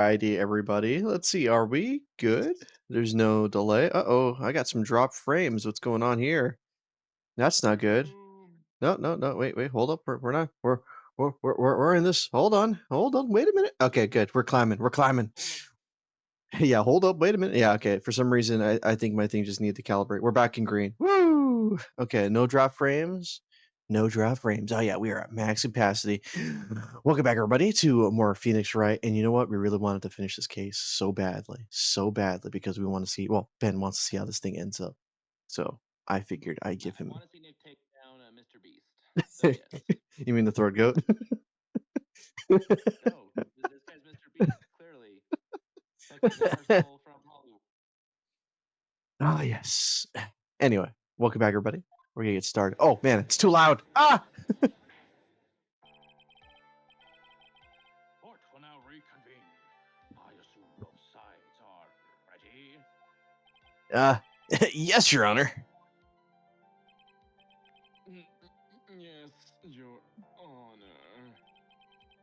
Alrighty, everybody. Let's see. Are we good? There's no delay. Uh-oh, I got some drop frames. What's going on here? That's not good. Boom. No, no, no. Wait. Hold up. We're not. We're in this. Hold on. Hold on. Wait a minute. Okay, good. We're climbing. We're climbing. Hold up. Yeah. Hold up. Wait a minute. Yeah. Okay. For some reason, I think my thing just needed to calibrate. We're back in green. Woo! Okay. No drop frames. No drop frames. Oh yeah, we are at max capacity. Welcome back, everybody, to more Phoenix Wright. And you know what? We really wanted to finish this case so badly, because we want to see. Well, Ben wants to see how this thing ends up. So I figured I'd give I him. want to see Nick take down Mr. Beast. So yes. You mean the throat goat? No, this guy's Mr. Beast. Clearly, like the commercial from Hollywood. Oh yes. Anyway, welcome back, everybody. We're gonna get started. Oh man, it's too loud. Ah. Court will now reconvene. I assume both sides are ready. Uh, yes, Your Honor. Yes, Your Honor.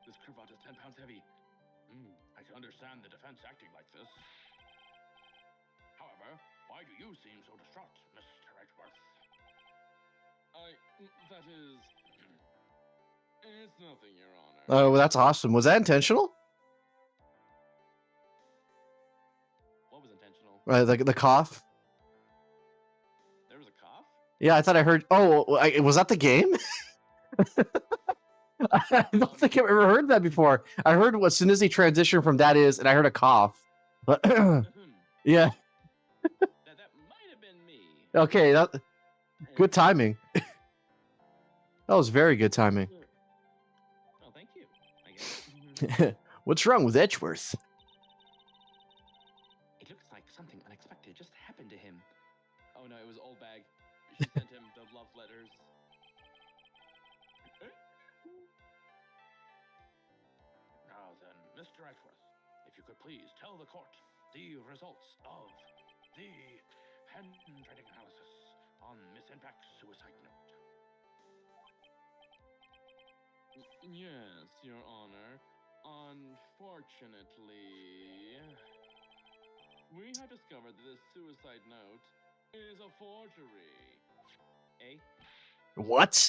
This cravat is 10 pounds heavy. I can understand the defense acting like this. However, why do you seem so distraught, Mr. Edgeworth? That is. It's nothing, Your Honor. Oh, that's awesome. Was that intentional? What was intentional? The cough. There was a cough? Yeah, I thought I heard. Oh, was that the game? I don't think I've ever heard that before. I heard as soon as he transitioned from that is, and I heard a cough. But yeah, That might have been me. okay, good timing. That was very good timing. Oh, thank you, I guess. What's wrong with Edgeworth? It looks like something unexpected just happened to him. Oh no, it was Old Bag. She sent him the love letters. Now then, Mr. Edgeworth, if you could please tell the court the results of the handwriting analysis on Miss Impact's suicide note. Yes, Your Honor. Unfortunately, we have discovered that this suicide note is a forgery. Eh? What?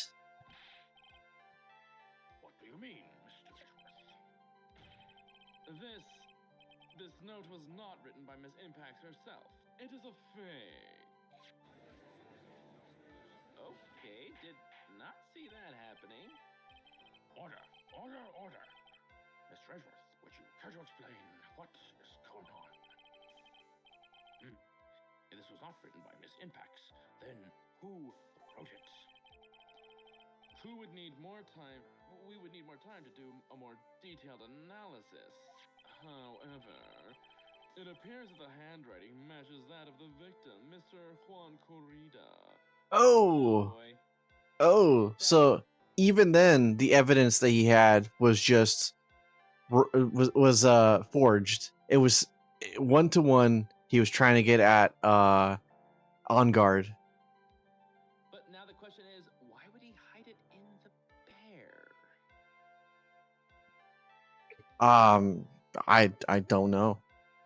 What do you mean, Mr. Edgeworth? This note was not written by Miss Impact herself. It is a fake. Okay, did not see that happening. Order, order, order. Mr. Edgeworth, would you care to explain what is going on? If this was not written by Miss Impacts, then who wrote it? We would need more time to do a more detailed analysis. However, it appears that the handwriting matches that of the victim, Mr. Juan Corrida. Oh, Boy. oh. So even then, the evidence that he had was just was forged. It was 1-to-1. He was trying to get at On Guard. But now the question is, why would he hide it in the bear? I don't know.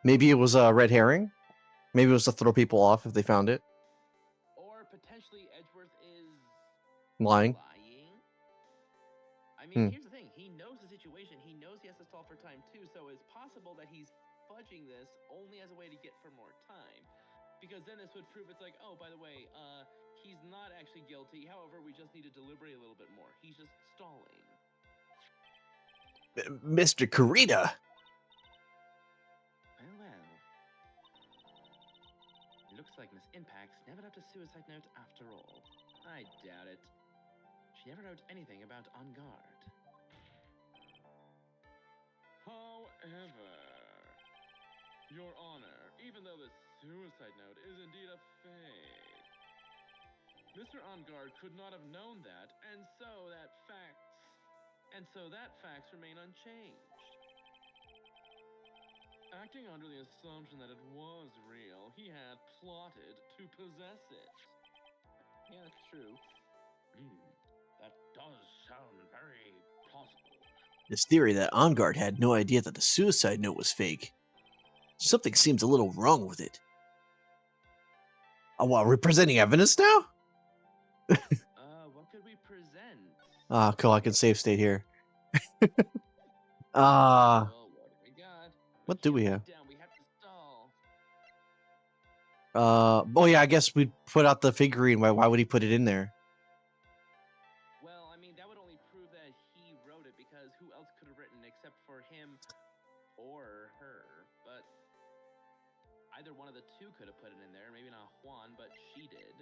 Maybe it was a red herring. Maybe it was to throw people off if they found it. Or potentially Edgeworth is Lying. I mean, here's the thing. He knows the situation. He knows he has to stall for time too, so it's possible that he's fudging this only as a way to get for more time. Because then this would prove it's like, oh, by the way, he's not actually guilty. However, we just need to deliberate a little bit more. He's just stalling. Mr. Corrida. Well. It looks like Miss Impacts never wrote a suicide note after all. I doubt it. She never wrote anything about On Guard. However, Your Honor, even though the suicide note is indeed a fake, Mr. On Guard could not have known that, and so that facts remain unchanged. Acting under the assumption that it was real, he had plotted to possess it. Yeah, that's true. That does sound very plausible. This theory that OnGuard had no idea that the suicide note was fake. Something seems a little wrong with it. Oh, what, we're presenting evidence now? What could we present? Ah, cool, I can save state here. Ah, Well, what do we got? We what do can't we wait have? down, we have to stall. Oh yeah, I guess we'd put out the figurine. Why would he put it in there? Well, I mean, that would only prove that he wrote it because who else could have written except for him or her? But either one of the two could have put it in there. Maybe not Juan, but she did.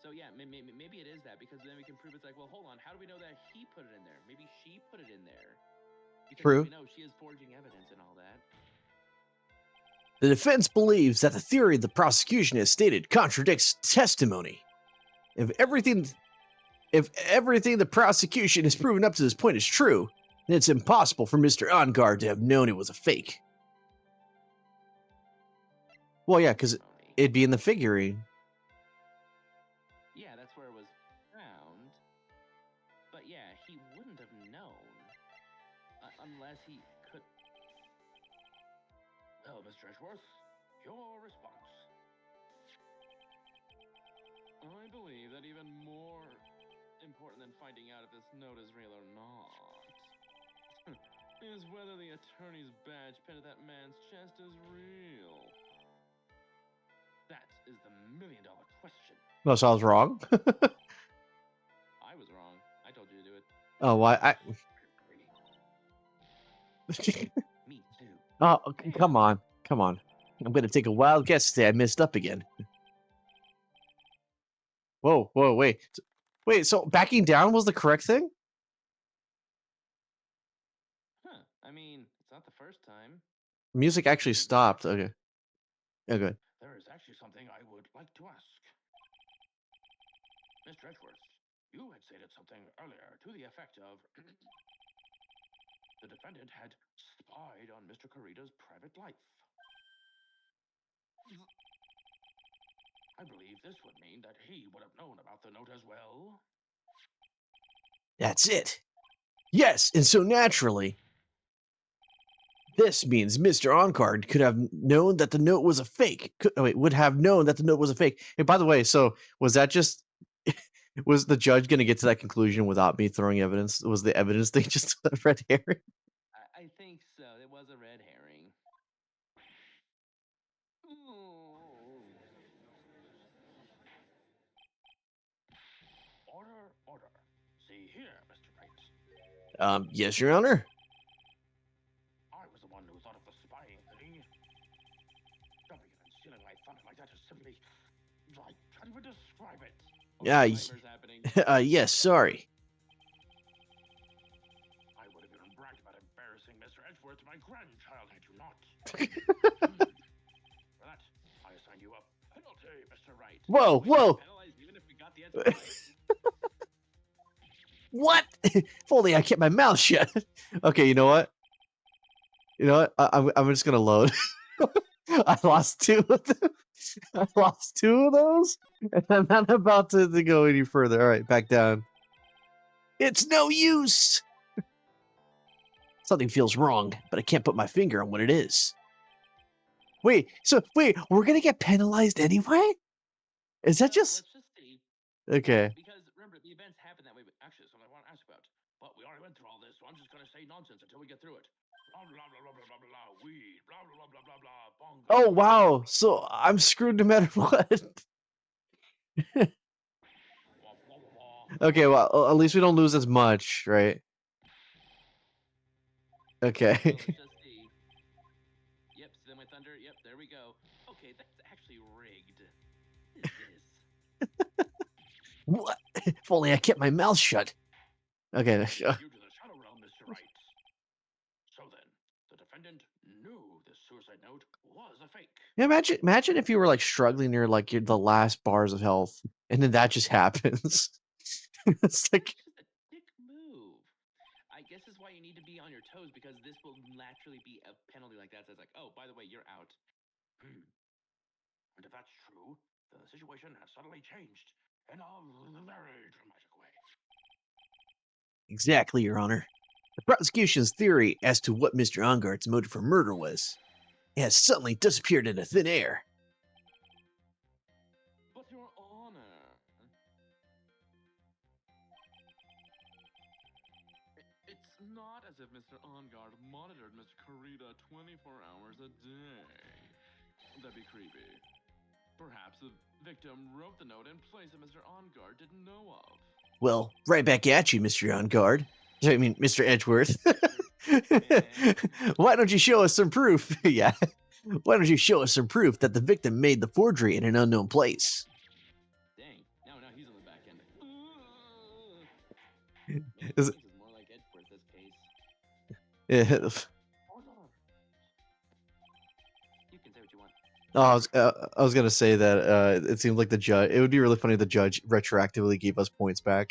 So yeah, maybe it is that because then we can prove it's like, well, hold on, how do we know that he put it in there? Maybe she put it in there. Because as True. we know, she is forging evidence and all that. The defense believes that the theory the prosecution has stated contradicts testimony. If everything the prosecution has proven up to this point is true, then it's impossible for Mr. OnGuard to have known it was a fake. Well, yeah, because Tony. it'd be in the figurine. Yeah, that's where it was found. But yeah, he wouldn't have known. Unless he could. Well, Mr. Edgeworth, your response. I believe that even more important than finding out if this note is real or not is whether the attorney's badge pinned to that man's chest is real. That is the million-dollar question. No, so I was wrong. I was wrong. I told you to do it. Oh, why? Me too. Oh, come on. I'm gonna take a wild guess today. I messed up again. Whoa, wait. So backing down was the correct thing? Huh. I mean, it's not the first time. Music actually stopped. Okay. Oh, good. There is actually something I would like to ask. Mr. Edgeworth, you had stated something earlier to the effect of the defendant had spied on Mr. Carita's private life. I believe this would mean that he would have known about the note as well. That's it. Yes, and so naturally, this means Mr. OnGuard could have known that the note was a fake. Would have known that the note was a fake. And by the way, so was that just was the judge going to get to that conclusion without me throwing evidence? Was the evidence thing just a red herring? I think so. It was a red herring. Order, order. See here, Mr. Wright. Yes, Your Honor. I was the one who thought of the spying thing. Dumping it and stealing my thunder like that is simply. I can't even describe it. Yeah. Nightmare's happening. Yes. Sorry. I would have even bragged about embarrassing Mr. Edgeworth to my grandchild had you not. For that, I assign you a penalty, Mr. Wright. Whoa, whoa. Penalized even if we got the answer right. What? If only I kept my mouth shut. Okay, you know what? I'm just gonna load. I lost two of them. I lost two of those, and I'm not about to go any further. All right, back down. It's no use. Something feels wrong, but I can't put my finger on what it is. Wait, we're gonna get penalized anyway? Is that just Let's just see. okay? Because remember, the events happen that way. But actually, something I want to ask about. But we already went through all this, so I'm just gonna say nonsense until we get through it. Blah blah blah blah blah blah blah. Weed. Blah blah blah blah blah. Bongo. Oh wow! So I'm screwed no matter what. Okay, well, at least we don't lose as much, right? Okay. So let's just see. Yep, see my thunder. Yep, there we go. Okay, that's actually rigged. What is this? What? If only I kept my mouth shut. Okay. You to the Shadow Realm, Mr. Wright. So then, the defendant knew the suicide note was a fake. Yeah, imagine if you were like struggling near like the last bars of health, and then that just happens. It's like That's just a dick move. I guess this is why you need to be on your toes because this will naturally be a penalty like that. So it's like, oh, by the way, you're out. And if that's true, then the situation has suddenly changed in a very dramatic way. exactly, Your Honor. The prosecution's theory as to what Mr. Onguard's motive for murder was has suddenly disappeared into thin air. But Your Honor, it's not as if Mr. Ongard monitored Mr. Corrida 24 hours a day. That'd be creepy. Perhaps the victim wrote the note in place that Mr. Ongard didn't know of. Well, right back at you, Mr. Onguard. I mean, Mr. Edgeworth. Why don't you show us some proof? Yeah. Why don't you show us some proof that the victim made the forgery in an unknown place? Dang, now he's on the back end. Maybe Is- Simps is more like Edgeworth this case. Yeah. Oh, no. You can say what you want. Oh, I was gonna say that it seemed like the judge. It would be really funny if the judge retroactively gave us points back.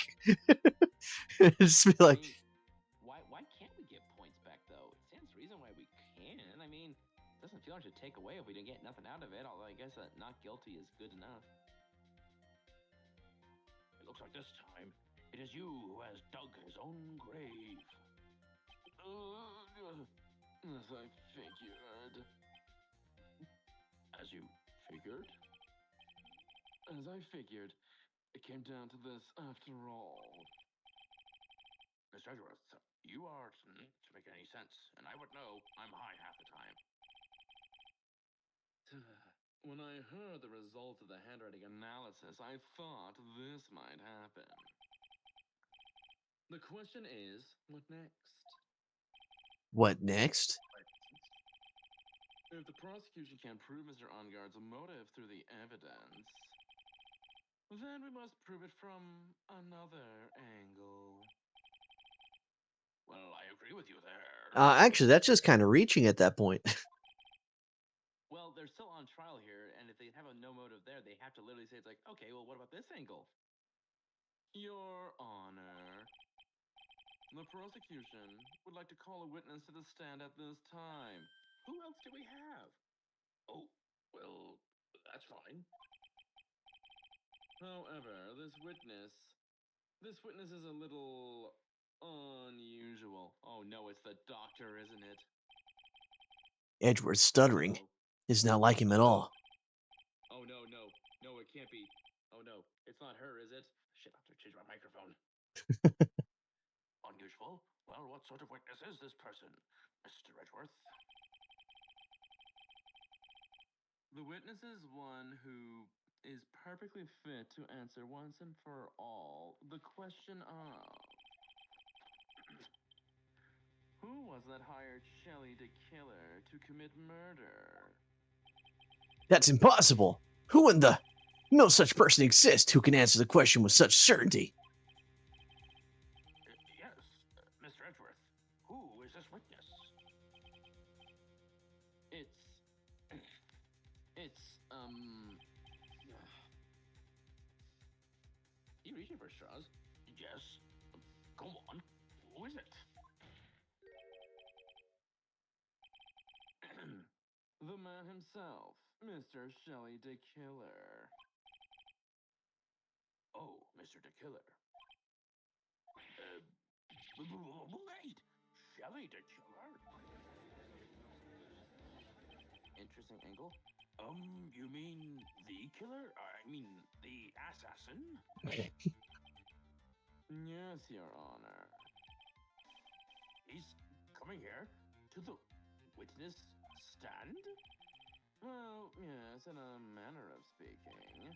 Just be like, Why can't we get points back though? It stands to reason why we can. I mean, it doesn't feel like to take away if we didn't get nothing out of it. Although I guess that not guilty is good enough. It looks like this time it is you who has dug his own grave. As I figured. As you figured? As I figured, it came down to this after all. Mr. Edgeworth, you are to make any sense, and I would know I'm high half the time. When I heard the results of the handwriting analysis, I thought this might happen. The question is, what next? what next? If the prosecution can't prove Mr. Ongard's motive through the evidence, then we must prove it from another angle. Well, I agree with you there. Actually, that's just kind of reaching at that point. Well, they're still on trial here, and if they have a no motive there, they have to literally say it's like, okay, well, what about this angle? Your Honor, the prosecution would like to call a witness to the stand at this time. Who else do we have? Oh, well, that's fine. However, this witness is a little unusual. Oh no, it's the doctor, isn't it? Edgeworth stuttering. It's not like him at all. Oh no, it can't be. Oh no, it's not her, is it? Shit, I have to change my microphone. Unusual? Well, what sort of witness is this person, Mr. Edgeworth? The witness is one who is perfectly fit to answer once and for all the question of who was that hired Shelley to kill her to commit murder? That's impossible. Who in the... No such person exists who can answer the question with such certainty. Yes, Mr. Edgeworth. Who is this witness? It's, you reaching for straws? Yes. Go on. Who is it? The man himself, Mr. Shelley de Killer. Oh, Mr. de Killer. Wait! Shelley de Killer? Interesting angle. You mean the killer? I mean, the assassin? Yes, Your Honor. He's coming here to the witness stand? Well, yes, in a manner of speaking.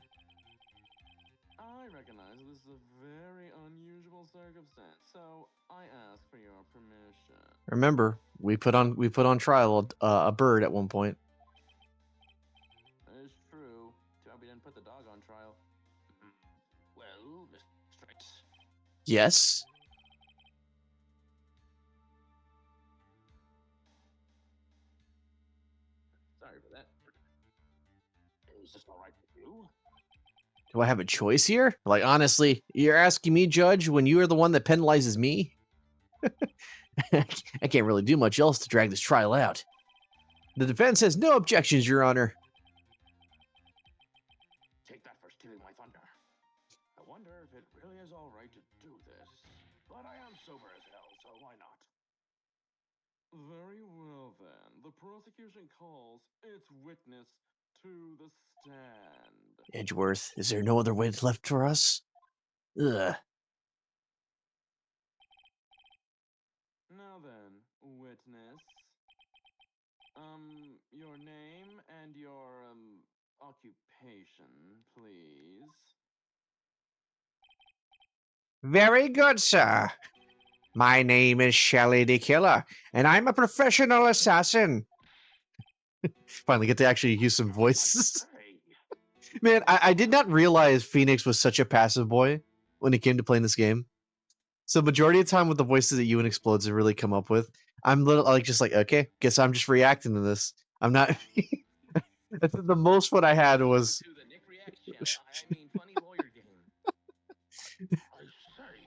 I recognize this is a very unusual circumstance, so I ask for your permission. Remember, we put on trial a bird at one point. It's true. Too bad we didn't put the dog on trial. Well, Mr. X. Yes. Sorry for that. Is this all right with you? Do I have a choice here? Like, honestly, you're asking me, Judge, when you are the one that penalizes me? I can't really do much else to drag this trial out. The defense has no objections, Your Honor. Take that for stealing my thunder. I wonder if it really is all right to do this. But I am sober as hell, so why not? Very well then. The prosecution calls its witness to the stand. Edgeworth, is there no other way left for us? Ugh. Now then, witness. Your name and your, occupation, please. Very good, sir. My name is Shelley the Killer, and I'm a professional assassin. Finally get to actually use some voices. Man, I did not realize Phoenix was such a passive boy when it came to playing this game. So majority of the time with the voices that you and Explodes have really come up with, I'm little like just like, okay, guess I'm just reacting to this. I'm not the most fun I had Welcome was to the Nick Reacts channel. I mean, funny lawyer game. I say,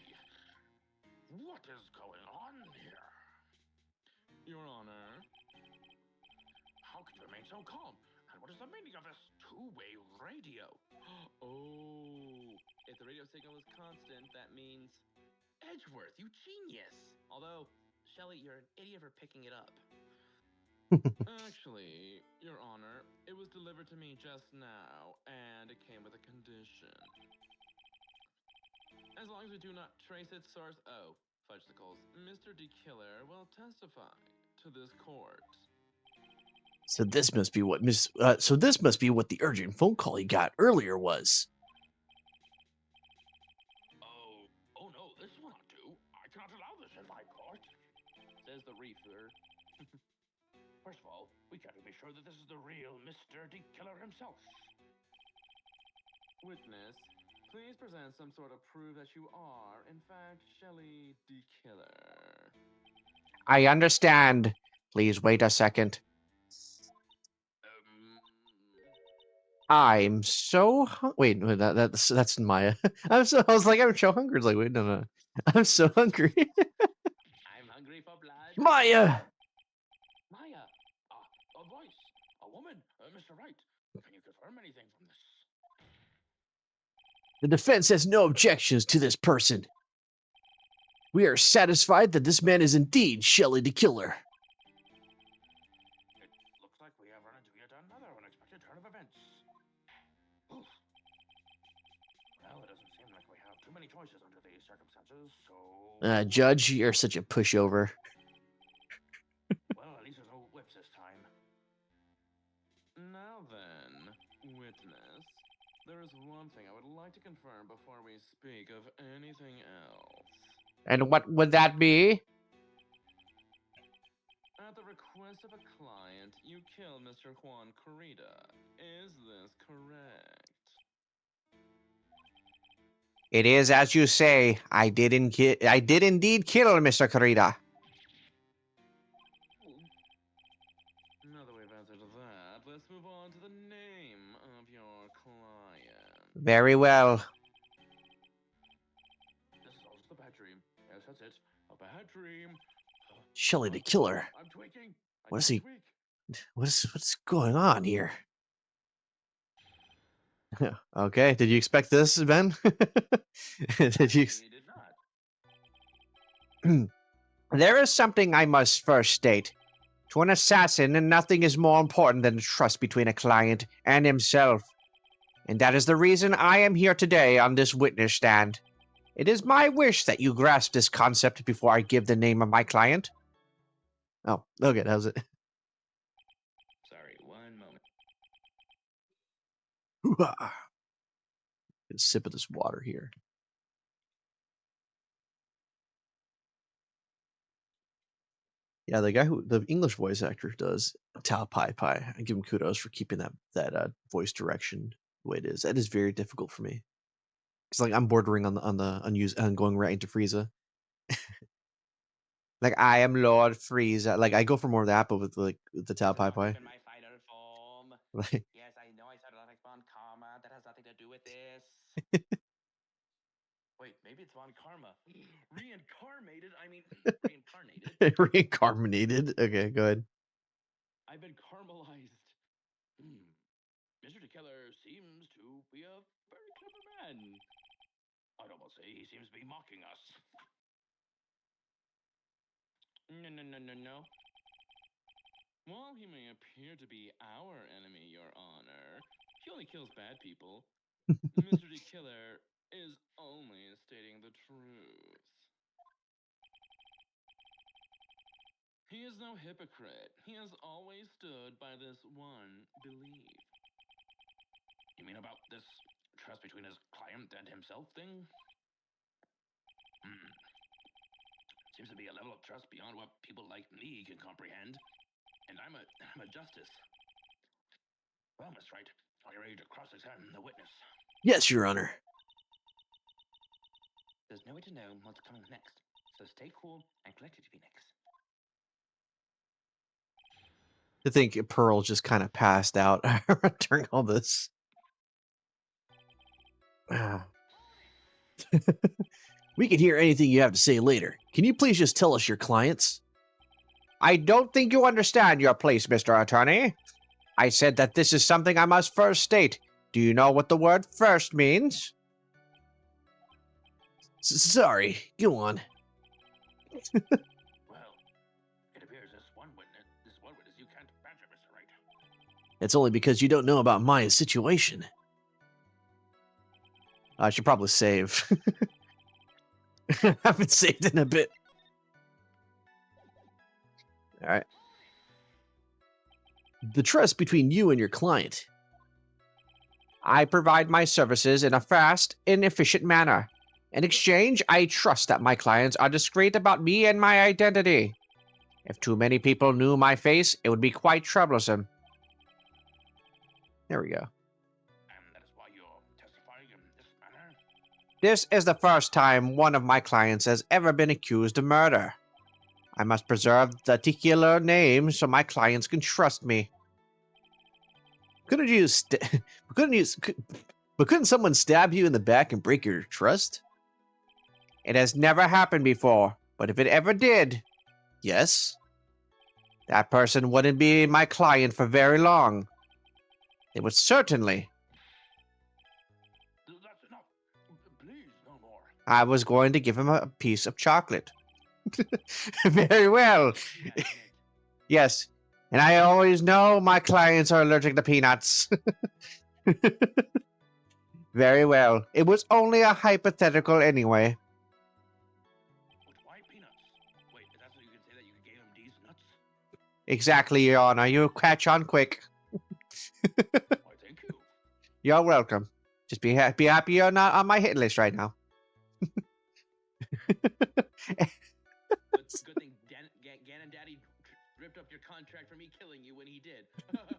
what is going on here? Your Honor, how can you remain so calm? And what is the meaning of this two-way radio? Oh, if the radio signal is constant, that means Edgeworth, you genius. Although, Shelley, you're an idiot for picking it up. Actually, Your Honor, it was delivered to me just now, and it came with a condition. As long as we do not trace its source. Oh, fudgesicles. Mr. D. Killer will testify to this court. so this must be what so this must be what the urgent phone call he got earlier was. Oh no, this will not do. I cannot allow this in my court, says the reefer. First of all, we got to be sure that this is the real Mr. D. Killer himself. Witness, please present some sort of proof that you are, in fact, Shelley D. Killer. I understand. Please wait a second. Um, I'm so wait, that's Maya. I was like, I'm so hungry. It's like, wait, no. I'm so hungry. I'm hungry for blood. Maya! Maya, a voice, a woman, Mr. Wright. Can you confirm anything from this? The defense has no objections to this person. We are satisfied that this man is indeed Shelley the Killer. It looks like we have run into yet another unexpected turn of events. Oof. Well, it doesn't seem like we have too many choices under these circumstances, so... Judge, you're such a pushover. Well, at least there's no whips this time. Now then, witness, there is one thing I would like to confirm before we speak of anything else. And what would that be? At the request of a client, you killed Mr. Juan Corrida. Is this correct? It is as you say. I did indeed kill Mr. Corrida. Now that we've answered that, let's move on to the name of your client. Very well. This is also the bad dream. Yes, that's it. A bad dream. Shelley the Killer. I'm tweaking. What I is can't he? tweak. What's going on here? Okay, did you expect this, Ben? Did you? He did not. There is something I must first state. To an assassin, nothing is more important than trust between a client and himself. And that is the reason I am here today on this witness stand. It is my wish that you grasp this concept before I give the name of my client. Oh, okay, that was it. Sorry, one moment. Get a sip of this water here. Yeah, the English voice actor does Tao Pai Pai. I give him kudos for keeping that voice direction the way it is. That is very difficult for me. It's like I'm bordering on going right into Frieza. Like I am Lord Frieza. Like I go for more of that, but with like the Tao Pai Pai. In my final form. Like Yes, I know I said Alex Von Karma. That has nothing to do with this. Wait, maybe it's Von Karma. Reincarnated? I mean, reincarnated. reincarnated. Okay, go ahead. I've been caramelized. Mr. DeKeller seems to be a very clever man. I'd almost say he seems to be mocking us. No. While he may appear to be our enemy, Your Honor, he only kills bad people. Mr. D. Killer is only stating the truth. He is no hypocrite. He has always stood by this one belief. You mean about this trust between his client and himself thing? Hmm. Seems to be a level of trust beyond what people like me can comprehend. And I'm a justice. Well, Miss Wright, are you ready to cross-examine the witness? Yes, Your Honor. There's no way to know what's coming next, so stay cool and collected, Phoenix. I think Pearl just kind of passed out during all this. We can hear anything you have to say later. Can you please just tell us your clients? I don't think you understand your place, Mr. Attorney. I said that this is something I must first state. Do you know what the word first means? Sorry, go on. Well, it appears this one witness you can't badger, Mr. Wright. It's only because you don't know about my situation. I should probably save. I haven't saved in a bit. Alright. The trust between you and your client. I provide my services in a fast and efficient manner. In exchange, I trust that my clients are discreet about me and my identity. If too many people knew my face, it would be quite troublesome. There we go. And that is why you're testifying in this manner? This is the first time one of my clients has ever been accused of murder. I must preserve the titular name so my clients can trust me. Couldn't someone stab you in the back and break your trust? It has never happened before, but if it ever did, yes, that person wouldn't be my client for very long. They would certainly. That's enough. Please, no more. I was going to give him a piece of chocolate. Very well. Yes, and I always know my clients are allergic to peanuts. Very well. It was only a hypothetical anyway. But why peanuts? Wait, is that so you can say that you gave him these nuts? Exactly, Your Honor. You catch on quick. Why, thank you. You're welcome. Just be happy you're not on my hit list right now. Good thing Ganon Daddy ripped up your contract for me killing you when he did.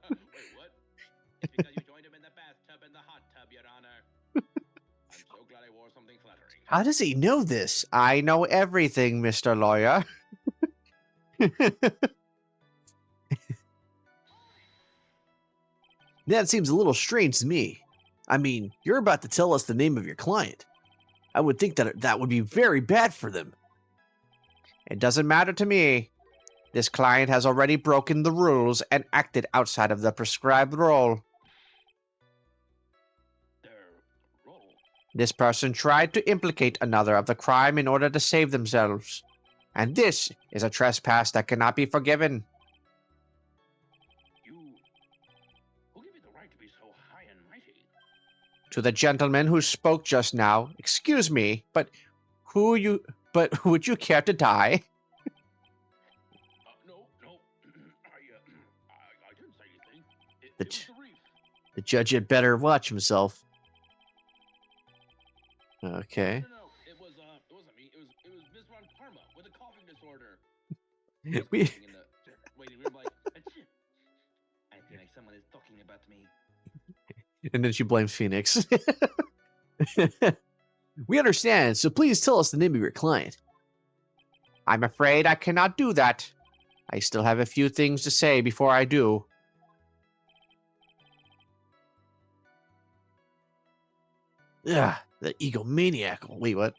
Wait, what? It's because you joined him in the bathtub and the hot tub, Your Honor. I'm so glad I wore something flattering. How does he know this? I know everything, Mr. Lawyer. That seems a little strange to me. I mean, you're about to tell us the name of your client. I would think that that would be very bad for them. It doesn't matter to me. This client has already broken the rules and acted outside of the prescribed role. Their role? This person tried to implicate another of the crime in order to save themselves. And this is a trespass that cannot be forgiven. Who gave you the right to be so high and mighty? To the gentleman who spoke just now, excuse me, but would you care to die? No. I didn't say anything. It The, was the reef. the judge had better watch himself. Okay. No. It wasn't me. It was Miss Ron Karma with a coughing disorder. We In the waiting room like, achoo. I feel like someone is talking about me. and then she blames Phoenix. We understand, so please tell us the name of your client. I'm afraid I cannot do that. I still have a few things to say before I do. Ugh, the egomaniac. Wait, what?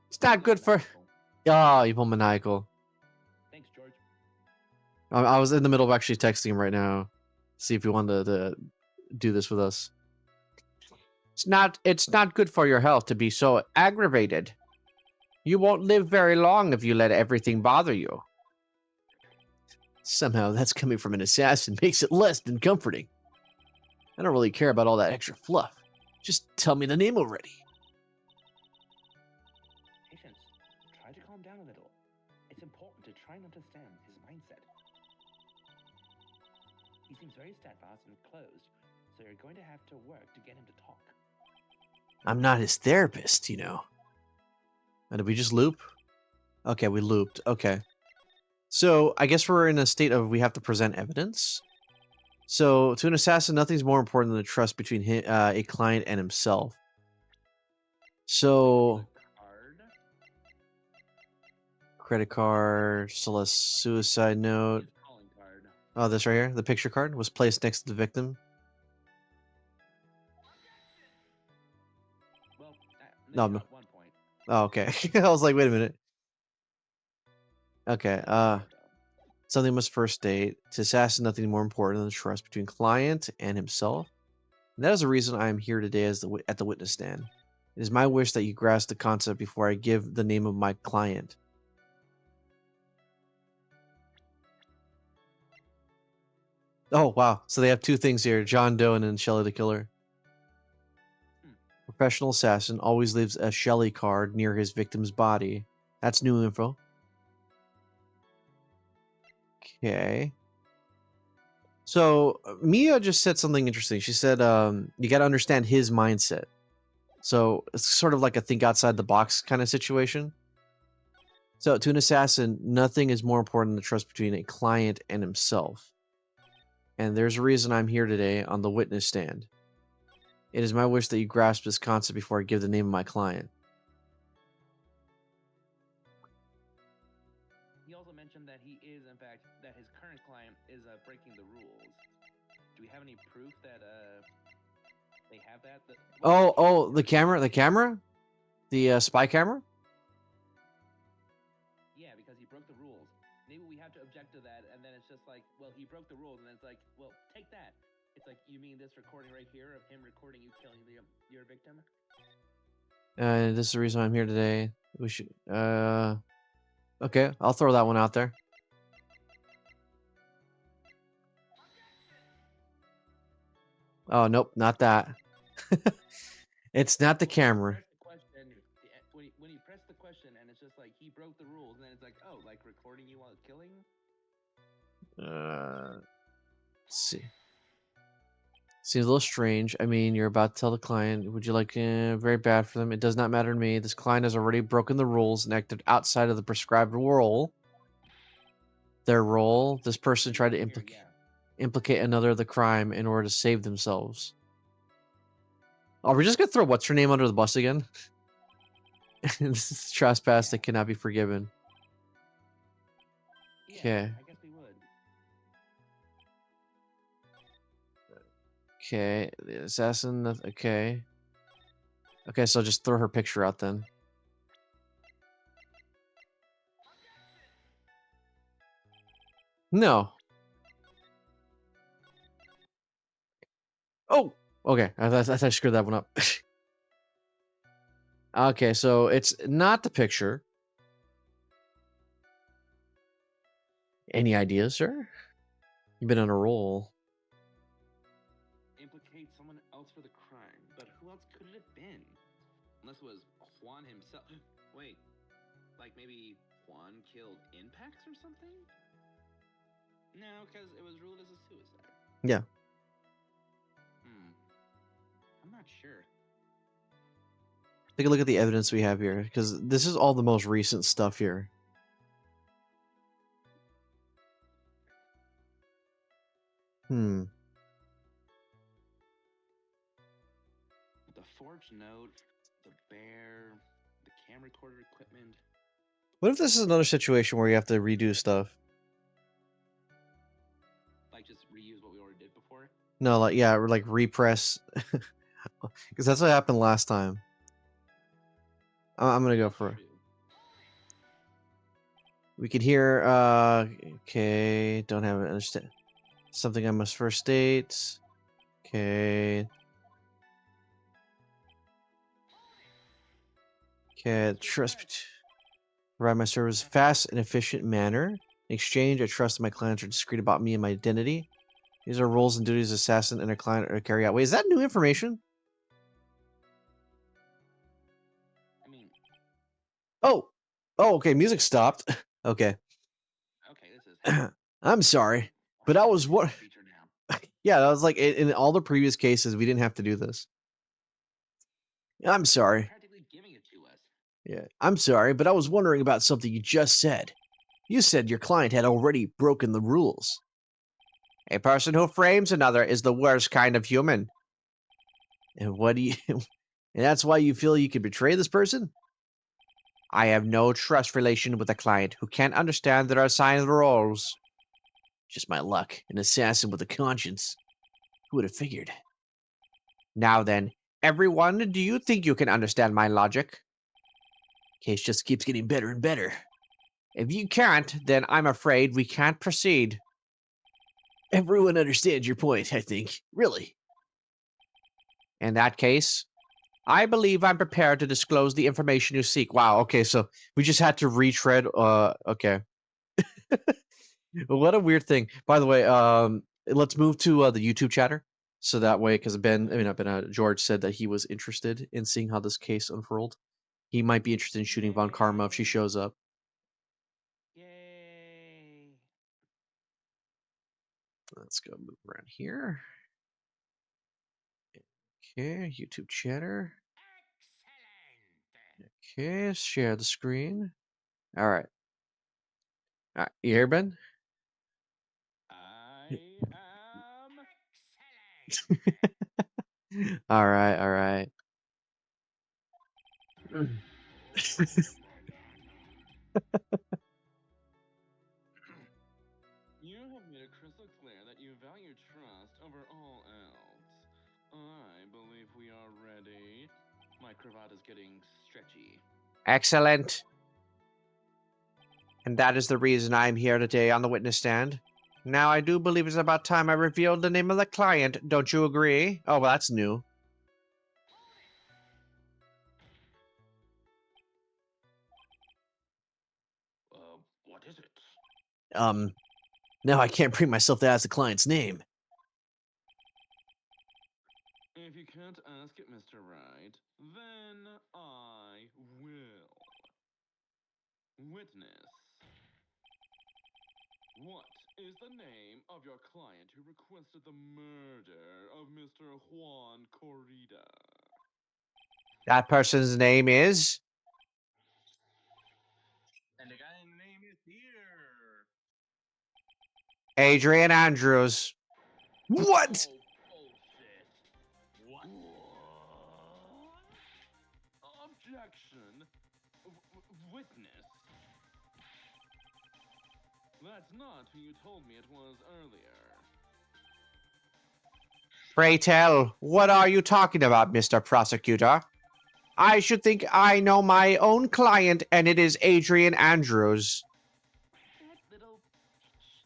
It's not good for... Oh, evil maniacal. Thanks, George. I was in the middle of actually texting him right now. See if he wanted to do this with us. It's not good for your health to be so aggravated. You won't live very long if you let everything bother you. Somehow that's coming from an assassin makes it less than comforting. I don't really care about all that extra fluff. Just tell me the name already. Patience, try to calm down a little. It's important to try and understand his mindset. He seems very steadfast and closed, so you're going to have to work to get him to talk. I'm not his therapist, you know. And did we just loop? Okay, we looped. Okay. So I guess we're in a state of we have to present evidence. So to an assassin, nothing's more important than the trust between a client and himself. So Card. credit card, Celeste suicide note. His calling card. Oh, this right here, the picture card was placed next to the victim. Well, maybe No, not no. at one point. Oh, okay. I was like, wait a minute. Okay. Something must first state to assassin nothing more important than the trust between client and himself. And that is the reason I am here today as at the witness stand. It is my wish that you grasp the concept before I give the name of my client. Oh, wow. So they have two things here, John Doe and then Shelley the Killer. Professional assassin always leaves a Shelley card near his victim's body. That's new info. Okay. So Mia just said something interesting. She said, you got to understand his mindset. So it's sort of like a think outside the box kind of situation. So to an assassin, nothing is more important than the trust between a client and himself. And there's a reason I'm here today on the witness stand. It is my wish that you grasp this concept before I give the name of my client. He also mentioned that he is, in fact, that his current client is breaking the rules. Do we have any proof that they have that? Oh, the camera, the spy camera. Yeah, because he broke the rules. Maybe we have to object to that, and then it's just like, well, he broke the rules, and then it's like, well, take that. It's like, you mean this recording right here of him recording you killing your victim? This is the reason I'm here today. We should. Okay, I'll throw that one out there. Oh nope, not that. It's not the camera. When you press the question, and it's just like he broke the rules, and then it's like, oh, like recording you while killing. Let's see. Seems a little strange. I mean, you're about to tell the client, would you like very bad for them? It does not matter to me. This client has already broken the rules and acted outside of the prescribed role. Their role. This person tried to implicate another of the crime in order to save themselves. Are we just gonna throw what's her name under the bus again? This is trespass that cannot be forgiven. Okay. I guess we would. Okay, the assassin. Okay. Okay, so just throw her picture out then. No. Oh, okay. I thought I screwed that one up. Okay, so it's not the picture. Any ideas, sir? You've been on a roll. Implicate someone else for the crime, but who else could it have been? Unless it was Juan himself. Wait, like maybe Juan killed Impax or something? No, because it was ruled as a suicide. Yeah. I'm not sure. Take a look at the evidence we have here, because this is all the most recent stuff here. The forged note, the bear, the camera recorder equipment. What if this is another situation where you have to redo stuff? Like just reuse what we already did before? No, like, yeah, or like repress. Because that's what happened last time. I'm gonna go for it. We could hear, okay, don't have it, understand. Something I must first state. Okay. Okay, trust. Provide my service fast and efficient manner. In exchange, I trust my clients are discreet about me and my identity. These are roles and duties assassin and a client are to carry out. Wait, is that new information? I mean, Oh, okay. Music stopped. Okay. okay, this is hell. I'm sorry, Why but I is was this what? a feature now? Yeah, that was like in all the previous cases, we didn't have to do this. I'm You're sorry. practically giving it to us. Yeah, I'm sorry, but I was wondering about something you just said. You said your client had already broken the rules. A person who frames another is the worst kind of human. And what do you. And that's why you feel you can betray this person? I have no trust relation with a client who can't understand their assigned roles. Just my luck, an assassin with a conscience. Who would have figured? Now then, everyone, do you think you can understand my logic? Case just keeps getting better and better. If you can't, then I'm afraid we can't proceed. Everyone understands your point, I think. Really. In that case, I believe I'm prepared to disclose the information you seek. Wow, okay, so we just had to retread okay. What a weird thing. By the way, let's move to the YouTube chatter. So that way, because not Ben, George said that he was interested in seeing how this case unfurled. He might be interested in shooting Von Karma if she shows up. Yay! Let's go move around here. Okay, YouTube chatter. Okay, share the screen. All right. All right, you here, Ben? I am All right, all right. You have made it crystal clear that you value trust over all else. I believe we are ready. My cravat is getting stretchy. Excellent. And that is the reason I am here today on the witness stand. Now, I do believe it's about time I revealed the name of the client. Don't you agree? Oh, well, that's new. What is it? Now I can't bring myself to ask the client's name. If you can't ask it, Mr. Right, then I will. Witness. What is the name of your client who requested the murder of Mr. Juan Corrida? That person's name is... And the guy's name is here. Adrian Andrews. What? Oh, bullshit. What? Objection. Witness. That's not who you told me it was earlier. Pray tell, what are you talking about, Mr. Prosecutor? I should think I know my own client, and it is Adrian Andrews. That little bitch.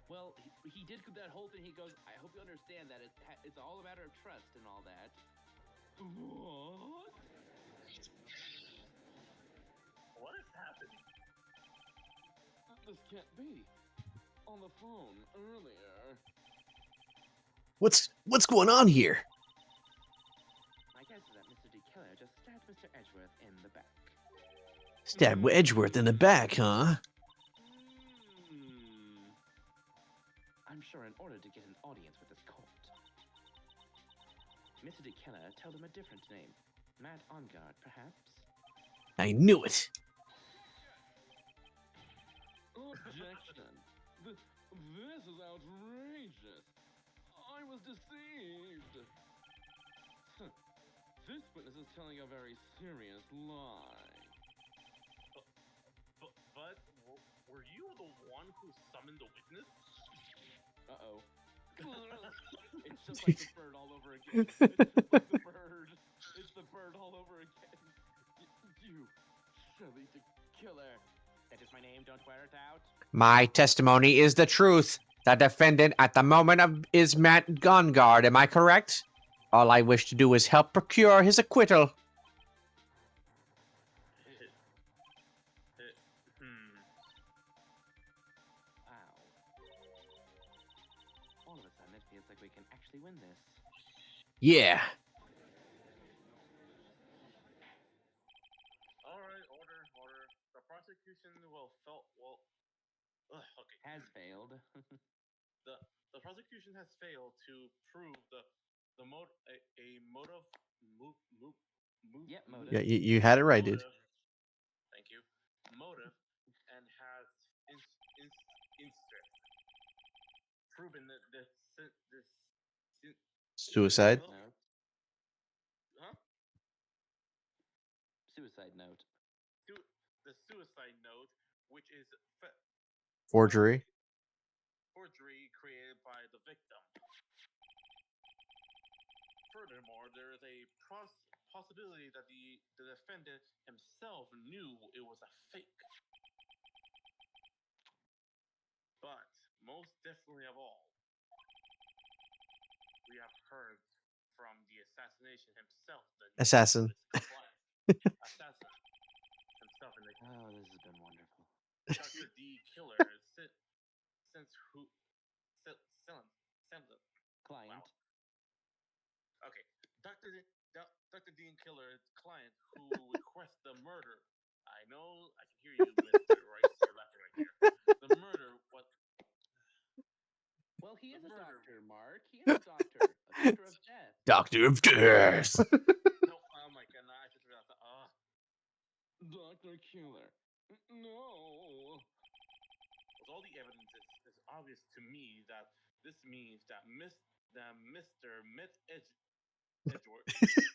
Well, he did that whole thing. He goes, I hope you understand that it's all a matter of trust and all that. What? What is happening? This can't be. On the phone earlier. What's going on here? My guess is that Mr. D. Keller just stabbed Mr. Edgeworth in the back. Stabbed Edgeworth in the back, huh? I'm sure in order to get an audience with this court, Mr. D. Keller told him a different name. Matt Ongard, perhaps? I knew it. Objection. This is outrageous. I was deceived. This witness is telling a very serious lie. But were you the one who summoned the witness? Uh-oh. It's just like the bird all over again. It's just like the bird. It's the bird all over again. You, Shelley the Killer. That is my name, don't wear it out. My testimony is the truth. The defendant at the moment is Matt Ongard, am I correct? All I wish to do is help procure his acquittal. we can actually win this. Yeah. All right, order. The prosecution okay. Has failed. The prosecution has failed to prove the mode a motive Yep, motive. Yeah, you had it right, dude. motive. Thank you. Motive and has instead proven that this Suicide. Note. huh? Suicide note. The suicide note, which is Forgery. forgery created by the victim. Furthermore, there is a possibility that the defendant himself knew it was a fake. But most definitely of all, we have heard from the assassination himself, the Assassin. assassin himself in the Oh, this has been wonderful. Dr. D killer since who Client. wow. Okay, Dr. Dean Killer client who requests the murder. I know I can hear you, Mr. Royce. You're laughing right there. The murder was Well, he is a murder. doctor, Mark. He is a doctor. A doctor of death. Doctor of Death. No, oh my god, no, I just realized that. Dr. Killer. No. With all the evidence, it's obvious to me that this means that Mr. Edgeworth.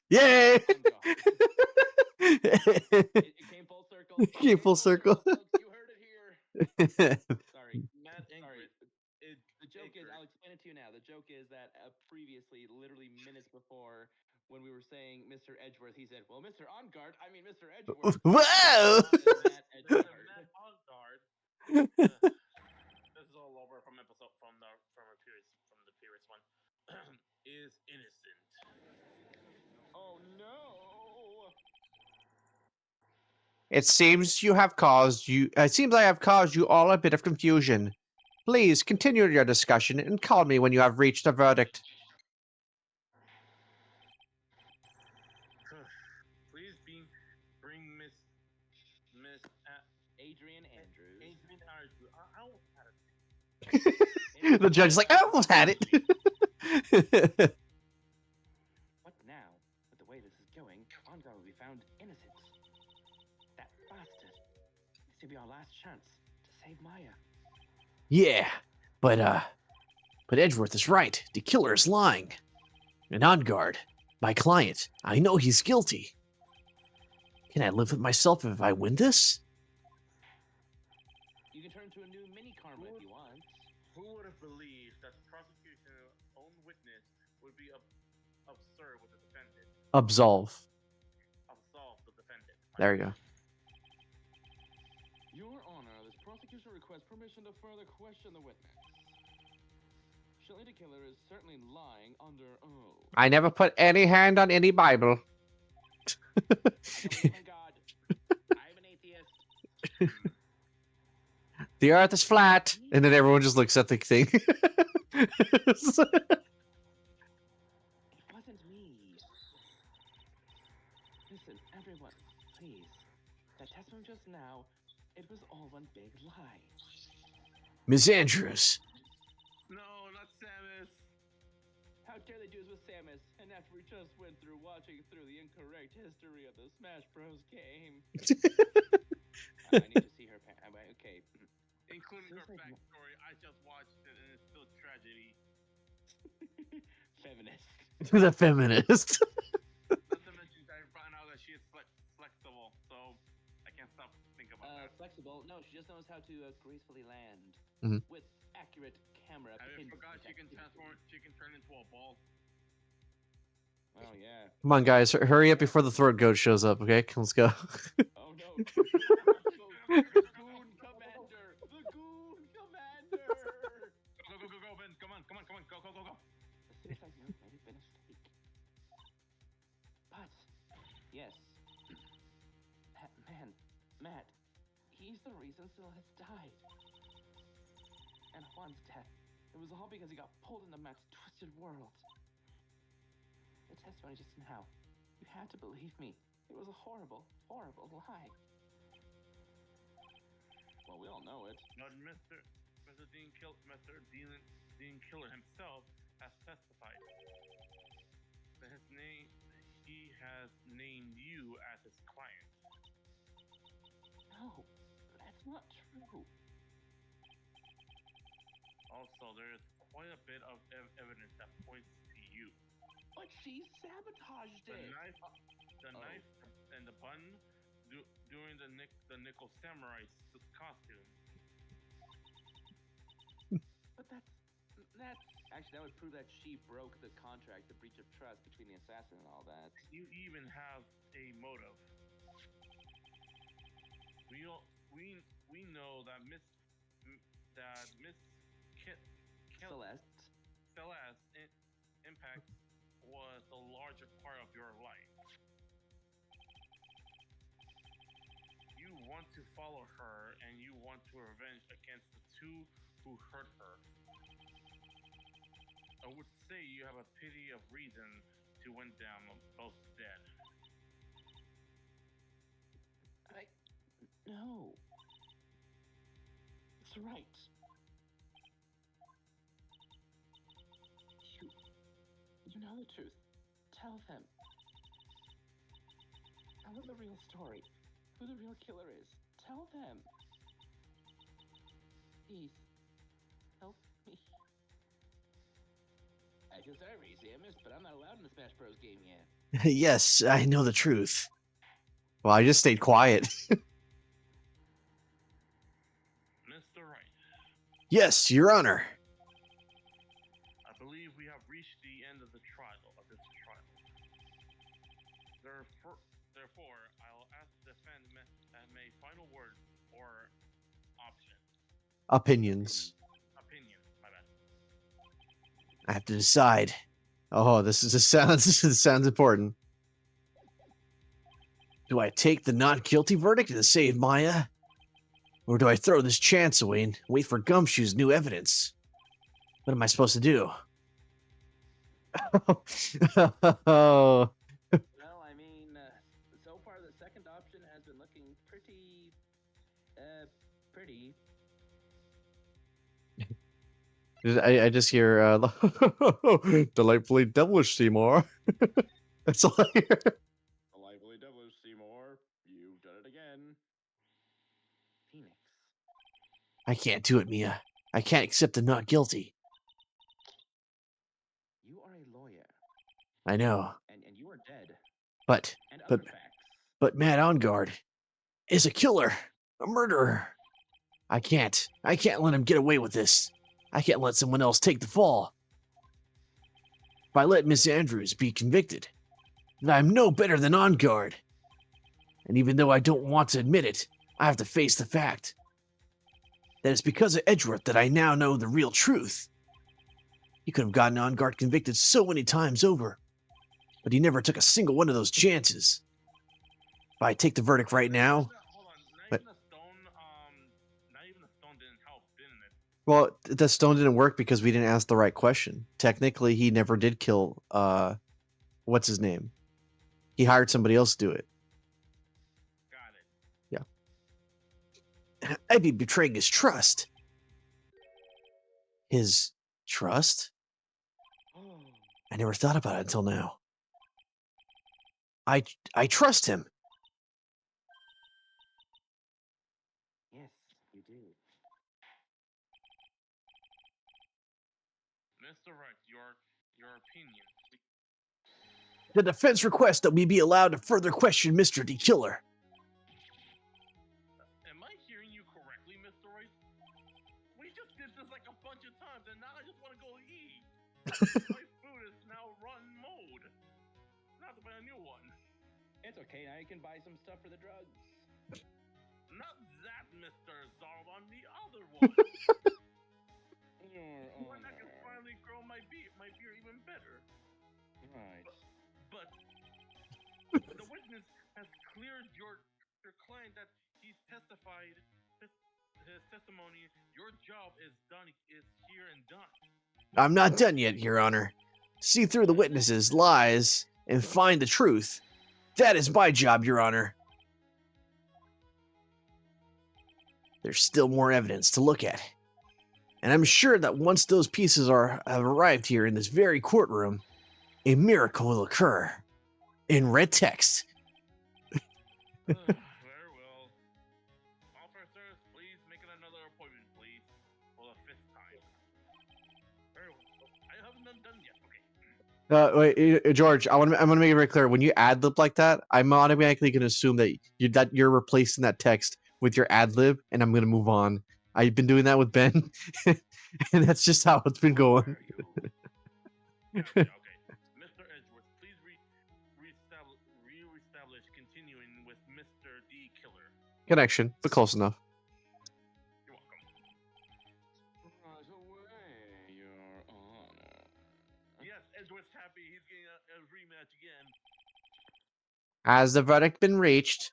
Yay! On guard. It came full circle. It Came full circle. folks. You heard it here. Sorry. Matt Sorry. Ingrid. The joke is, I'll explain it to you now. The joke is that previously, literally minutes before, when we were saying Mr. Edgeworth, he said, "Well, Mr. On Guard, I mean Mr. Edgeworth." Whoa! Matt Mr. Edgeworth. Matt On Guard. This is all over from the previous one. Is innocent. Oh no! It seems I have caused you all a bit of confusion. Please continue your discussion and call me when you have reached a verdict. Please bring Miss Adrian Andrews. Adrian Andrews. I almost had it. The judge is like, I almost had it. What now? With the way this is going, On Guard will be found innocent. That bastard. This will be our last chance to save Maya. Yeah, but Edgeworth is right. The killer is lying. And On Guard, my client, I know he's guilty. Can I live with myself if I win this? You can turn to a new mini karma if you want. Who would have believed that the prosecution's own witness would be absurd with the defendant? Absolve the defendant. There you go. Your Honor, this prosecution requests permission to further question the witness. Shelley the killer is certainly lying under oath. I never put any hand on any Bible. I don't believe in God. I'm an atheist. The earth is flat. And then everyone just looks at the thing. It wasn't me. Listen, everyone, please. That testimony just now, it was all one big lie. Ms. Andrews. No, not Samus. How dare they do this with Samus? And after we just went through watching through the incorrect history of the Smash Bros. Game. I need to see her. Okay. Including her backstory. I just watched it and it's still tragedy. Feminist. The feminist. Not to mention, I found out that she is flexible, so I can't stop thinking about that. Flexible? No, she just knows how to gracefully land with accurate camera. I forgot she can transform. She can turn into a ball. Oh yeah. Come on, guys, hurry up before the throat goat shows up. Okay, let's go. Oh no. The Goon Commander! The Goon Commander! Go, Ben. Come on. Go. The suicide note might have been a mistake. But, yes. Matt, he's the reason Syl has died. And Juan's death, it was all because he got pulled into Matt's twisted twisted world. The testimony just now. You had to believe me. It was a horrible, horrible lie. Well, we all know it. But Mr. Dean Killer himself has testified that he has named you as his client. No, that's not true. Also, there is quite a bit of evidence that points to you. But she sabotaged The it. knife, and the bun during the Nickel Samurai costume. But that's actually that would prove that she broke the contract, the breach of trust between the assassin and all that. You even have a motive. We know that Miss Celeste Impact was the larger part of your life. You want to follow her, and you want to revenge against the two who hurt her. I would say you have a pity of reason to went down both dead. No. That's right. You know the truth. Tell them. Tell them the real story. Who the real killer is. Tell them. Please. Help me. I feel sorry, Samus, but I'm not allowed in the Smash Bros. Game yet. Yes, I know the truth. Well, I just stayed quiet. Mr. Wright. Yes, Your Honor. I believe we have reached the end of this trial. Therefore, I'll ask the defendant and make final words or option. Opinions. Opinion, my bad. I have to decide. Oh, this sounds important. Do I take the not guilty verdict and save Maya? Or do I throw this chance away and wait for Gumshoe's new evidence? What am I supposed to do? Oh. Well, I mean, so far the second option has been looking pretty. I just hear delightfully devilish, Seymour. That's all I hear. Delightfully devilish, Seymour. You've done it again. Phoenix. I can't do it, Mia. I can't accept the not guilty. You are a lawyer. I know. And you are dead. But But Matt Ongard is a killer, a murderer. I can't let him get away with this. I can't let someone else take the fall. If I let Miss Andrews be convicted, then I'm no better than Ongard. And even though I don't want to admit it, I have to face the fact that it's because of Edgeworth that I now know the real truth. He could have gotten Ongard convicted so many times over, but he never took a single one of those chances. If I take the verdict right now... Hold on, not even a stone didn't help, didn't it? Well, the stone didn't work because we didn't ask the right question. Technically, he never did kill, what's his name? He hired somebody else to do it. Got it. Yeah. I'd be betraying his trust. His trust? I never thought about it until now. I trust him. Yes, you do. Mr. Wright, your opinion. The defense requests that we be allowed to further question Mr. D. Killer. Am I hearing you correctly, Mr. Wright? We just did this like a bunch of times, and now I just want to go eat. My food is now run mode. Not to buy a new one. It's okay, now you can buy some stuff for the drugs. Not that, Mr. Zarban, the other one. When I can finally grow my beer even better. Right. But the witness has cleared your client that he's testified his testimony. Your job is done, is here and done. I'm not done yet, Your Honor. See through the witnesses' lies and find the truth. That is my job, Your Honor. There's still more evidence to look at. And I'm sure that once those pieces have arrived here in this very courtroom, a miracle will occur. In red text. Very well. Officers, please make it another appointment, please. For the 5th time. Very well. I haven't done yet. Okay. George, I'm gonna make it very clear. When you ad lib like that, I'm automatically gonna assume that you're replacing that text with your ad lib, and I'm gonna move on. I've been doing that with Ben, and that's just how it's been going. Okay. Mr. Edgeworth, please re-establish continuing with Mr. D. Killer. Connection, but close enough. You're welcome. Right away, Your Honor. Yes, Edgeworth's happy. He's getting a rematch again. Has the verdict been reached?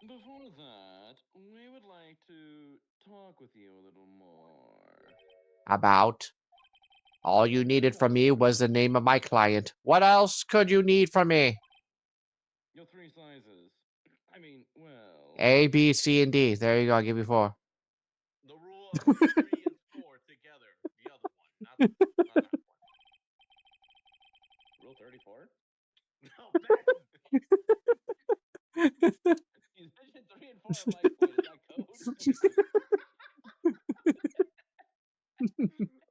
Before that, we would like to talk with you a little more. About? All you needed from me was the name of my client. What else could you need from me? Your 3 sizes. I mean, well... A, B, C, and D. There you go. I'll give you 4. The rule of 3 and 4 together. The other one, not that one. Rule 34? No, Ben! You mentioned 3 and 4. I'm like, wait, is that code?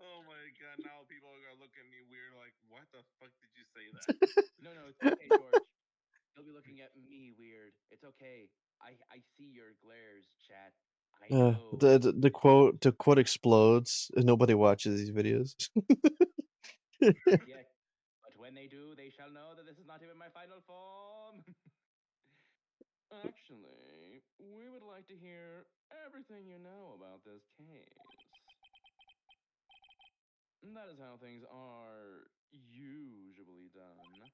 Oh my god, now people are gonna look at me weird like, what the fuck did you say that? No, it's okay, George. They'll be looking at me weird. It's okay. I see your glares, chat. I know. The quote explodes, and nobody watches these videos. Yet, but when they do, they shall know that this is not even my final form. Actually, we would like to hear everything you know about this case. That is how things are usually done.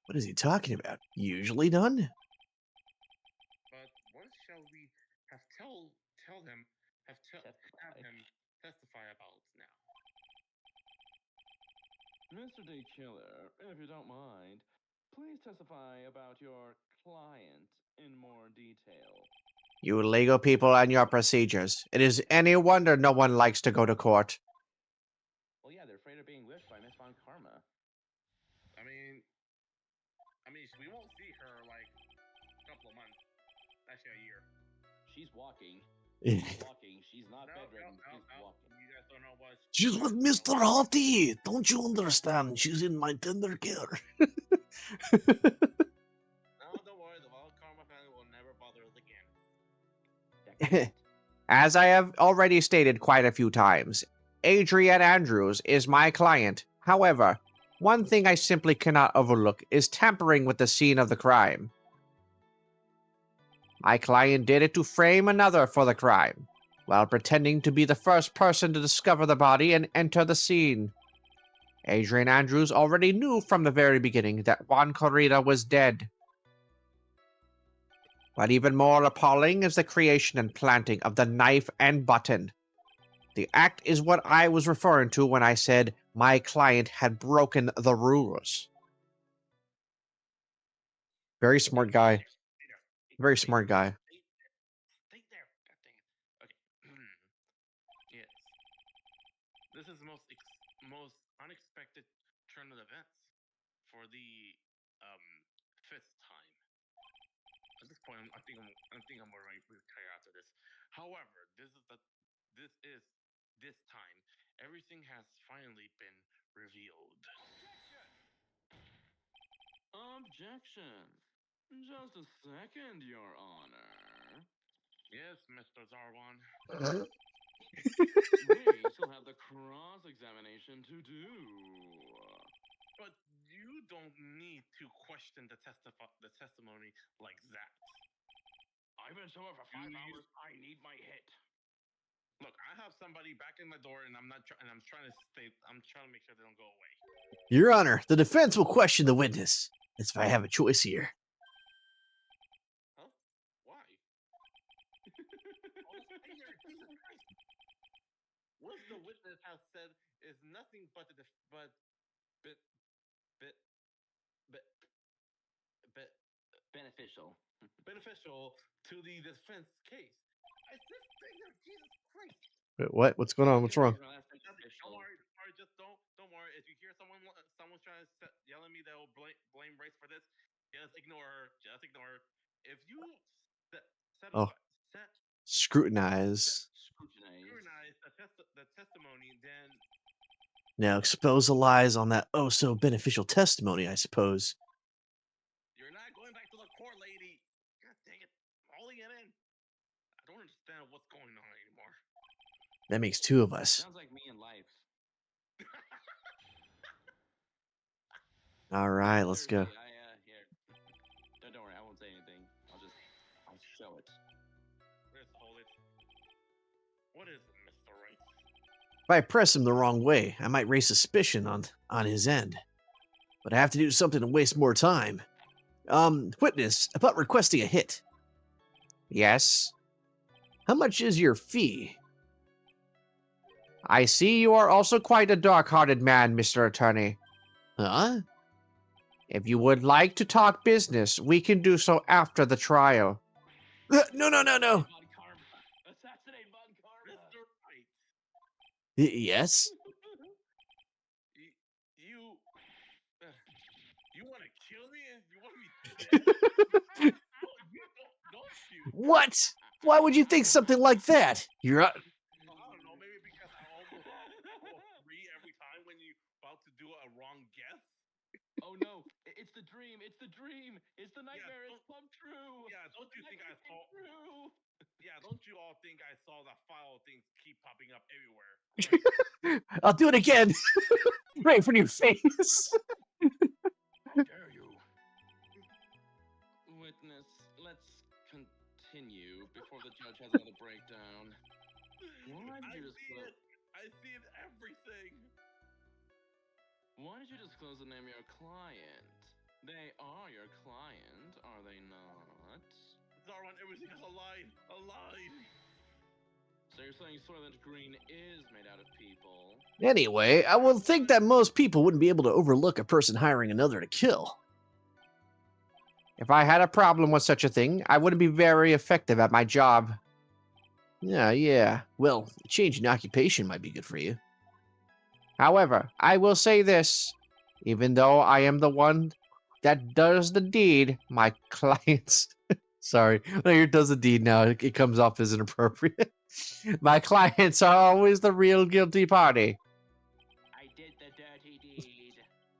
What is he talking about? Usually done? But what shall we have have him testify about now? Mr. D. Killer, if you don't mind, please testify about your client in more detail. You legal people and your procedures. It is any wonder no one likes to go to court. Well, yeah, they're afraid of being whipped by Miss Von Karma. I mean, we won't see her like a couple of months. Actually, a year. She's walking. She's walking. She's not bedridden. She's walking. You guys don't know what. She's with Mr. Hottie. Don't you understand? She's in my tender care. No, don't worry. The Von Karma family will never bother us again. As I have already stated quite a few times, Adrian Andrews is my client. However, one thing I simply cannot overlook is tampering with the scene of the crime. My client did it to frame another for the crime, while pretending to be the first person to discover the body and enter the scene. Adrian Andrews already knew from the very beginning that Juan Corrida was dead. But even more appalling is the creation and planting of the knife and button. The act is what I was referring to when I said my client had broken the rules. Very smart guy. Very smart guy. Stay there. God dang it. Okay. Yes. This is the most unexpected turn of events for the 5th time. At this point, I think I'm more right with retire after this. However, this time everything has finally been revealed. Objection. Just a second, Your Honor. Yes, Mr. Zarwan. We still have the cross-examination to do. But you don't need to question the testimony like that. I've been somewhere for 5 hours. I need my hit. Look, I have somebody back in my door, and I'm trying to make sure they don't go away. Your Honor, the defense will question the witness. As if I have a choice here. Huh? Why? what the witness has said is nothing but bit, bit, bit, bit Beneficial. beneficial to the defense case. I just think that Jesus Christ. Wait, what? What's going on? What's wrong? Don't worry, just don't worry. If you hear someone's trying to yell at me, they'll blame race for this. Just ignore her. Just ignore her. If you set Oh, aside, scrutinize. scrutinize the testimony, then Now expose the lies on that oh so beneficial testimony, I suppose. you're not going back to the court, lady. God dang it, hauling it in. I don't understand what's going on anymore. That makes two of us. Sounds like me in life. All right, let's go. Seriously, here. Don't worry, I won't say anything. I'll show it. Let's hold it. What is it, Mr. Rice? If I press him the wrong way, I might raise suspicion on his end. But I have to do something to waste more time. Witness, about requesting a hit. Yes. How much is your fee? I see you are also quite a dark-hearted man, Mr. Attorney. Huh? If you would like to talk business, we can do so after the trial. No. Assassinate Von Karma. Mr. Rice. Yes? You want to kill me? You want me dead? Don't you? What? Why would you think something like that? You're I don't know, maybe because I almost free every time when you're about to do a wrong guess. Oh no, it's the dream, it's the dream, it's the nightmare, it's come true. Yeah, don't you think I saw? True. Yeah, don't you all think I saw the foul things keep popping up everywhere? Right? I'll do it again. Right in your face. How dare you? Witness, let's continue before the judge has another breakdown. Why did you disclose? I see it everything. Why did you disclose the name of your client? They are your client, are they not? Darwin, everything is a lie. A lie. So you're saying Soylent Green is made out of people? Anyway, I would think that most people wouldn't be able to overlook a person hiring another to kill. If I had a problem with such a thing, I wouldn't be very effective at my job. Yeah. Well, a change in occupation might be good for you. However, I will say this. Even though I am the one that does the deed, my clients... Sorry, when I does the deed now, it comes off as inappropriate. My clients are always the real guilty party. I did the dirty deed.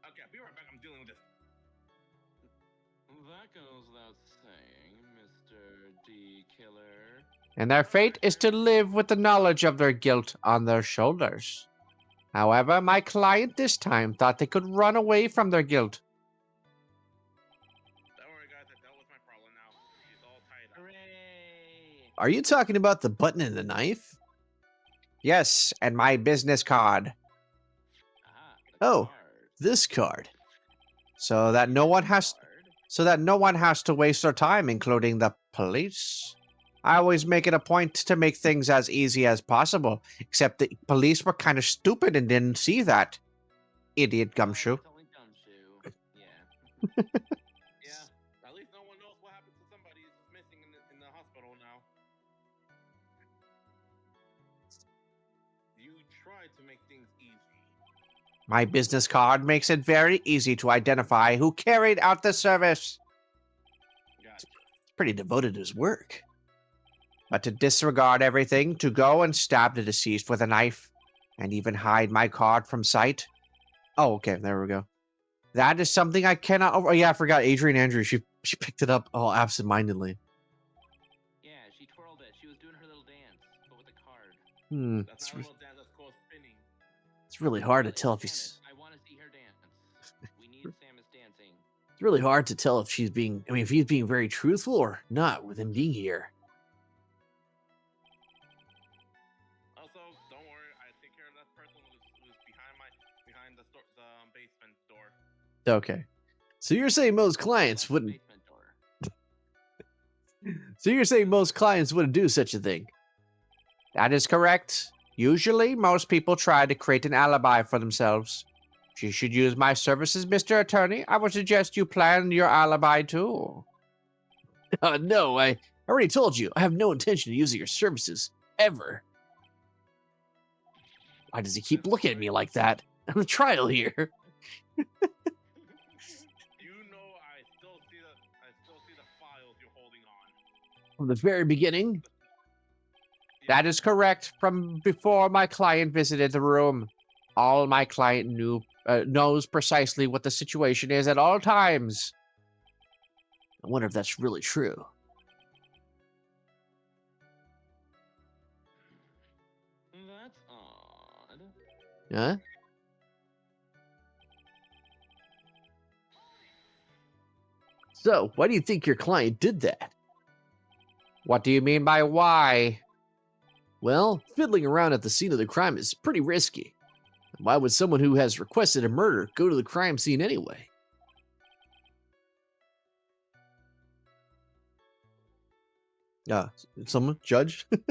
Okay, I'll be right back. I'm dealing with this. That goes without saying, Mr. D. Killer. And their fate is to live with the knowledge of their guilt on their shoulders. However, my client this time thought they could run away from their guilt. Don't worry, guys. That was my problem now. She's all tied up. Hooray! Are you talking about the button and the knife? Yes, and my business card. Aha, This card. So that no one has to waste their time, including the police. I always make it a point to make things as easy as possible, except the police were kind of stupid and didn't see that. Idiot gumshoe. It's only gumshoe. Yeah. Yeah, at least no one knows what happened to somebody who's missing in the hospital now. You tried to make things easy. My business card makes it very easy to identify who carried out the service. Gotcha. He's pretty devoted to his work. But to disregard everything, to go and stab the deceased with a knife, and even hide my card from sight. Oh, okay, there we go. That is something I cannot... Oh, yeah, I forgot Adrian Andrews. She picked it up all absentmindedly. Yeah, she twirled it. She was doing her little dance, but with a card. That's not a little dance. That's called spinning. It's really hard to Well, tell if it's he's... Samus. I want to see her dance. We need Samus dancing. It's really hard to tell if she's being... I mean, if he's being very truthful or not with him being here. Also, don't worry. I take care of that person who's behind the basement door. Okay. So you're saying most clients wouldn't... Basement door. So you're saying most clients wouldn't do such a thing? That is correct. Usually, most people try to create an alibi for themselves. If you should use my services, Mr. Attorney, I would suggest you plan your alibi too. No, I already told you, I have no intention of using your services, ever. Why does he keep looking at me like that? I'm on trial here. You know, I still see the files you're holding on. From the very beginning? Yeah. That is correct. From before my client visited the room, all my client knows precisely what the situation is at all times. I wonder if that's really true. That's odd. Huh? So, why do you think your client did that? What do you mean by why? Well, fiddling around at the scene of the crime is pretty risky. Why would someone who has requested a murder go to the crime scene anyway? Someone? Judge? That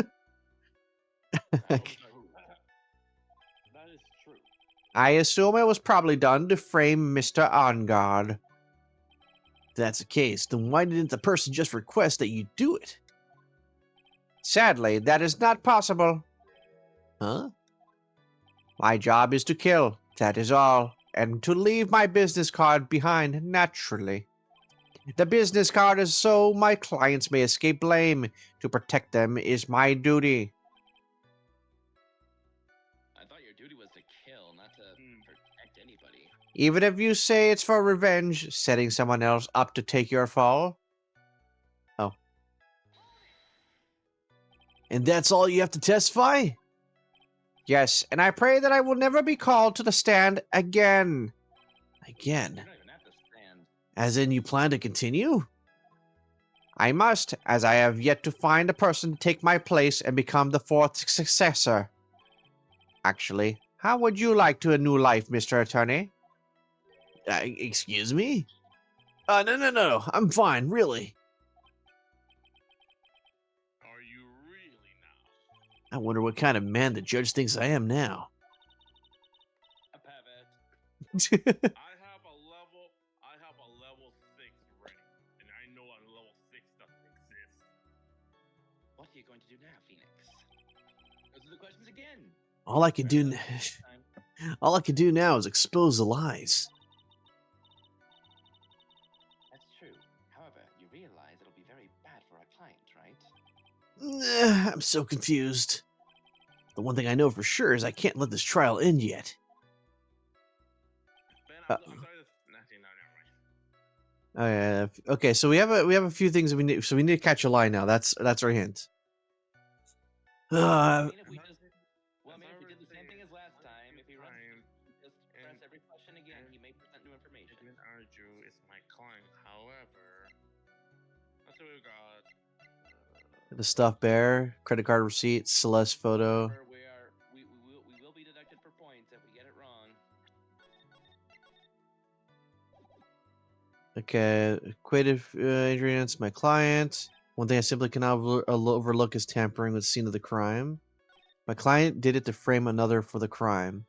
is true. I assume it was probably done to frame Mr. Ongard. If that's the case, then why didn't the person just request that you do it? Sadly, that is not possible. Huh? My job is to kill, that is all, and to leave my business card behind naturally. The business card is so my clients may escape blame. To protect them is my duty. I thought your duty was to kill, not to protect anybody. Even if you say it's for revenge, setting someone else up to take your fall. Oh. And that's all you have to testify? Yes, and I pray that I will never be called to the stand again. Again? You don't even have to stand. As in, you plan to continue? I must, as I have yet to find a person to take my place and become the fourth successor. Actually, how would you like to a new life, Mr. Attorney? Excuse me? No. I'm fine, really. Are you really now? I wonder what kind of man the judge thinks I am now. A pivot. I have a level 6 ready, and I know a level 6 doesn't exist. What are you going to do now, Phoenix? Those are the questions again. All I can do, all I can do now is expose the lies. That's true. However, you realize it'll be very bad for our client, right? I'm so confused. The one thing I know for sure is I can't let this trial end yet. Ben, I'm sorry. Oh yeah. Okay, so we have a few things that we need. So we need to catch a lie now. That's our hint. I mean, if we just, well, I mean, if we did the same thing as last time, if he runs, just press every question again, he may present new information. Arju is my client. However, let's see what we got. The stuffed bear, credit card receipt, Celeste photo. Remember, we will be deducted for points if we get it wrong. Okay, acquitted Adrian's my client. One thing I simply cannot overlook is tampering with the scene of the crime. My client did it to frame another for the crime.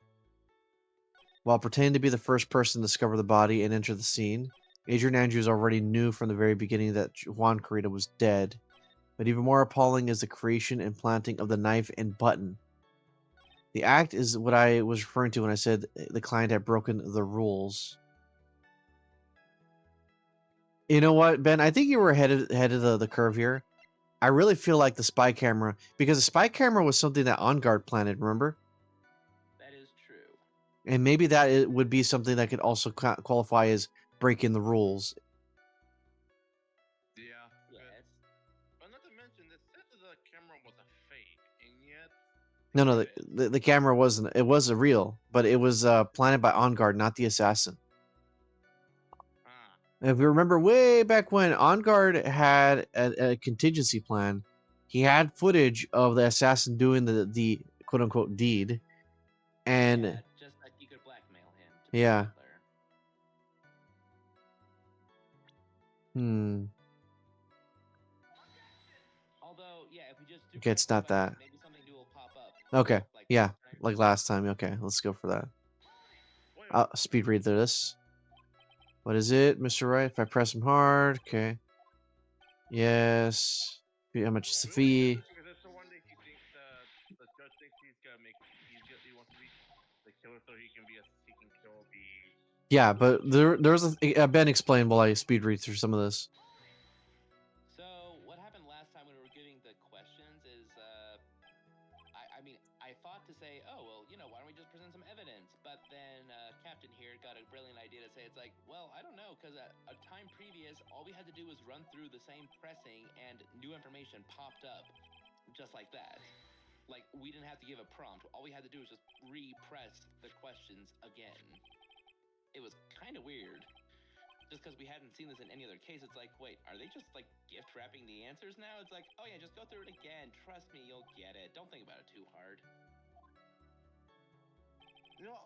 While pretending to be the first person to discover the body and enter the scene, Adrian Andrews already knew from the very beginning that Juan Carita was dead. But even more appalling is the creation and planting of the knife and button. The act is what I was referring to when I said the client had broken the rules. You know what, Ben? I think you were ahead of the curve here. I really feel like the spy camera, because the spy camera was something that On Guard planted, remember? That is true. And maybe that would be something that could also qualify as breaking the rules. Yeah. Yes. But not to mention, it said that the camera was a fake, and yet. No, the camera wasn't. It was a real, but it was planted by On Guard, not the assassin. If you remember way back when On Guard had a contingency plan, he had footage of the assassin doing the quote unquote deed, and Yeah, just like you could blackmail him. To yeah. Although, yeah, if we just do Okay, it's not that. maybe something new will pop up. Okay. Like Yeah, like last time. Okay, let's go for that. Wait, I'll speed read through this. What is it, Mr. Wright? If I press him hard, okay. Yes. How much is the we already did fee? this because it's the one that he thinks the judge thinks he's gonna make. He wants to be the killer so he can kill the. Yeah, but there's a Ben explained while I speed read through some of this. So what happened last time when we were giving the questions is, I mean, I thought to say, oh well, why don't we just present some evidence? But then Captain here got a brilliant idea to say, it's like, well, I don't know, because a time previous, all we had to do was run through the same pressing, and new information popped up, just like that. Like, we didn't have to give a prompt. All we had to do was just re-press the questions again. It was kind of weird. Just because we hadn't seen this in any other case, it's like, wait, are they just like gift wrapping the answers now? It's like, oh yeah, just go through it again. Trust me, you'll get it. Don't think about it too hard.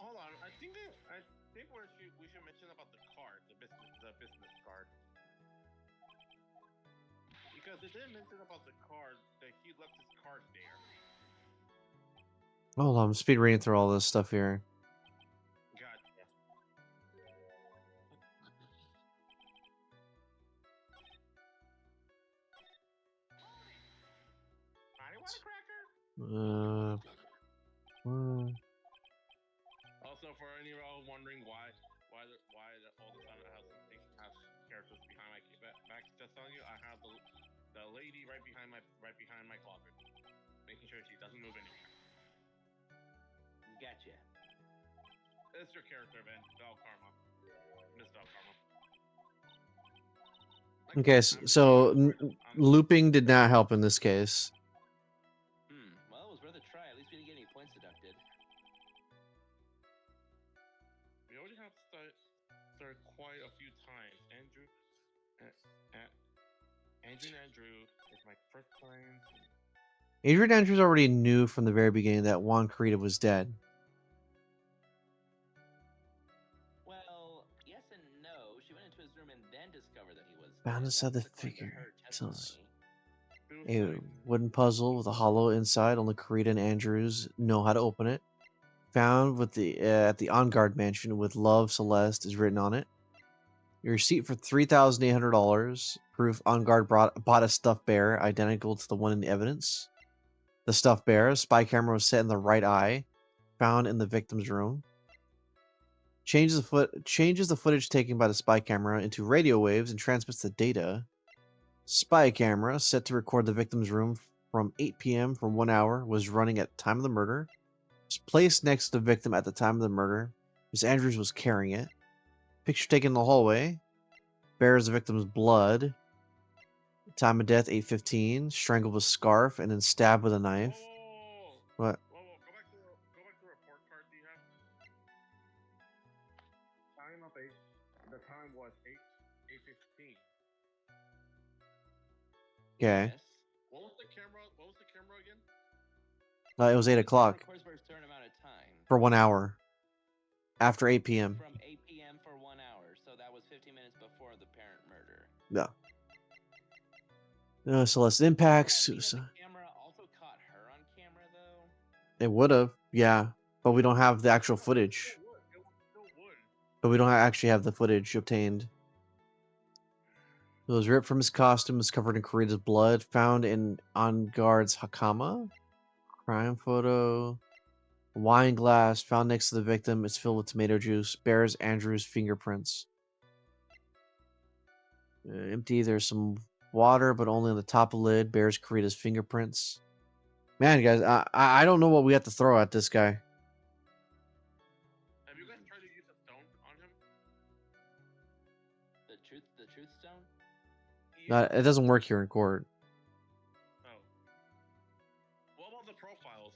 Hold on. I think we should mention about the card, the business card, because it didn't mention about the card that he left his card there. Hold on, I'm speed reading through all this stuff here. Gotcha. Marijuana cracker. Also, for anyone wondering why all the time I have characters behind my back, just telling you, I have the lady right behind my closet, making sure she doesn't move anywhere. Gotcha. It's your character, man. Dog Karma. Miss Dog Karma. Okay, so looping did not help in this case. Well, it was worth a try. At least we didn't get any points deducted. We already have started quite a few times. Andrew is my first client. Adrian Andrews already knew from the very beginning that Juan Carita was dead. Well, yes and no. She went into his room and then discovered that he was Found dead. inside the That's according to figure. her Sounds testimony. a wooden puzzle with a hollow inside. Only Carita and Andrews know how to open it. Found with at the On Guard mansion with "Love Celeste" is written on it. Your receipt for $3,800. Proof On Guard bought a stuffed bear identical to the one in the evidence. The stuffed bear spy camera was set in the right eye. Found in the victim's room. Changes the footage taken by the spy camera into radio waves and transmits the data. Spy camera set to record the victim's room from 8 p.m. for 1 hour was running at the time of the murder. Was placed next to the victim at the time of the murder. Miss Andrews was carrying it. Picture taken in the hallway. Bears the victim's blood. Time of death 8:15. Strangled with scarf and then stabbed with a knife. What? Whoa, go back to the report card. Do you have time of 8? The time was 8:15. Okay. Yes. What was the camera again? It was 8 o'clock. Records for a certain amount of time. For 1 hour. After 8 p.m. From 8 p.m. for 1 hour, so that was 15 minutes before the parent murder. Yeah. Celeste impacts. The camera also caught her on camera, though. It would have, yeah, but we don't have the actual footage. It still would. But we don't actually have the footage obtained. It was ripped from his costume, was covered in Carita's blood, found in On Guard's hakama. Crime photo. Wine glass found next to the victim. It's filled with tomato juice. Bears Andrew's fingerprints. Empty. There's some water, but only on the top of the lid. Bears Carita's fingerprints. Man, guys, I don't know what we have to throw at this guy. Have you guys tried to use a stone on him? The truth stone? It doesn't work here in court. Oh. What about the profiles?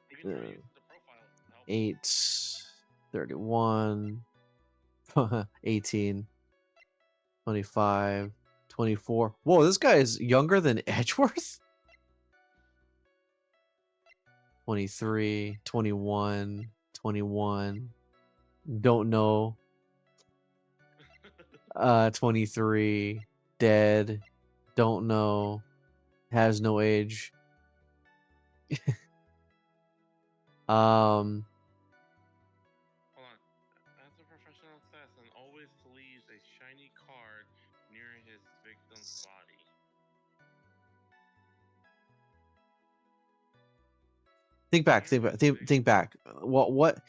You can try to use the profiles to help. 8, 31, 18, 25, 24. Whoa, this guy is younger than Edgeworth? 23, 21, 21. Don't know. 23. Dead. Don't know. has no age. Um, Hold on. As a professional assassin, always leaves a shiny card near his victim's body. think back, think back, think back. What?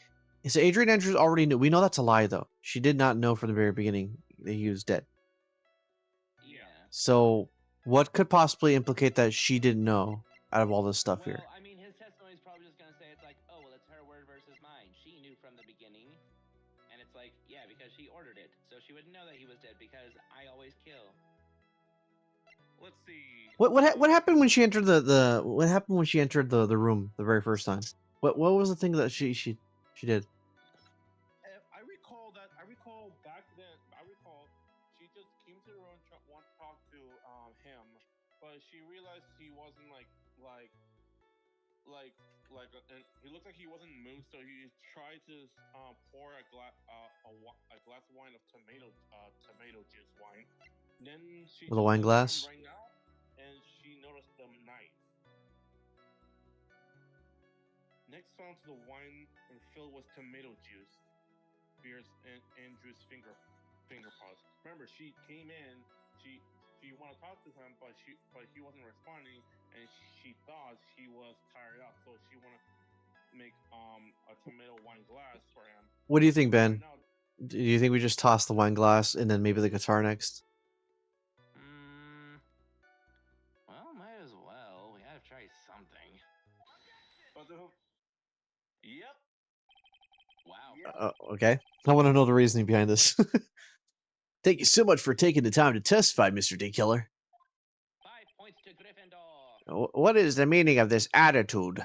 So Adrian Andrews already knew. We know that's a lie, though. She did not know from the very beginning that he was dead. Yeah. So, what could possibly implicate that she didn't know out of all this stuff here? Well, I mean, his testimony is probably just gonna say it's like, oh, well, it's her word versus mine. She knew from the beginning, and it's like, yeah, because she ordered it, so she would know that he was dead because I always kill. Let's see. What happened when she entered the what happened when she entered the room the very first time? What was the thing that she did? I recall back then. I recall she just came to the room, want to talk to him, but she realized he wasn't like like and he looked like he wasn't moved, so he tried to pour a glass of wine of tomato juice wine. Then she With a just wine looked at him glass? right now, and she noticed the knife next found to the wine and filled with tomato juice. Beers and Andrew's finger paws. Remember, she came in. She wanted to talk to him, but he wasn't responding, and she thought he was tired out, so she wanted to make a tomato wine glass for him. What do you think, Right Ben? now, Do you think we just toss the wine glass and then maybe the guitar next? Well, might as well. We gotta try something. but yep. Wow. Yep. Okay. I want to know the reasoning behind this. Thank you so much for taking the time to testify, Mr. D. Killer. 5 points to Gryffindor. What is the meaning of this attitude?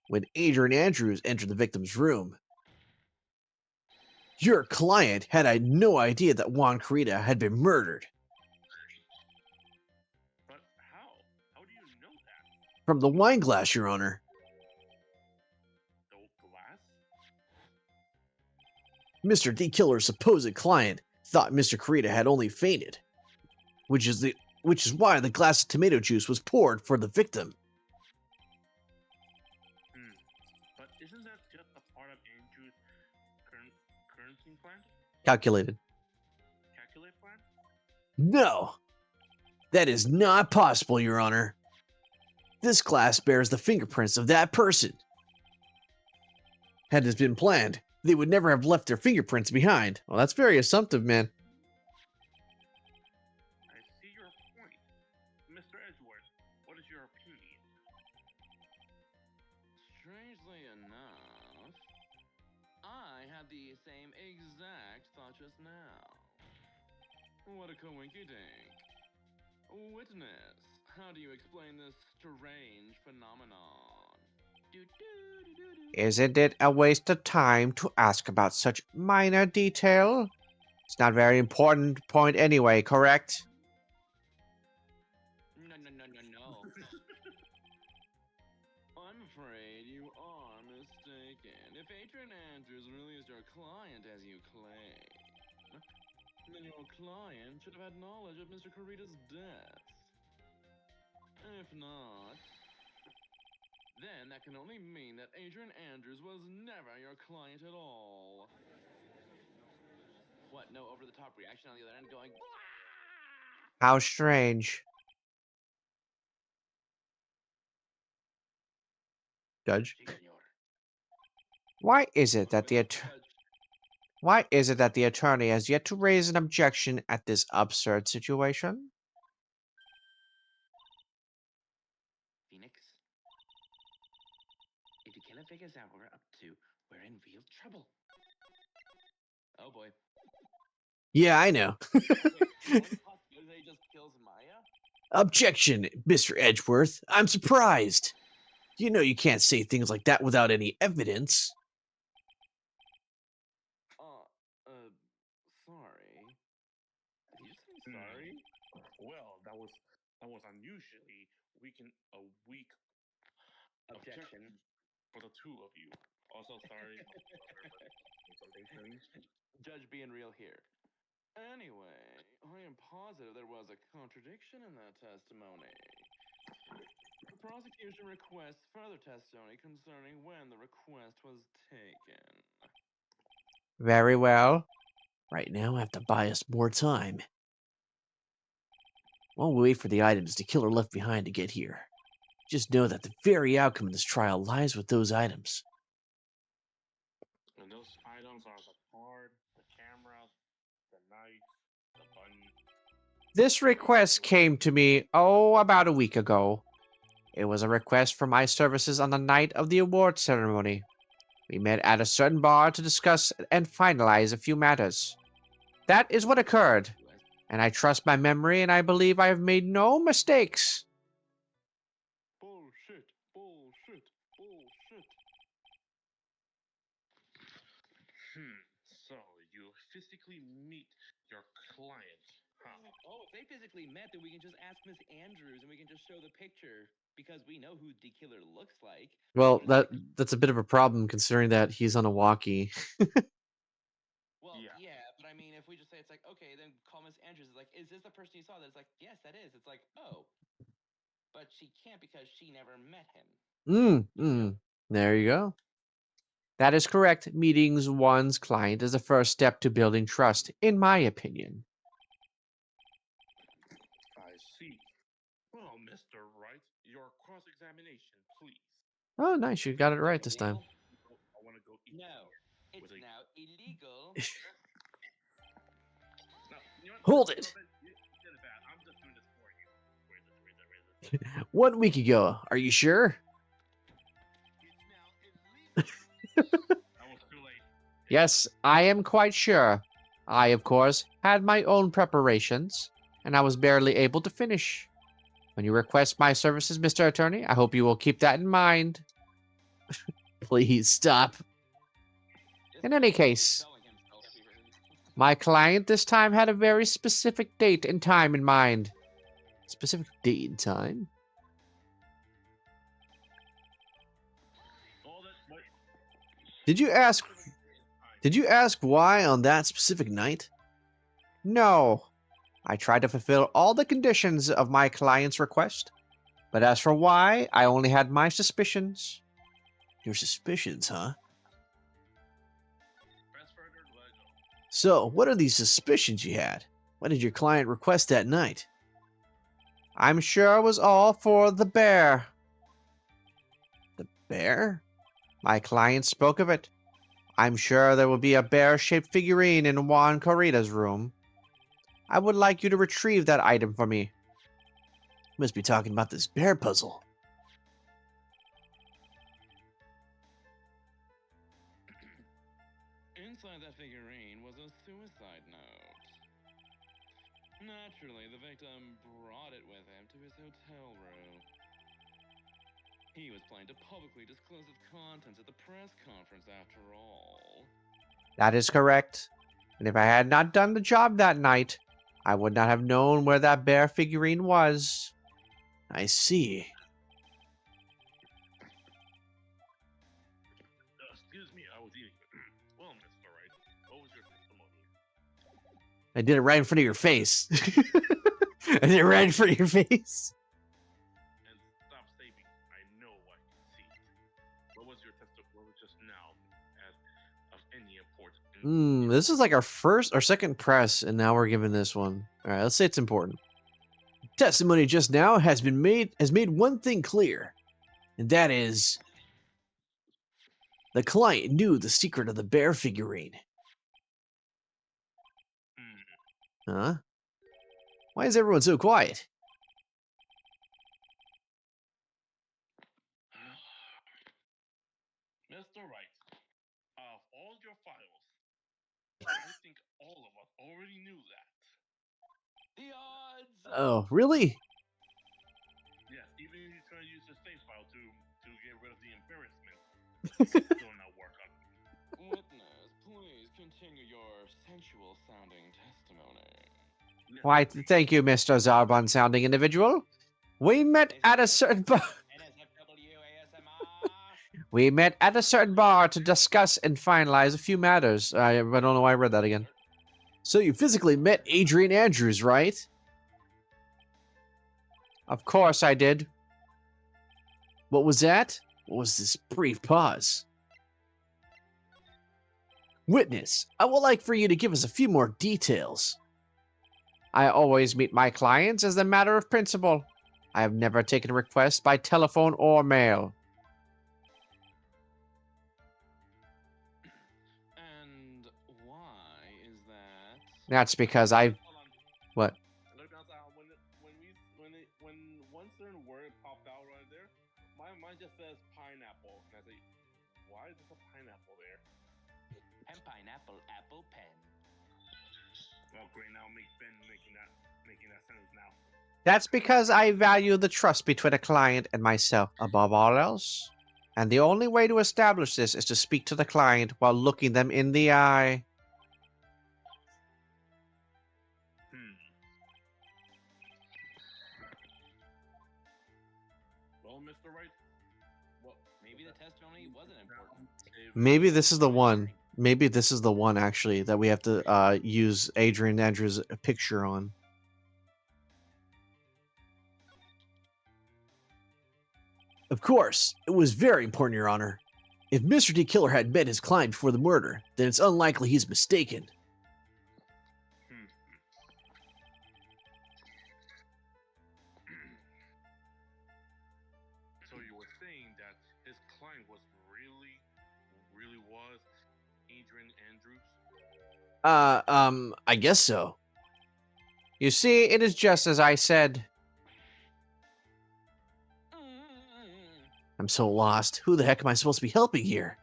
When Adrian Andrews entered the victim's room, your client had no idea that Juan Carita had been murdered. But how? How do you know that? From the wine glass, Your Honor. The glass? Mr. D. Killer's supposed client thought Mr. Carita had only fainted, which is why the glass of tomato juice was poured for the victim. But isn't that just a part of Andrew's currency plan? Calculated. Calculate plan? No, that is not possible, Your Honor. This glass bears the fingerprints of that person. Had this been planned, they would never have left their fingerprints behind. Well, that's very assumptive, man. I see your point. Mr. Edgeworth, what is your opinion? Strangely enough, I had the same exact thought just now. What a coinky dink. Witness, how do you explain this strange phenomenon? Isn't it a waste of time to ask about such minor detail? It's not a very important point anyway, correct? No. I'm afraid you are mistaken. If Adrian Andrews really is your client as you claim, then your client should have had knowledge of Mr. Carita's death. If not, then that can only mean that Adrian Andrews was never your client at all. What, no over-the-top reaction on the other end going, How strange. Judge? Why is it that the attorney has yet to raise an objection at this absurd situation? Phoenix, if you cannot figure out what we're up to, we're in real trouble. Oh boy. Yeah, I know. Wait, one possibility just kills Maya? Objection, Mr. Edgeworth. I'm surprised. You know you can't say things like that without any evidence. Sorry. Did you say sorry? Well, that was unusually weak objection for the two of you. Also, sorry. Judge being real here. Anyway, I am positive there was a contradiction in that testimony. The prosecution requests further testimony concerning when the request was taken. Very well. Right now, I have to buy us more time. While we wait for the items the killer left behind to get here, just know that the very outcome of this trial lies with those items. And those items are the card, the camera, the knife, the button. This request came to me, about a week ago. It was a request for my services on the night of the award ceremony. We met at a certain bar to discuss and finalize a few matters. That is what occurred, and I trust my memory and I believe I have made no mistakes. Bullshit, bullshit, bullshit. So you physically meet your client, huh? Oh, if they physically met, then we can just ask Miss Andrews and we can just show the picture because we know who the killer looks like. Well, But it's like, that's a bit of a problem considering that he's on a walkie. well, Yeah. yeah, but I mean, if we just say it's like, okay, then call Miss Andrews. It's like, is this the person you saw? That's like, yes, that is. It's like, oh, but she can't because she never met him. There you go. That is correct. Meeting one's client is the first step to building trust, in my opinion. I see. Well, Mr. Wright, your cross-examination, please. Oh, nice. You got it right this time. I want to go eat. No, it's now illegal. No, you know what? Hold it. Instead of that, I'm just doing this for you. Where is it? 1 week ago. Are you sure? It's now illegal. I was too late. Yes, I am quite sure. I, of course, had my own preparations, and I was barely able to finish. When you request my services, Mr. Attorney, I hope you will keep that in mind. Please stop. In any case, my client this time had a very specific date and time in mind. Specific date and time? Did you ask why on that specific night? No. I tried to fulfill all the conditions of my client's request. But as for why, I only had my suspicions. Your suspicions, huh? So, what are these suspicions you had? What did your client request that night? I'm sure it was all for the bear. The bear? My client spoke of it. I'm sure there will be a bear-shaped figurine in Juan Corrida's room. I would like you to retrieve that item for me. You must be talking about this bear puzzle. Inside that figurine was a suicide note. Naturally, the victim brought it with him to his hotel room. He was planning to publicly disclose its contents at the press conference after all. That is correct. And if I had not done the job that night, I would not have known where that bear figurine was. I see. Excuse me, I was eating. Well, Mr. Wright, what was your testimony? I did it right in front of your face. I did it right in front of your face. And stop saving. I know I can see it. What was your testimony just now as of any importance? This is like our second press, and now we're giving this one. All right, let's say it's important. Testimony just now has made one thing clear, and that is the client knew the secret of the bear figurine. Huh? Why is everyone so quiet? Mr. Wright, of all your files, I think all of us already knew that. The odds! Oh, really? Yes, even if he's trying to use the save file to get rid of the embarrassment, it's still not work on it. Witness, please continue your sensual-sounding testimony. Yes, Why, thank you, Mr. Zarbon-sounding individual. We met at a certain bar. We met at a certain bar to discuss and finalize a few matters. I don't know why I read that again. So you physically met Adrian Andrews, right? Of course I did. What was that? What was this brief pause? Witness, I would like for you to give us a few more details. I always meet my clients as a matter of principle. I have never taken a request by telephone or mail. And why is that? That's because I... Hold on. What? Let me be honest, when one certain word popped out right there, my mind just says pineapple, and I say, why is there a pineapple there? Pen pineapple apple pen. Oh, great! Now Ben making that sentence now. That's because I value the trust between a client and myself above all else. And the only way to establish this is to speak to the client while looking them in the eye. Well, Mr. Wright, well, Maybe the testimony wasn't important. Maybe this is the one. Maybe this is the one, actually, that we have to use Adrian Andrews' picture on. Of course, it was very important, Your Honor. If Mr. D. Killer had met his client before the murder, then it's unlikely he's mistaken. So you were saying that his client was really was Adrian Andrews? I guess so. You see, it is just as I said. I'm so lost. Who the heck am I supposed to be helping here?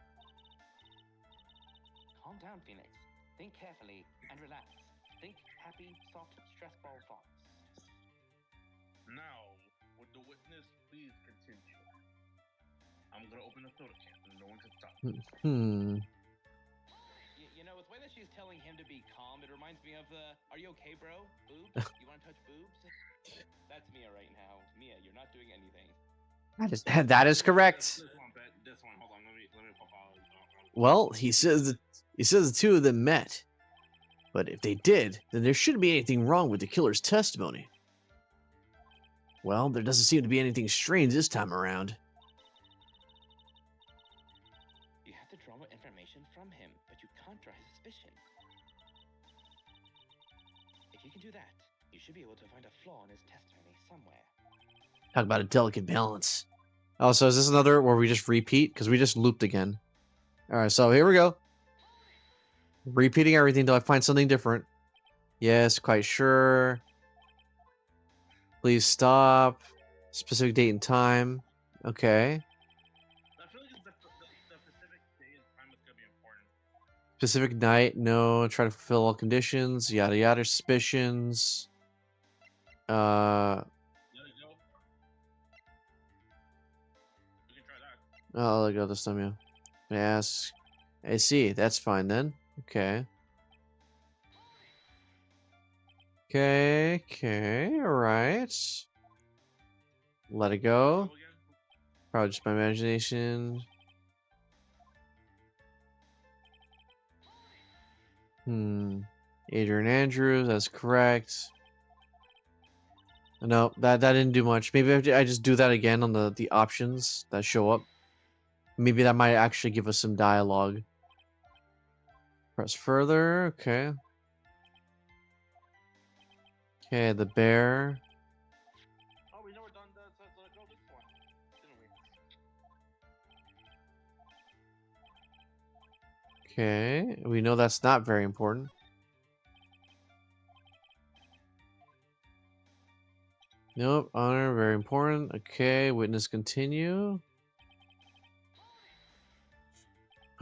Calm down, Phoenix. Think carefully and relax. Think happy, soft, stress ball thoughts. Now, would the witness please continue? I'm gonna open a soda can and no one can stop. You know, with the way that she's telling him to be calm, it reminds me of the, are you okay, bro? Boobs? You want to touch boobs? That's Mia right now. Mia, you're not doing anything. That is correct. This one, hold on, let me pop out. Well, he says the two of them met. But if they did, then there shouldn't be anything wrong with the killer's testimony. Well, there doesn't seem to be anything strange this time around. You have to draw more information from him, but you can't draw his suspicion. If you can do that, you should be able to find a flaw in his testimony somewhere. Talk about a delicate balance. Oh, so is this another where we just repeat? Because we just looped again. Alright, so here we go. Repeating everything till I find something different. Yes, quite sure. Please stop. Specific date and time. Okay. I feel like the specific day and time is gonna be important. Specific night, no. Try to fulfill all conditions. Yada yada. Suspicions. There you go. You can try that. Oh, I'll go this time, yeah. Ask. I see. That's fine then. Okay. Okay. Alright. Let it go. Go again. Probably just my imagination. Adrian Andrews, that's correct. No, that didn't do much. Maybe I just do that again on the options that show up. Maybe that might actually give us some dialogue. Press further. Okay. Okay, the bear. Oh, we never done that. So let go this one, didn't we? Okay, we know that's not very important. Nope, honor, very important. Okay, witness continue.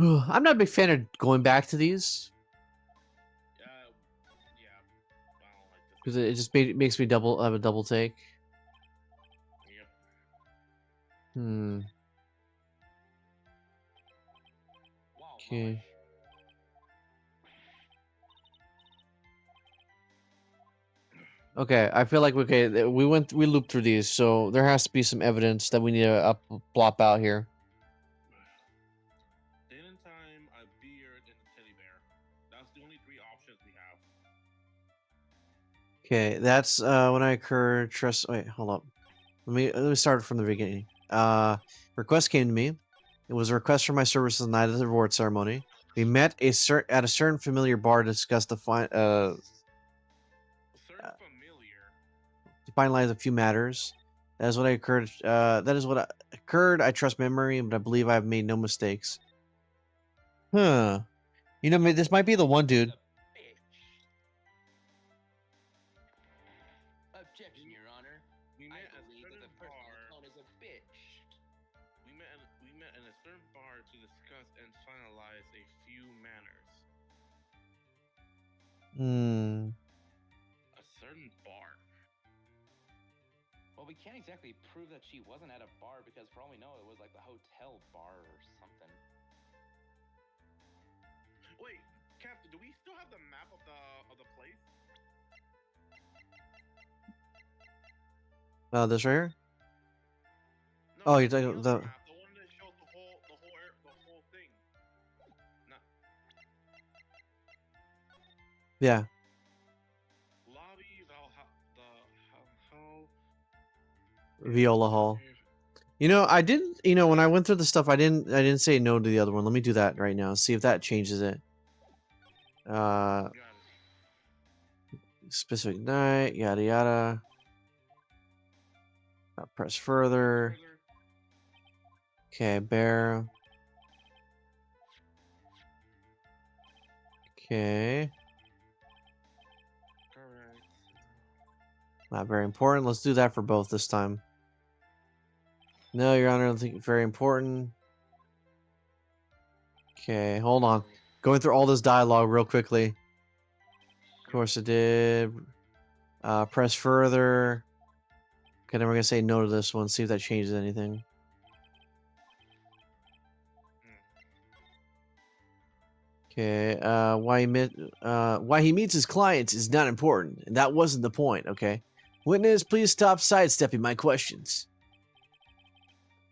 I'm not a big fan of going back to these. Yeah. I don't like this. Because it just makes me have a double take. Yep. Wow, Okay. Okay, I feel like we looped through these, so there has to be some evidence that we need to plop out here. Date and time, a beard, and a teddy bear. That's the only three options we have. Okay, that's when I occurred. Trust. Wait, hold up. Let me start from the beginning. Request came to me. It was a request for my services the night of the reward ceremony. We met at a certain familiar bar to discuss the Certain familiar. to finalize a few matters. That is what I occurred. That is what occurred. I trust memory, but I believe I have made no mistakes. Huh. You know, this might be the one dude. Objection, Your Honor. We I met at a believe that certain the person on the bar. phone is a bitch. We met in a certain bar to discuss and finalize a few manners. Hmm. A certain bar. Well, we can't exactly prove that she wasn't at a bar because, for all we know, it was like the hotel bar or something. Wait, Captain, do we still have the map of the place? This right here. No, Oh, you're the talking other the. map, the one that shows the whole thing. Not Yeah. lobby, Hall. Viola Hall. You know, I didn't. You know, when I went through the stuff, I didn't say no to the other one. Let me do that right now. See if that changes it. Got it. Specific night. Yada yada. Press further. Okay, bear. Okay. Correct. Not very important. Let's do that for both this time. No, Your Honor, I don't think it's very important. Okay, hold on. Going through all this dialogue real quickly. Of course it did. Press further. Okay, then we're gonna say no to this one. See if that changes anything. Okay. Why he meets his clients is not important, and that wasn't the point. Okay. Witness, please stop sidestepping my questions.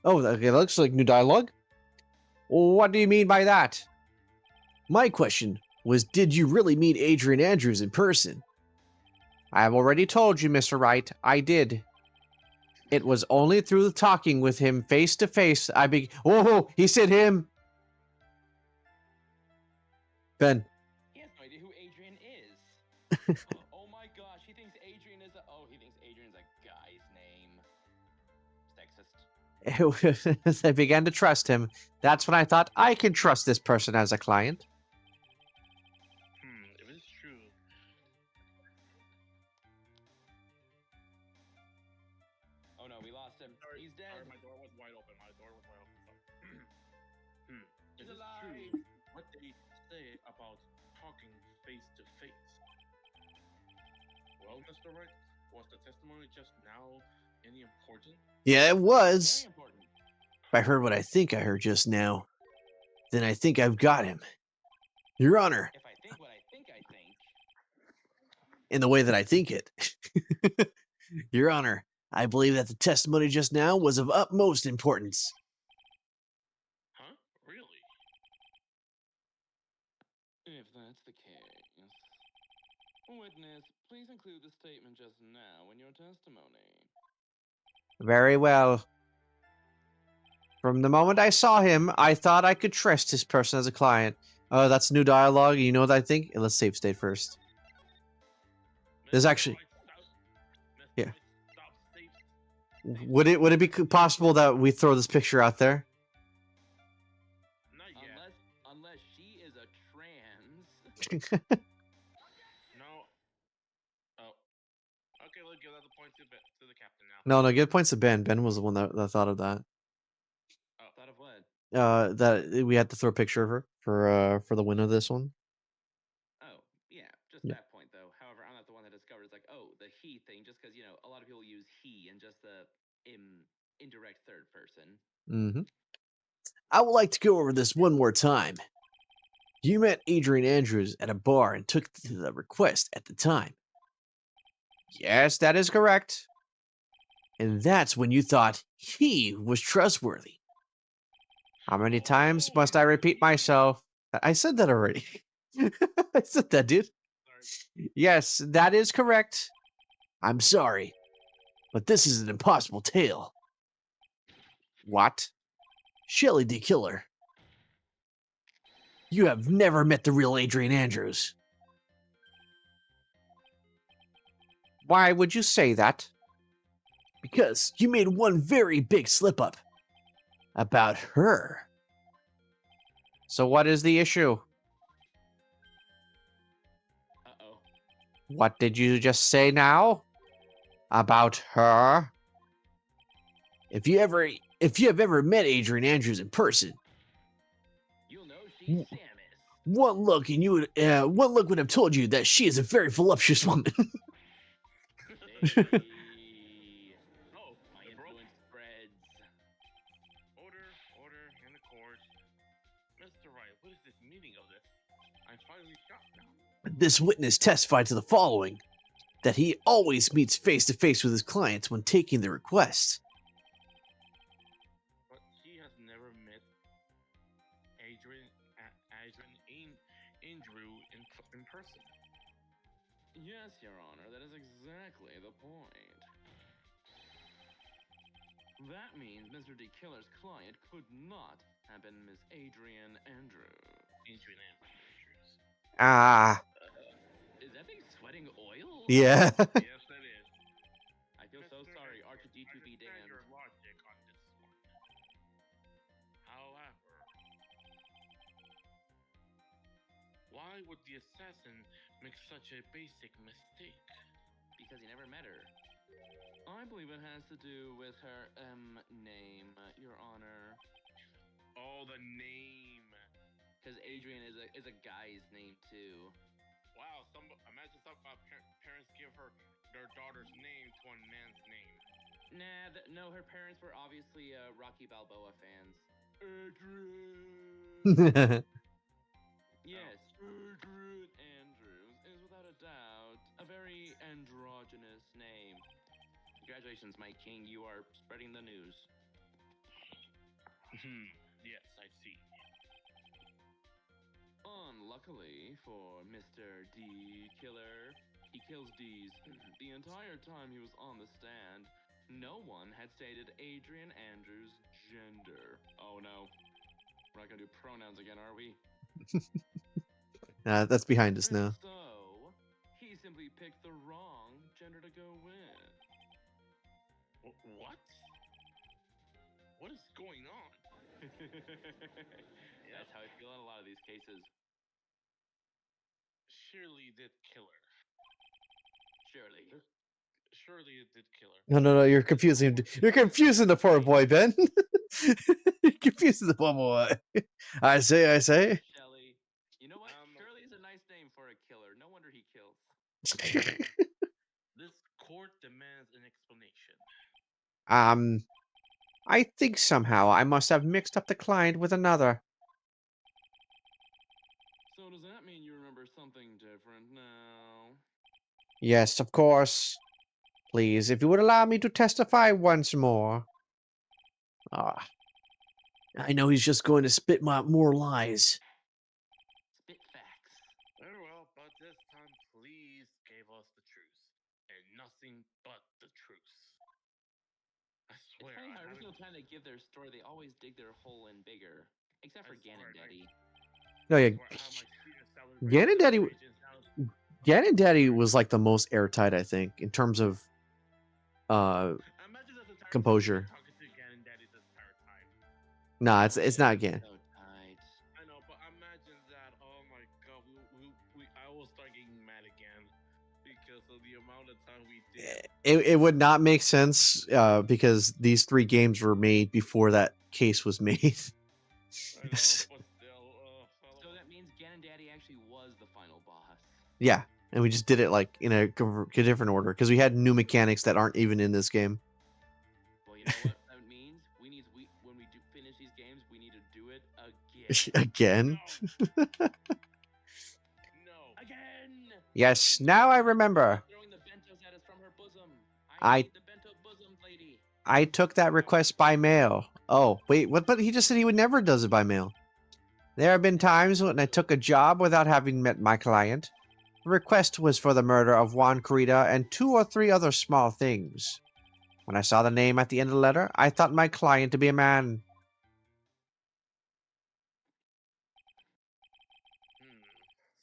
Oh, okay. That looks like new dialogue. What do you mean by that? My question was, did you really meet Adrian Andrews in person? I've already told you, Mr. Wright. I did. It was only through talking with him face to face Oh, he said him. Ben. He has no idea who Adrian is. Oh my gosh, he thinks Adrian is he thinks Adrian's a guy's name. Sexist. As I began to trust him, that's when I thought I can trust this person as a client. If it's true. Oh no, we lost him. Sorry, He's dead. Sorry, my door was wide open. Sorry. He's Is it alive. true what they say about talking face to face? Well, Mr. Wright, was the testimony just now any important? Yeah, it was. Very important. If I heard what I think I heard just now, then I think I've got him. Your Honor. If I think what I think I think. In the way that I think it. Your Honor, I believe that the testimony just now was of utmost importance. Huh? Really? If that's the case. Witness, please include the statement just now in your testimony. Very well. From the moment I saw him, I thought I could trust this person as a client. Oh, that's new dialogue. You know what I think? Let's save state first. There's actually... Yeah. Would it be possible that we throw this picture out there? Not yet. Unless she is a trans. No. Oh. Okay, we'll give that the point to the captain now. No, give points to Ben. Ben was the one that thought of that. Oh, thought of what? That we had to throw a picture of her for the win of this one. Oh, yeah, just Yeah. that point though. However, I'm not the one that discovered it's like, oh, the he thing, just because, a lot of people use he in just the indirect third person. Mm-hmm. I would like to go over this one more time. You met Adrian Andrews at a bar and took the request at the time. Yes, that is correct. And that's when you thought he was trustworthy. How many times must I repeat myself? I said that already. I said that, dude. Sorry. Yes, that is correct. I'm sorry, but this is an impossible tale. What? Shelley D. Killer. You have never met the real Adrian Andrews. Why would you say that? Because you made one very big slip up. About her. So what is the issue? Uh-oh. What did you just say now? About her? If you have ever met Adrian Andrews in person, You'll know she's w- Samus. one look would have told you that she is a very voluptuous woman. Hey, Oh, my it broke. influence spreads. Order in the court. Mr. Wright, what is this meaning of this? I'm finally shocked now. This witness testified to the following: that he always meets face to face with his clients when taking the request. But he has never met Adrian Andrew in person. Yes, Your Honor, that is exactly the point. That means Mr. D. Killer's client could not have been Miss Adrian Andrews. Adrian Andrews. Ah, Is that thing sweating oil? yeah. Yes, that is. I feel so sorry, R2D2 be Understand damned. your logic on this one. However, why would the assassin make such a basic mistake? Because he never met her. I believe it has to do with her name, Your Honor. Oh, the name. Because Adrian is a guy's name too. Wow, imagine some parents give their daughter's name to a man's name. Nah, no, her parents were obviously Rocky Balboa fans. Adrian! Yes, Adrian Andrews is without a doubt a very androgynous name. Congratulations, my king, you are spreading the news. Yes, I see. Unluckily for Mr. D. Killer, he kills D's. The entire time he was on the stand, no one had stated Adrian Andrews' gender. Oh no. We're not gonna do pronouns again, are we? That's behind us And now. so, he simply picked the wrong gender to go with. What? What is going on? That's how I feel in a lot of these cases. Surely did killer. Surely. Surely it did killer. No, you're confusing. You're confusing the poor boy, Ben. You're confusing the poor boy. I say. Shelly. You know what? Shirley is a nice name for a killer. No wonder he kills. This court demands an explanation. I think somehow I must have mixed up the client with another. So does that mean you remember something different now? Yes, of course. Please, if you would allow me to testify once more. Ah. I know he's just going to spit more lies. Spit facts. Very well, but this time please give us the truth. And nothing but the truth. I swear. It's funny how every single time they give their story, they always dig their hole in bigger. Except for Ganon Daddy. No, yeah. Ganon Daddy was like the most airtight, I think, in terms of composure. Nah, it's not Ganon. So tight. I know, but imagine that. Oh my god, I will start getting mad again because of the amount of time we did. It would not make sense because these 3 games were made before that case was made. I know, but still. So that means Ganon Daddy actually was the final boss. Yeah, and we just did it like in a different order because we had new mechanics that aren't even in this game. Well, you know what that means? When we do finish these games, we need to do it again. Again? No. Again! Yes, now I remember. Throwing the bentos at us from her bosom. I need the bento bosom lady. I took that request by mail. Oh, wait, what? But he just said he would never does it by mail. There have been times when I took a job without having met my client. The request was for the murder of Juan Corrida and 2 or 3 other small things. When I saw the name at the end of the letter, I thought my client to be a man.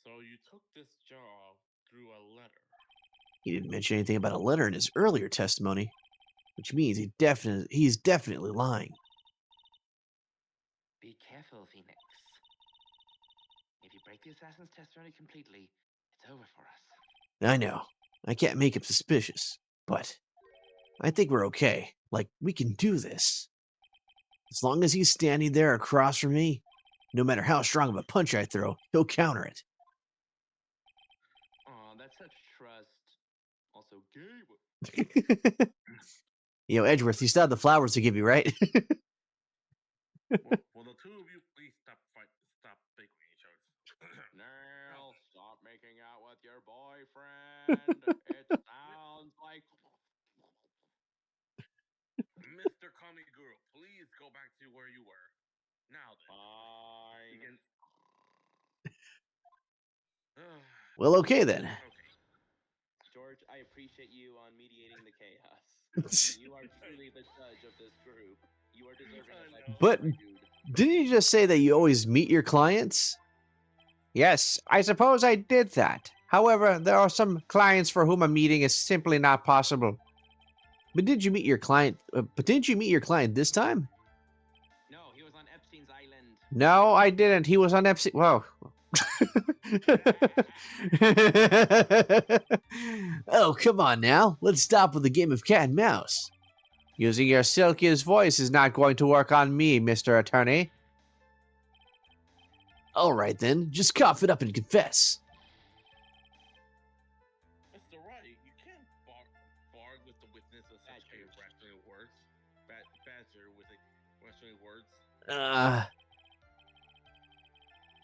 So you took this job through a letter. He didn't mention anything about a letter in his earlier testimony, which means he's definitely lying. Be careful, Phoenix. If you break the assassin's testimony completely, it's over for us. I know. I can't make him suspicious, but I think we're okay. Like, we can do this. As long as he's standing there across from me, no matter how strong of a punch I throw, he'll counter it. Aw, that's such trust. Also, gay. Edgeworth, you still have the flowers to give you, right? Will the two of you please stop bickering each other? Neil, stop making out with your boyfriend. It sounds like. Mr. Kami Guru, please go back to where you were. Now then. Fine. Well, okay then. Okay. George, I appreciate you on mediating the chaos. You are truly the judge of this group. You are deserving of life. But didn't you just say that you always meet your clients? Yes, I suppose I did that. However, there are some clients for whom a meeting is simply not possible. But did you meet your client? But didn't you meet your client this time? No, he was on Epstein's island. No, I didn't. He was on Epstein. Whoa. Oh, come on now. Let's stop with the game of cat and mouse. Using your silkiest voice is not going to work on me, Mr. Attorney. All right, then. Just cough it up and confess. Mr. Wright, you can't bark with the witness of such irrational words. Badger with irrational words.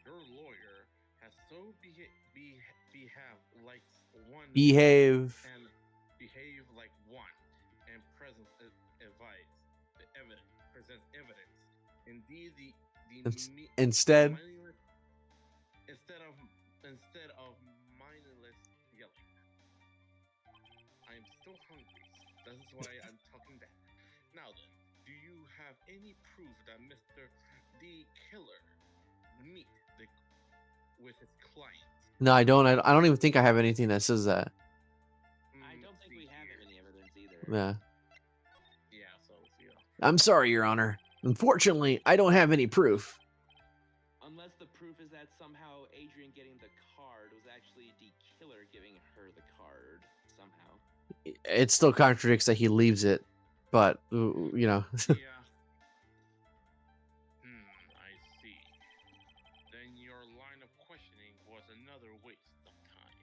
Your lawyer has so behave like one and presents evidence. Indeed, instead of mindless yelling. I am still hungry. That is why I'm talking back. Now then, do you have any proof that Mr. D. Killer with his client? No, I don't. I don't even think I have anything that says that. I don't think we have any evidence either. Yeah. Yeah, so I'm sorry, Your Honor. Unfortunately, I don't have any proof. Unless the proof is that somehow Adrian getting the card was actually D. Killer giving her the card somehow. It still contradicts that he leaves it, but Yeah. I see. Then your line of questioning was another waste of time.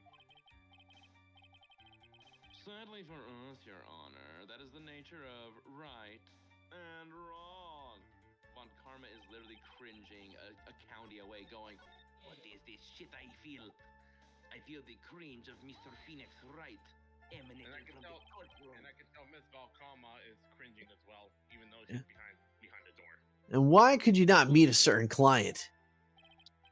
Sadly for us, Your Honor, that is the nature of right and wrong. Von Karma is literally cringing a county away, going, "What is this shit I feel? I feel the cringe of Mr. Phoenix Wright emanating from the courtroom." And I can tell Miss Valkama is cringing as well, even though she's behind the door. And why could you not meet a certain client?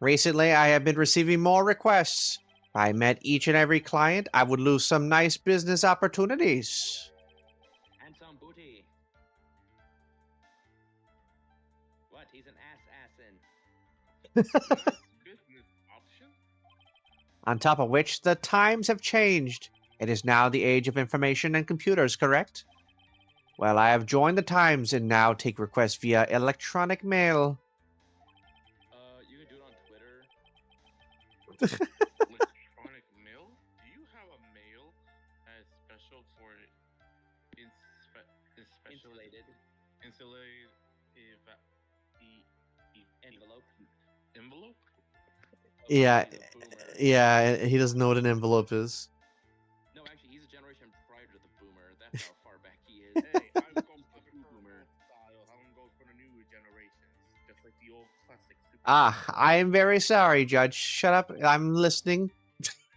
Recently, I have been receiving more requests. If I met each and every client, I would lose some nice business opportunities. And some booty. What? He's an assassin. Nice business option? On top of which, the times have changed. It is now the age of information and computers, correct? Well, I have joined the times and now take requests via electronic mail. You can do it on Twitter. Electronic mail? Do you have a mail as special for insulated envelope? Yeah, he doesn't know what an envelope is. No, actually, he's a generation prior to the boomer. That's how far back he is. Hey, I'm going for the boomer style. I don't go for the new generations, just like the old classic. I am very sorry, Judge. Shut up. I'm listening.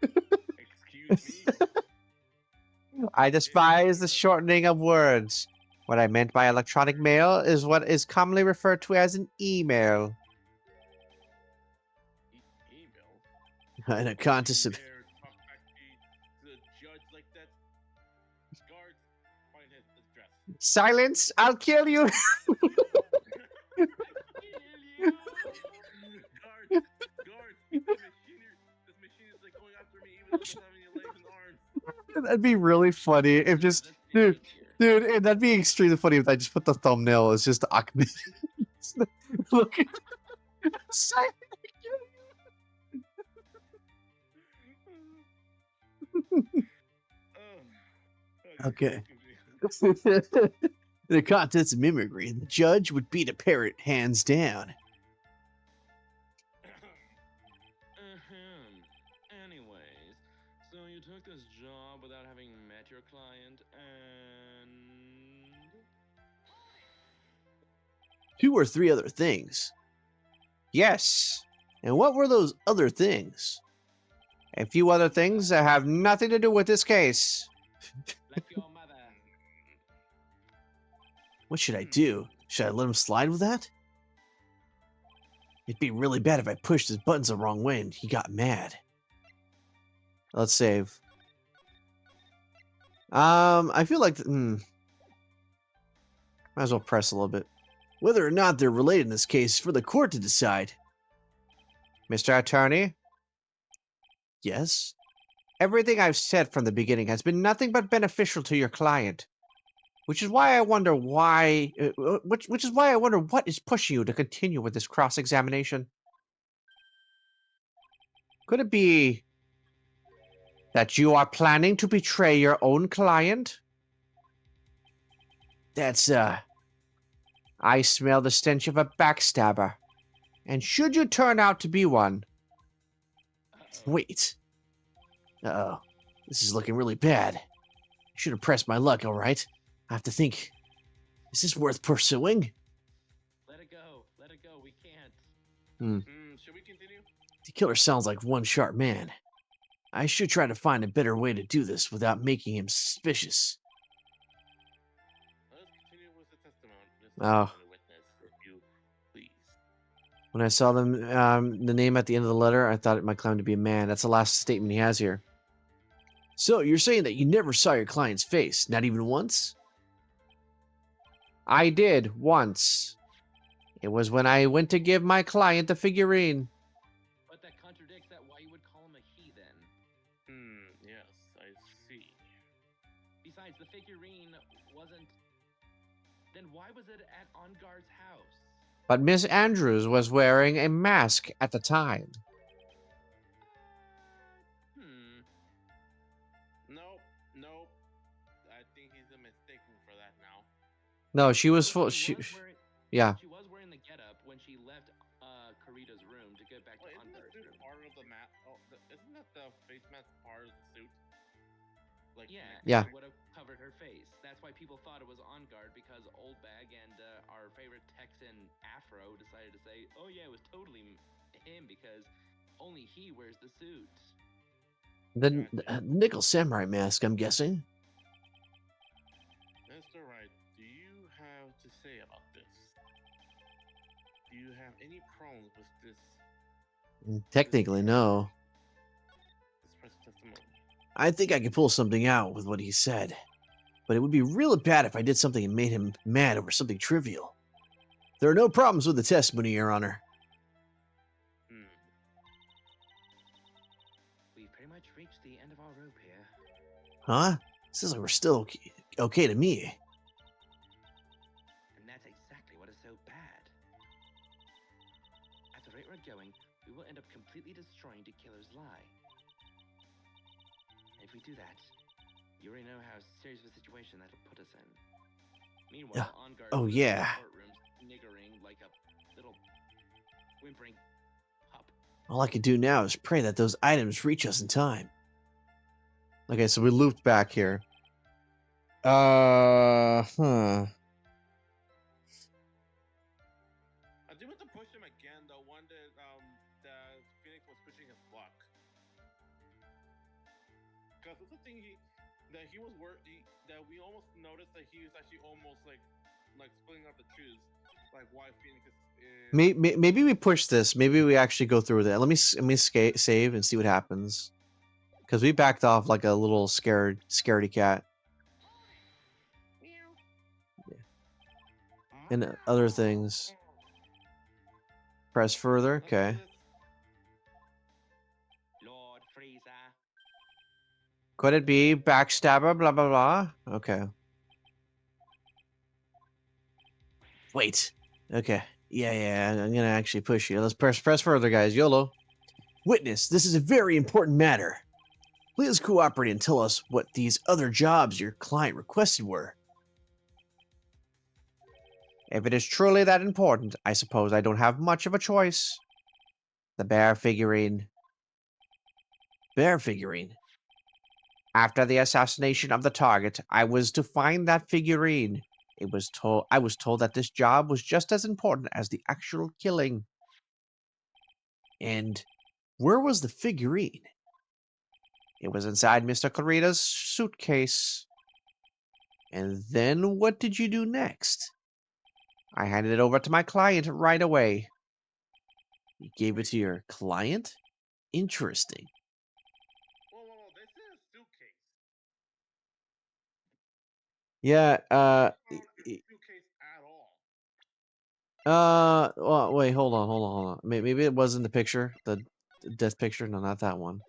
Excuse me? I despise the shortening of words. What I meant by electronic mail is what is commonly referred to as an email. Email? In a contest of... Silence! I'll kill you! I kill you! Guards! This machine is like going after me even though it doesn't have any legs and arms. That'd be really funny if There's just, a dude, stage here. dude, and that'd be extremely funny if I just put the thumbnail as just Ahmed. Look, silence! Okay. The contents of mimicry, the judge would beat a parrot hands down. Anyways, so you took this job without having met your client, and 2 or 3 other things. Yes. And what were those other things? A few other things that have nothing to do with this case. like your mother. What should I do? Should I let him slide with that? It'd be really bad if I pushed his buttons the wrong way and he got mad. Let's save. I feel like might as well press a little bit. Whether or not they're related in this case is for the court to decide. Mr. Attorney? Yes? Everything I've said from the beginning has been nothing but beneficial to your client. Which is why I wonder why which is why I wonder what is pushing you to continue with this cross-examination. Could it be that you are planning to betray your own client? That's I smell the stench of a backstabber. And should you turn out to be one... Wait. Uh-oh. This is looking really bad. I should have pressed my luck, alright? I have to think. Is this worth pursuing? Let it go. Let it go. We can't. Should we continue? The killer sounds like one sharp man. I should try to find a better way to do this without making him suspicious. Let's continue with the testimony. Oh. Witness, if you please. When I saw them, the name at the end of the letter, I thought it might claim to be a man. That's the last statement he has here. So, you're saying that you never saw your client's face, not even once? I did, once. It was when I went to give my client the figurine. But that contradicts that why you would call him a heathen. Yes, I see. Besides, the figurine wasn't... Then why was it at On Guard's house? But Miss Andrews was wearing a mask at the time. Nope. I think he's mistaken for that now. No, she was full. Yeah. She was wearing the getup when she left Karita's room to get back to On Guard's room. Part of the mask? Oh, isn't that the face mask part of the suit? Like, yeah. It would have covered her face. That's why people thought it was On Guard, because Old Bag and our favorite Texan Afro decided to say, "Oh yeah, it was totally him because only he wears the suit." The nickel samurai mask, I'm guessing. Mr. Wright, do you have to say about this? Do you have any problems with this? Technically, no. This present testimony. I think I could pull something out with what he said. But it would be really bad if I did something and made him mad over something trivial. There are no problems with the testimony, Your Honor. We've pretty much reached the end of our rope here. Huh? Seems like we're still okay to me. And that's exactly what is so bad. At the rate we're going, we will end up completely destroying the killer's lie. If we do that, you already know how serious of a situation that'll put us in. Meanwhile, On Guard oh yeah. courtrooms niggering like a little whimpering pup. All I can do now is pray that those items reach us in time. Okay, so we looped back here. I do want to push him again, the one that Phoenix was pushing his block. Because it's the thing that we almost noticed that he was actually almost like splitting up the truths, like why Phoenix is. Maybe we push this. Maybe we actually go through with it. Let me save and see what happens. Because we backed off like a little scaredy cat. and other things. Press further. Let's do Okay. this. Lord Freezer. Could it be backstabber? Blah blah blah. Okay. Wait. Okay. Yeah. I'm gonna actually push you. Let's press further, guys. YOLO. Witness, this is a very important matter. Please cooperate and tell us what these other jobs your client requested were. If it is truly that important, I suppose I don't have much of a choice. The bear figurine. Bear figurine. After the assassination of the target, I was to find that figurine. I was told that this job was just as important as the actual killing. And where was the figurine? It was inside Mr. Clarita's suitcase. And then what did you do next? I handed it over to my client right away. You gave it to your client? Interesting. Whoa. This is a suitcase. Yeah, Not a suitcase at all. well, wait, hold on. Maybe it was in the picture, the death picture. No, not that one.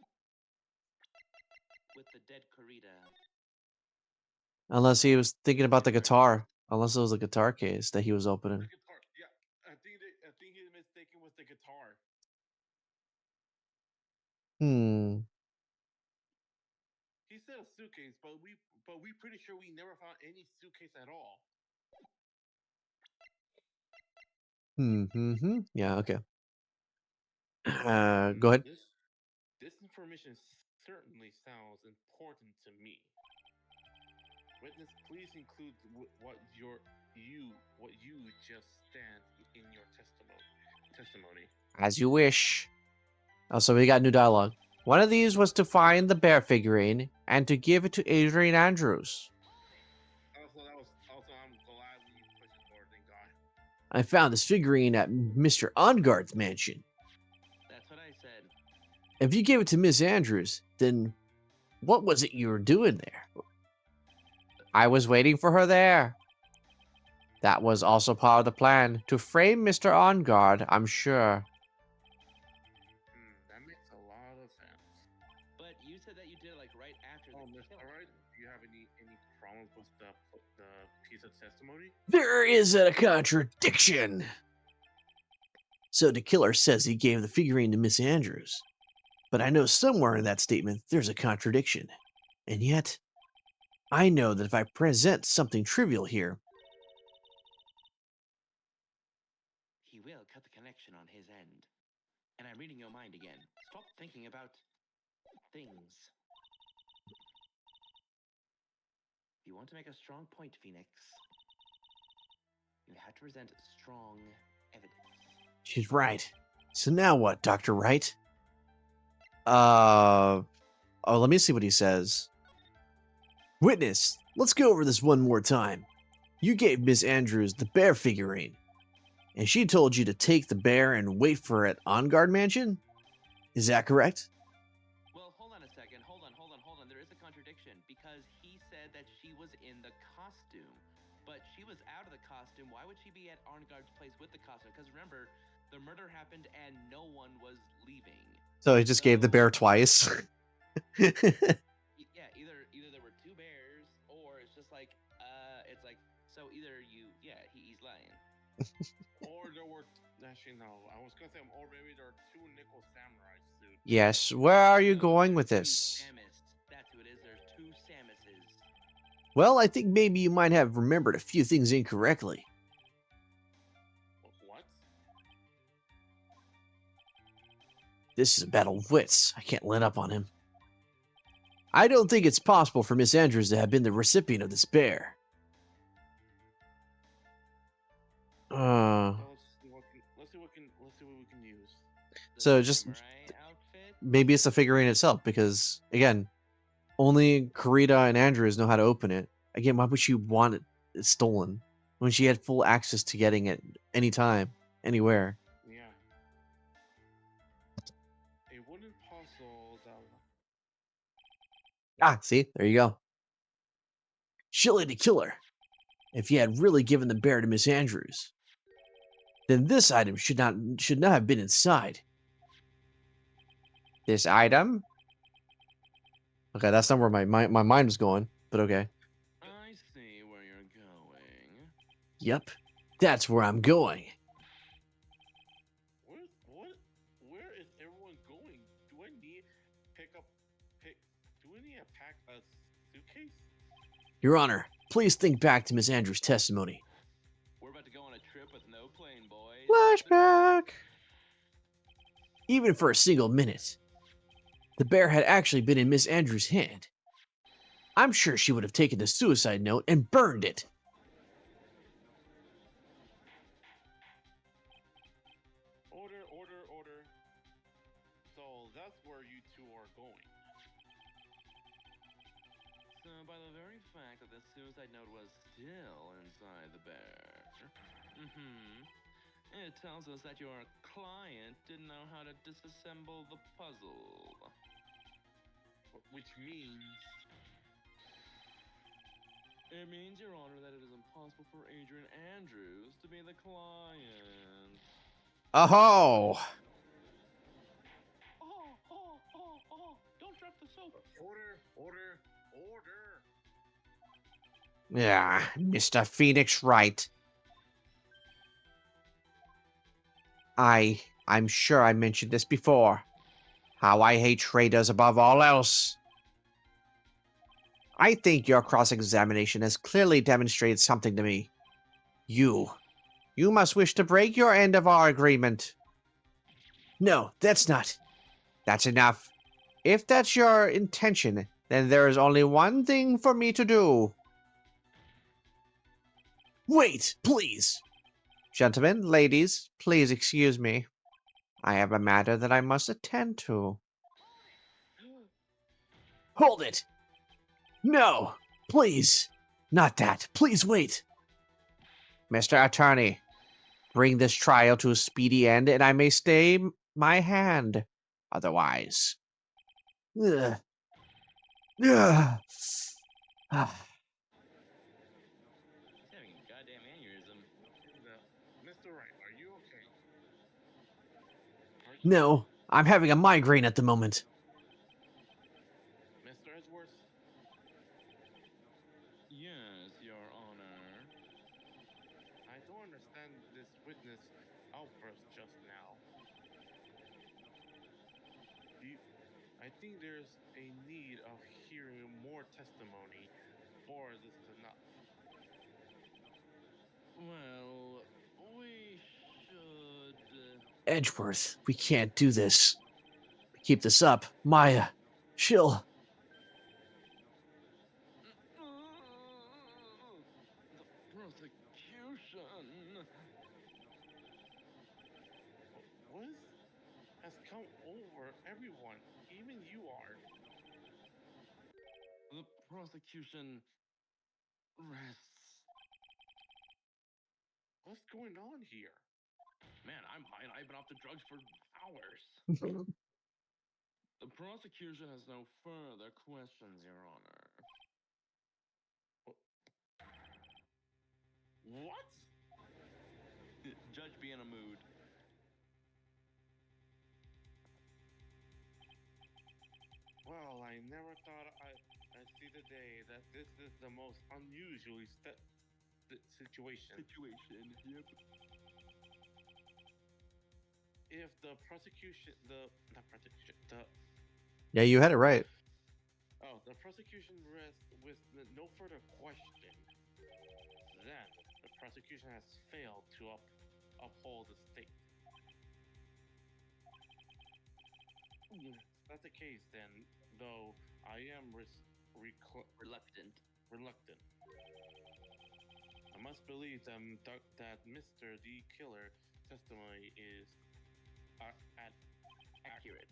With the dead Karita. Unless he was thinking about the guitar. Unless it was a guitar case that he was opening. The guitar. Yeah, I think he's mistaken with the guitar. Hmm. He said a suitcase, but we pretty sure we never found any suitcase at all. Yeah, okay. Go ahead. This information certainly sounds important to me. Witness, please include what you just stand in your testimony. As you wish. Oh, so we got new dialogue. One of these was to find the bear figurine and to give it to Adrian Andrews. I'm glad we pushed it forward. Thank God. I found this figurine at Mr. Onguard's mansion. That's what I said. If you gave it to Miss Andrews, then what was it you were doing there? I was waiting for her there. That was also part of the plan, to frame Mr. Onguard, I'm sure. That makes a lot of sense. But you said that you did it like right after the Miss kill. Alright, do you have any problems with the piece of testimony? There is a contradiction. So the killer says he gave the figurine to Miss Andrews. But I know somewhere in that statement there's a contradiction. And yet, I know that if I present something trivial here, He will cut the connection on his end. And I'm reading your mind again. Stop thinking about things. You want to make a strong point, Phoenix. You have to present strong evidence. she's right. So now what, Dr. Wright? Let me see what he says. Witness, let's go over this one more time. You gave Miss Andrews the bear figurine, and she told you to take the bear and wait for it at On Guard Mansion? Is that correct? Well, hold on a second. Hold on. There is a contradiction because he said that she was in the costume, but she was out of the costume. Why would she be at Arngard's place with the costume? Because remember, the murder happened and no one was leaving. So he just gave the bear twice. Yeah, either there were two bears, or it's just like, it's like, so either he's lying. Or there were actually no. I was gonna say, or maybe there are two nickel samurai suits. Yes, where are you No, going with there's this? two Samus. That's who it is. There's two Samuses. Well, I think maybe you might have remembered a few things incorrectly. What? This is a battle of wits. I can't let up on him. I don't think it's possible for Miss Andrews to have been the recipient of this bear. Well, let's see what we can use. The So just samurai outfit. maybe it's the figurine itself, because again, only Karita and Andrews know how to open it. Again, why would she want it stolen when she had full access to getting it anytime, anywhere? Yeah. A wooden puzzle that. Ah, see, there you go. Shilly the killer. if you had really given the bear to Miss Andrews, then this item should not have been inside. This item? Okay, that's not where my mind was going, but okay. I see where you're going. Yep, that's where I'm going. Where is everyone going? Do I need do we need to pack a suitcase? Your Honor, please think back to Miss Andrews' testimony. We're about to go on a trip with no plane, boys. Flashback! Even for a single minute, the bear had actually been in Miss Andrews' hand. I'm sure she would have taken the suicide note and burned it. Order. So that's where you two are going. So, by the very fact that the suicide note was still inside the bear, it tells us that your client didn't know how to disassemble the puzzle. Which means It means, Your Honor, that it is impossible for Adrian Andrews to be the client. Oh! Don't drop the soap. order. Yeah, Mr. Phoenix Wright. I'm sure I mentioned this before. How I hate traitors above all else. I think your cross-examination has clearly demonstrated something to me. You must wish to break your end of our agreement. No, that's not. That's enough. If that's your intention, then there is only one thing for me to do. Wait, please. Gentlemen, ladies, please excuse me. I have a matter that I must attend to. Hold it! No! Please! Not that. Please wait! Mr. Attorney, bring this trial to a speedy end, and I may stay my hand. Otherwise. Ugh. Ugh. He's having a goddamn aneurysm. Mr. Wright, are you okay? No, I'm having a migraine at the moment. Mr. Edgeworth? Yes, Your Honor. I don't understand this witness outburst just now. I think there's a need of hearing more testimony, or this is enough. Well, we should. Edgeworth, we can't do this. Keep this up. Maya, she'll. The prosecution. What has come over everyone, even you are? The prosecution rests. What's going on here? Man, I'm high and I've been off the drugs for hours. The prosecution has no further questions, Your Honor. What? Judge be in a mood. Well, I never thought I'd see the day that this is the most unusually situation. Yep. If the prosecution, not prosecution, Yeah, you had it right. the prosecution rests with no further question, then the prosecution has failed to uphold the state. If that's the case, then, though I am Reluctant. I must believe that Mr. D. Killer testimony is Accurate.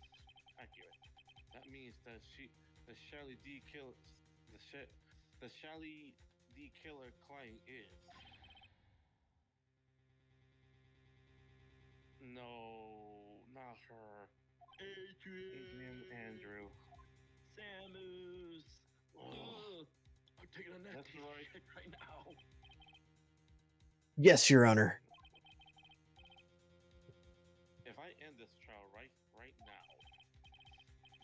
That means that the Shelly D. Killer, the Shelly D. Killer client is. No, not her. Adrian Andrew. Samus. I'm taking a nap That's right. right now. Yes, Your Honor. If I end this trial right now,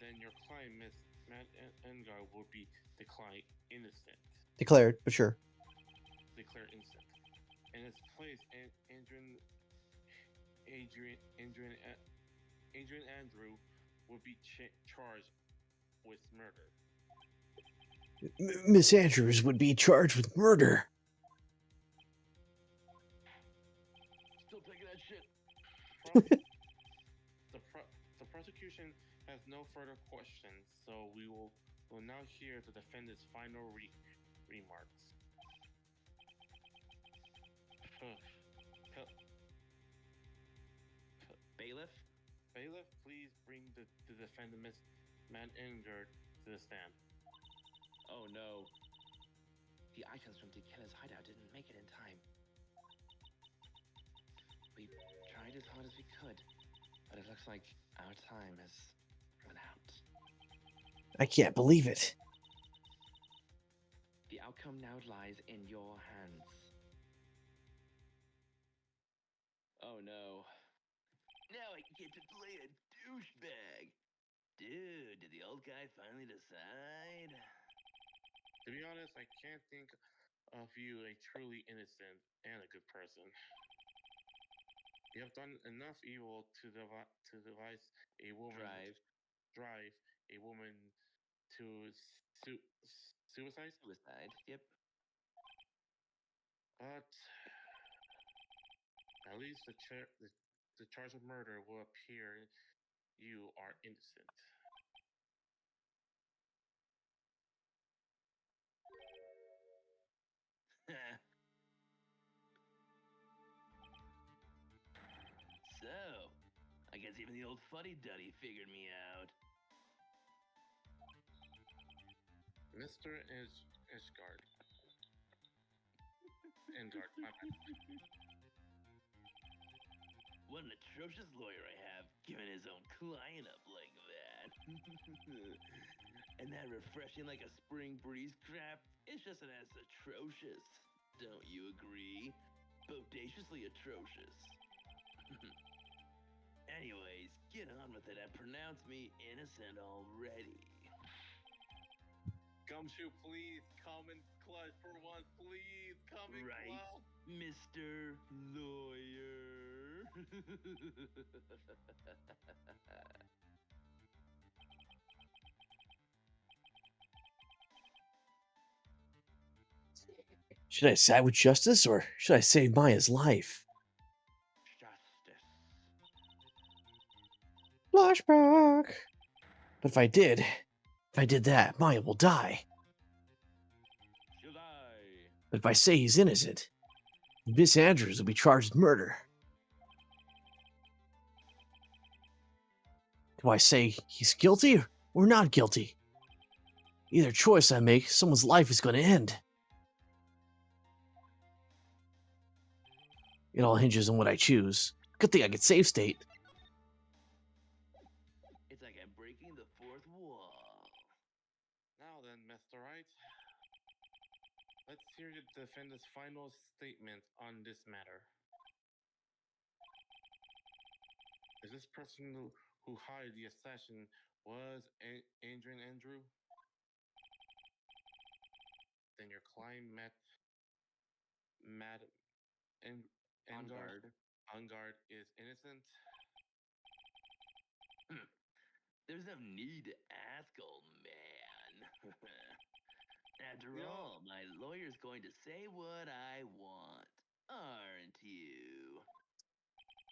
then your client, Miss Matt Engar, will be declared innocent. Declared, but sure. Declared innocent. In its place, Adrian, Adrian, Adrian Andrew will be charged with murder. Miss Andrews would be charged with murder. Still taking that shit. The prosecution has no further questions, so will now hear the defendant's final remarks. Bailiff? Bailiff, please bring the defendant, Miss Man Injured, to the stand. Oh no. The icons from Dekella's hideout didn't make it in time. We tried as hard as we could, but it looks like our time has run out. I can't believe it. The outcome now lies in your hands. Oh no. Now I get to play a douchebag. Dude, did the old guy finally decide? To be honest, I can't think of you a truly innocent and a good person. You have done enough evil to devise a woman drive a woman to suicide. Suicide, yep. But at least the charge of murder will appear you are innocent. So, I guess even the old fuddy-duddy figured me out. Mr. Ishgard. Engard, my bad. What an atrocious lawyer I have, giving his own client up like that. And that refreshing like a spring breeze crap is just as atrocious. Don't you agree? Bodaciously atrocious. Anyways, get on with it and pronounce me innocent already. Gumshoe, please come and clutch for once, please. Come and Right, clutch. Mr. Lawyer. Should I side with justice or should I save Maya's life? Justice. Flashback. But if I did that, Maya will die. Should I? But if I say he's innocent, Miss Andrews will be charged with murder. Do I say he's guilty or not guilty? Either choice I make, someone's life is going to end. It all hinges on what I choose. Good thing I could save state. It's like I'm breaking the fourth wall. Now then, Mr. Wright, let's hear the defendant's final statement on this matter. Is this person who hired the assassin was Adrian Andrew? Then your client Mad Engard is innocent? There's no need to ask, old man. After all, my lawyer's going to say what I want, aren't you?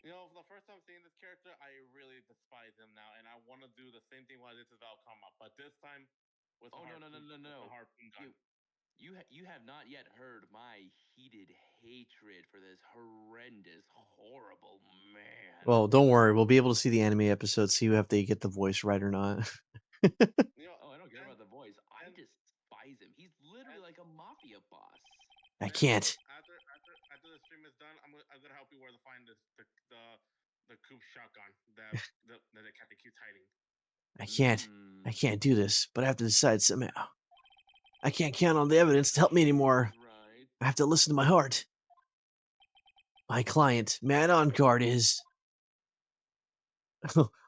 You know, for the first time seeing this character, I really despise him now, and I want to do the same thing when I did to Valkama, but this time with Oh, no. a harpoon gun. You have not yet heard my heated hatred for this horrendous, horrible man. Well, don't worry. We'll be able to see the anime episode, see if they get the voice right or not. Oh, I don't care about the voice. I despise him. He's literally like a mafia boss. I can't. After the stream is done, I'm gonna help you where to find the Coop shotgun that the captain keeps hiding. I can't do this, but I have to decide somehow. I can't count on the evidence to help me anymore. Right. I have to listen to my heart. My client, man on guard, is.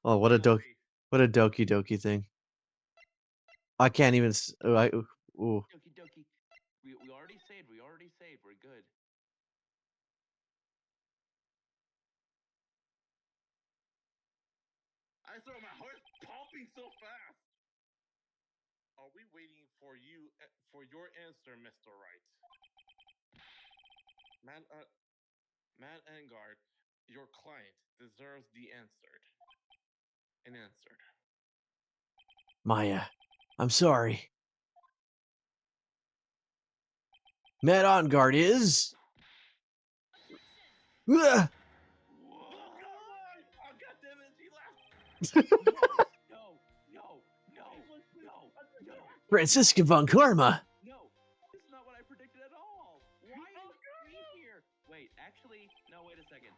Oh, what a Guilty. Doki Doki thing. I can't even. Ooh. Doki doki. We already saved. We already saved. We're good. I saw my heart pumping so fast. Are we waiting for you for your answer, Mr. Wright? Man, Man Engard, your client deserves the answered. And answered. Maya, I'm sorry. Man on guard is. Ah! Oh, God damn it, she laughed. No, no, no, no, no, Francisca von Karma. no. It's not what I predicted at all. Why is he here? Wait, actually, no, wait a second.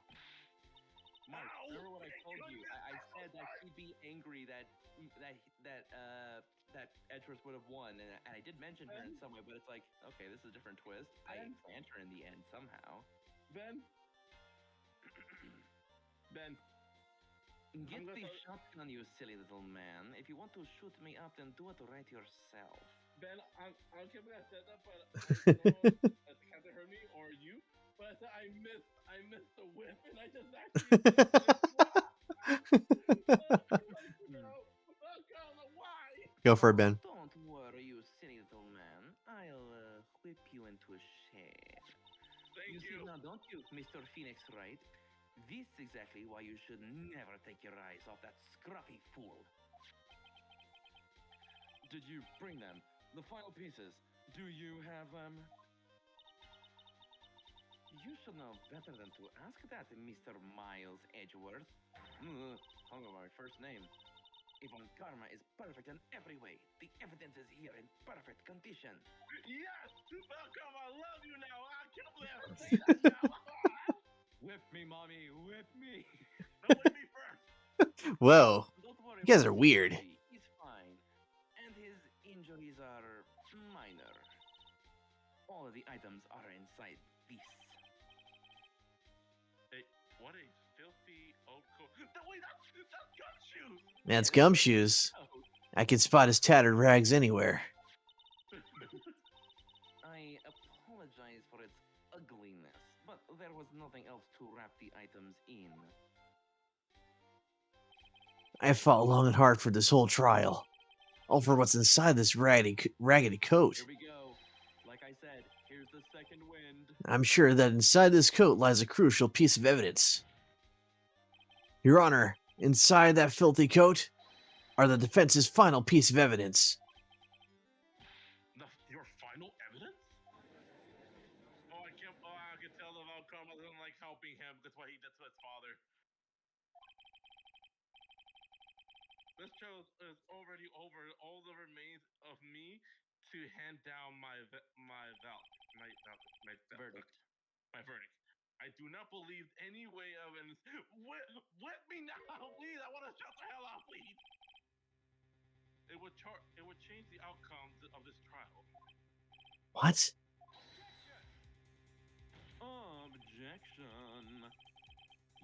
Mark, remember what I told you? I said that she'd be angry that Edgeworth would have won, and I did mention her in some way, but it's like, okay, this is a different twist. I planned her in the end somehow. Ben? Ben, Get I'm gonna the tell- shotgun, you silly little man. If you want to shoot me up, then do it right yourself. Ben, I'll give that set up, but I don't know if the captain heard me or you. But I said I missed the whip, and I just actually why? Go for it, Ben. Don't worry, you silly little man. I'll whip you into shape. Thank See, you. now don't you, Mr. Phoenix, right? This is exactly why you should never take your eyes off that scruffy fool. Did you bring them? The final pieces. Do you have them? You should know better than to ask that, Mr. Miles Edgeworth. Hung on my first name. Yvonne Karma is perfect in every way. The evidence is here in perfect condition. Yes! Welcome, I love you now. I can't believe I say that now. Whip me, mommy, whip me. Don't whip me first. Whoa. Don't worry. You guys about are weird. Sophie. He's fine. And his injuries are minor. All of the items are inside this. Hey, what a filthy old coat. No, wait, that's gumshoes. Man, it's gumshoes. I can spot his tattered rags anywhere. I apologize for its ugliness, but there was nothing else to wrap the items in. I fought long and hard for this whole trial. All for what's inside this raggedy coat. Here we go. Like I said, here's the second wind. I'm sure that inside this coat lies a crucial piece of evidence. Your Honor, inside that filthy coat are the defense's final piece of evidence. Your final evidence? Oh, I can't. Oh, I can tell that Karma doesn't like helping him. That's why he did to his father. This show is already over. All the remains of me to hand down my verdict. My verdict. I do not believe any way of it. Whip me now, please. I want to shut the hell up, please. It would change the outcome of this trial. What? Objection.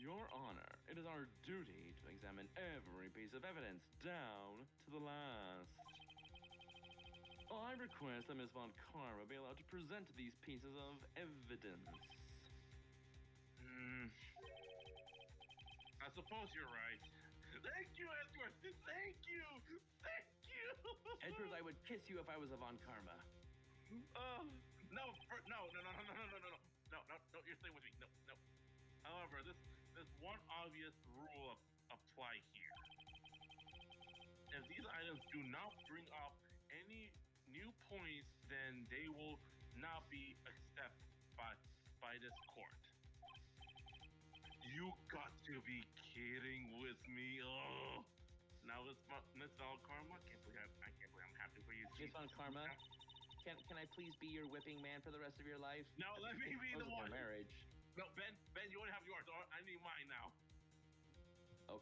Your Honor, it is our duty to examine every piece of evidence down to the last. I request that Ms. Von Karma be allowed to present these pieces of evidence. I suppose you're right. Thank you, Edward. Thank you. Thank you. Edward, I would kiss you if I was a Von Karma. No. You're staying with me. No. However, there's one obvious rule apply here. If these items do not bring up any new points, then they will not be accepted by this court. You got to be kidding with me. Oh. Now Miss Val Karma, I can't believe I'm happy for you. Miss Von Karma, can I please be your whipping man for the rest of your life? No, let me be the one. Marriage. No, Ben, you only have yours. I need mine now.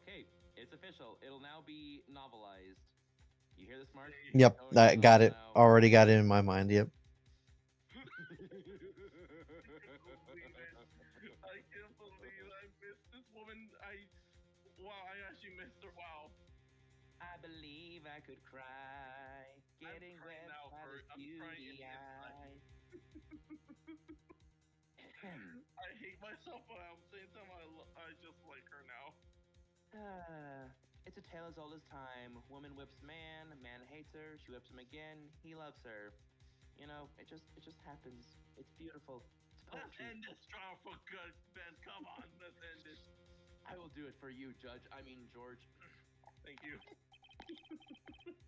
Okay, it's official. It'll now be novelized. You hear this, Mark? Yep, I got it. Already got it in my mind. Yep. I can't believe I missed this woman. Wow, I actually missed her. Wow. I believe I could cry, getting I'm crying wet now, by the Kurt. I'm crying beauty inside. eye. I hate myself, but at the same time, I just like her now. It's a tale as old as time. Woman whips man, man hates her, she whips him again, he loves her. You know, it just happens. It's beautiful. It's Let's poetry. end this trial for good, Ben. Come on, let's end it. I will do it for you, Judge. I mean, George. Thank you.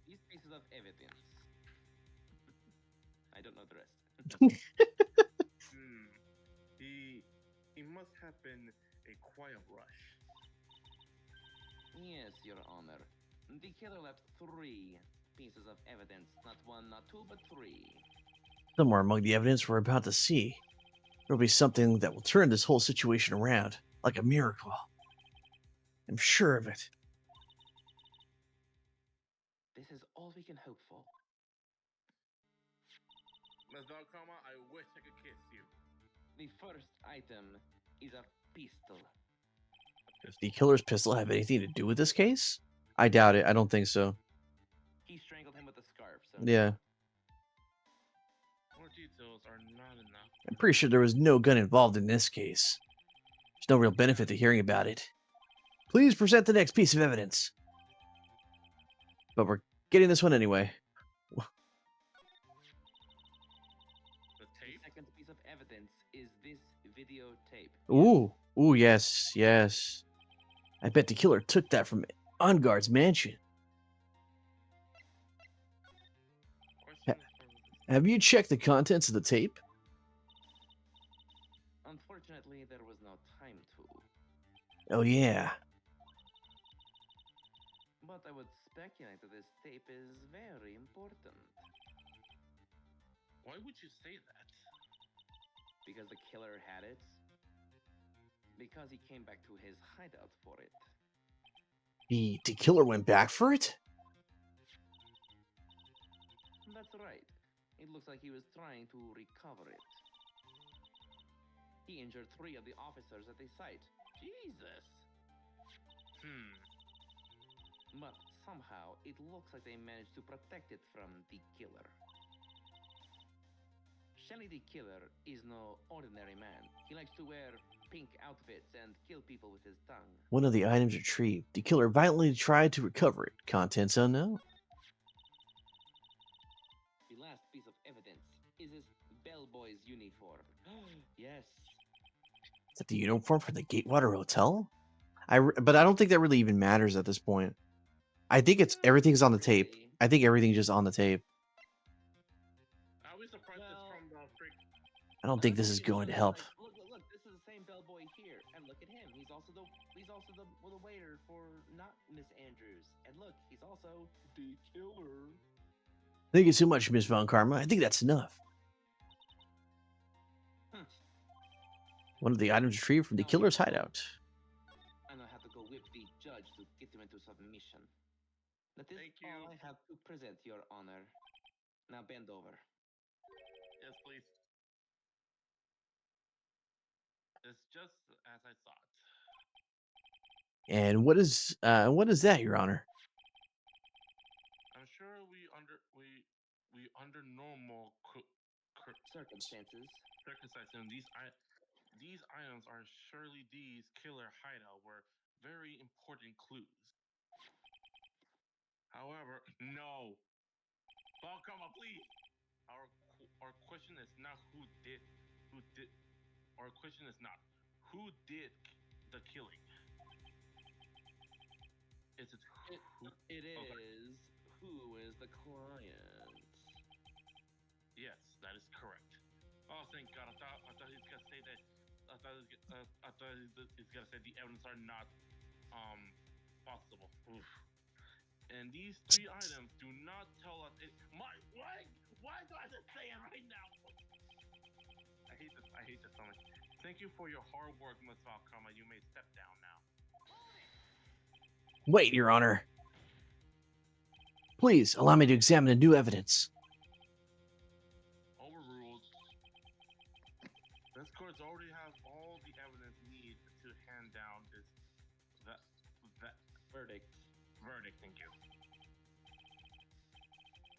These pieces of evidence. I don't know the rest. Hmm. He must have been a quiet rush. Yes, Your Honor. The killer left 3 pieces of evidence. Not 1, not 2, but 3. Somewhere among the evidence we're about to see, there'll be something that will turn this whole situation around, like a miracle. I'm sure of it. This is all we can hope for. Ms. Valkama, I wish I could kiss you. The first item is a pistol. Does the killer's pistol have anything to do with this case? I doubt it. I don't think so. He strangled him with a scarf, so Yeah. More details are not enough. I'm pretty sure there was no gun involved in this case. There's no real benefit to hearing about it. Please present the next piece of evidence. But we're getting this one anyway. The the tape? second piece of evidence is this videotape. Ooh. Ooh, yes, yes. I bet the killer took that from Onguard's mansion. Have you checked the contents of the tape? Unfortunately, there was no time to. Oh, yeah. But I would speculate that this tape is very important. Why would you say that? Because the killer had it. Because he came back to his hideout for it. The killer went back for it? That's right. It looks like he was trying to recover it. He injured 3 of the officers at the site. Jesus! But somehow, it looks like they managed to protect it from the killer. Shelly the killer is no ordinary man. He likes to wear pink outfits and kill people with his tongue. One of the items retrieved. The killer violently tried to recover it. Contents unknown. The last piece of evidence is his bellboy's uniform. Yes. Is that the uniform for the Gatewater Hotel? But I don't think that really even matters at this point. I think everything's on the tape. Really? I think everything's just on the tape. I was surprised it's from the freak. I don't think this is going to help. Look, this is the same bellboy here, and look at him. He's also the waiter for not Miss Andrews, and look, he's also the killer. Thank you so much, Miss Von Karma. I think that's enough. One of the items retrieved from the killer's hideout. I now have to go whip the judge to get him into submission. That is Thank you. all I have to present, Your Honor. Now bend over. Yes, please. It's just as I thought. And what is that, Your Honor? I'm sure we under normal Circumstances. These items are surely these killer hideout were very important clues. However, no. Balkama, please. Our question is not who did. Our question is not who did the killing. Is it who? It Oh, sorry. is who is the client. Yes, that is correct. Oh, thank God! I thought he was gonna say that. I thought he was gonna say the evidence are not possible. Oof. And these 3 items do not tell us it. Why do I have to say it right now? I hate this so much. Thank you for your hard work, Ms. Valkama. You may step down now. Wait, Your Honor. Please allow me to examine the new evidence. Overruled. This court already has all the evidence verdict, thank you.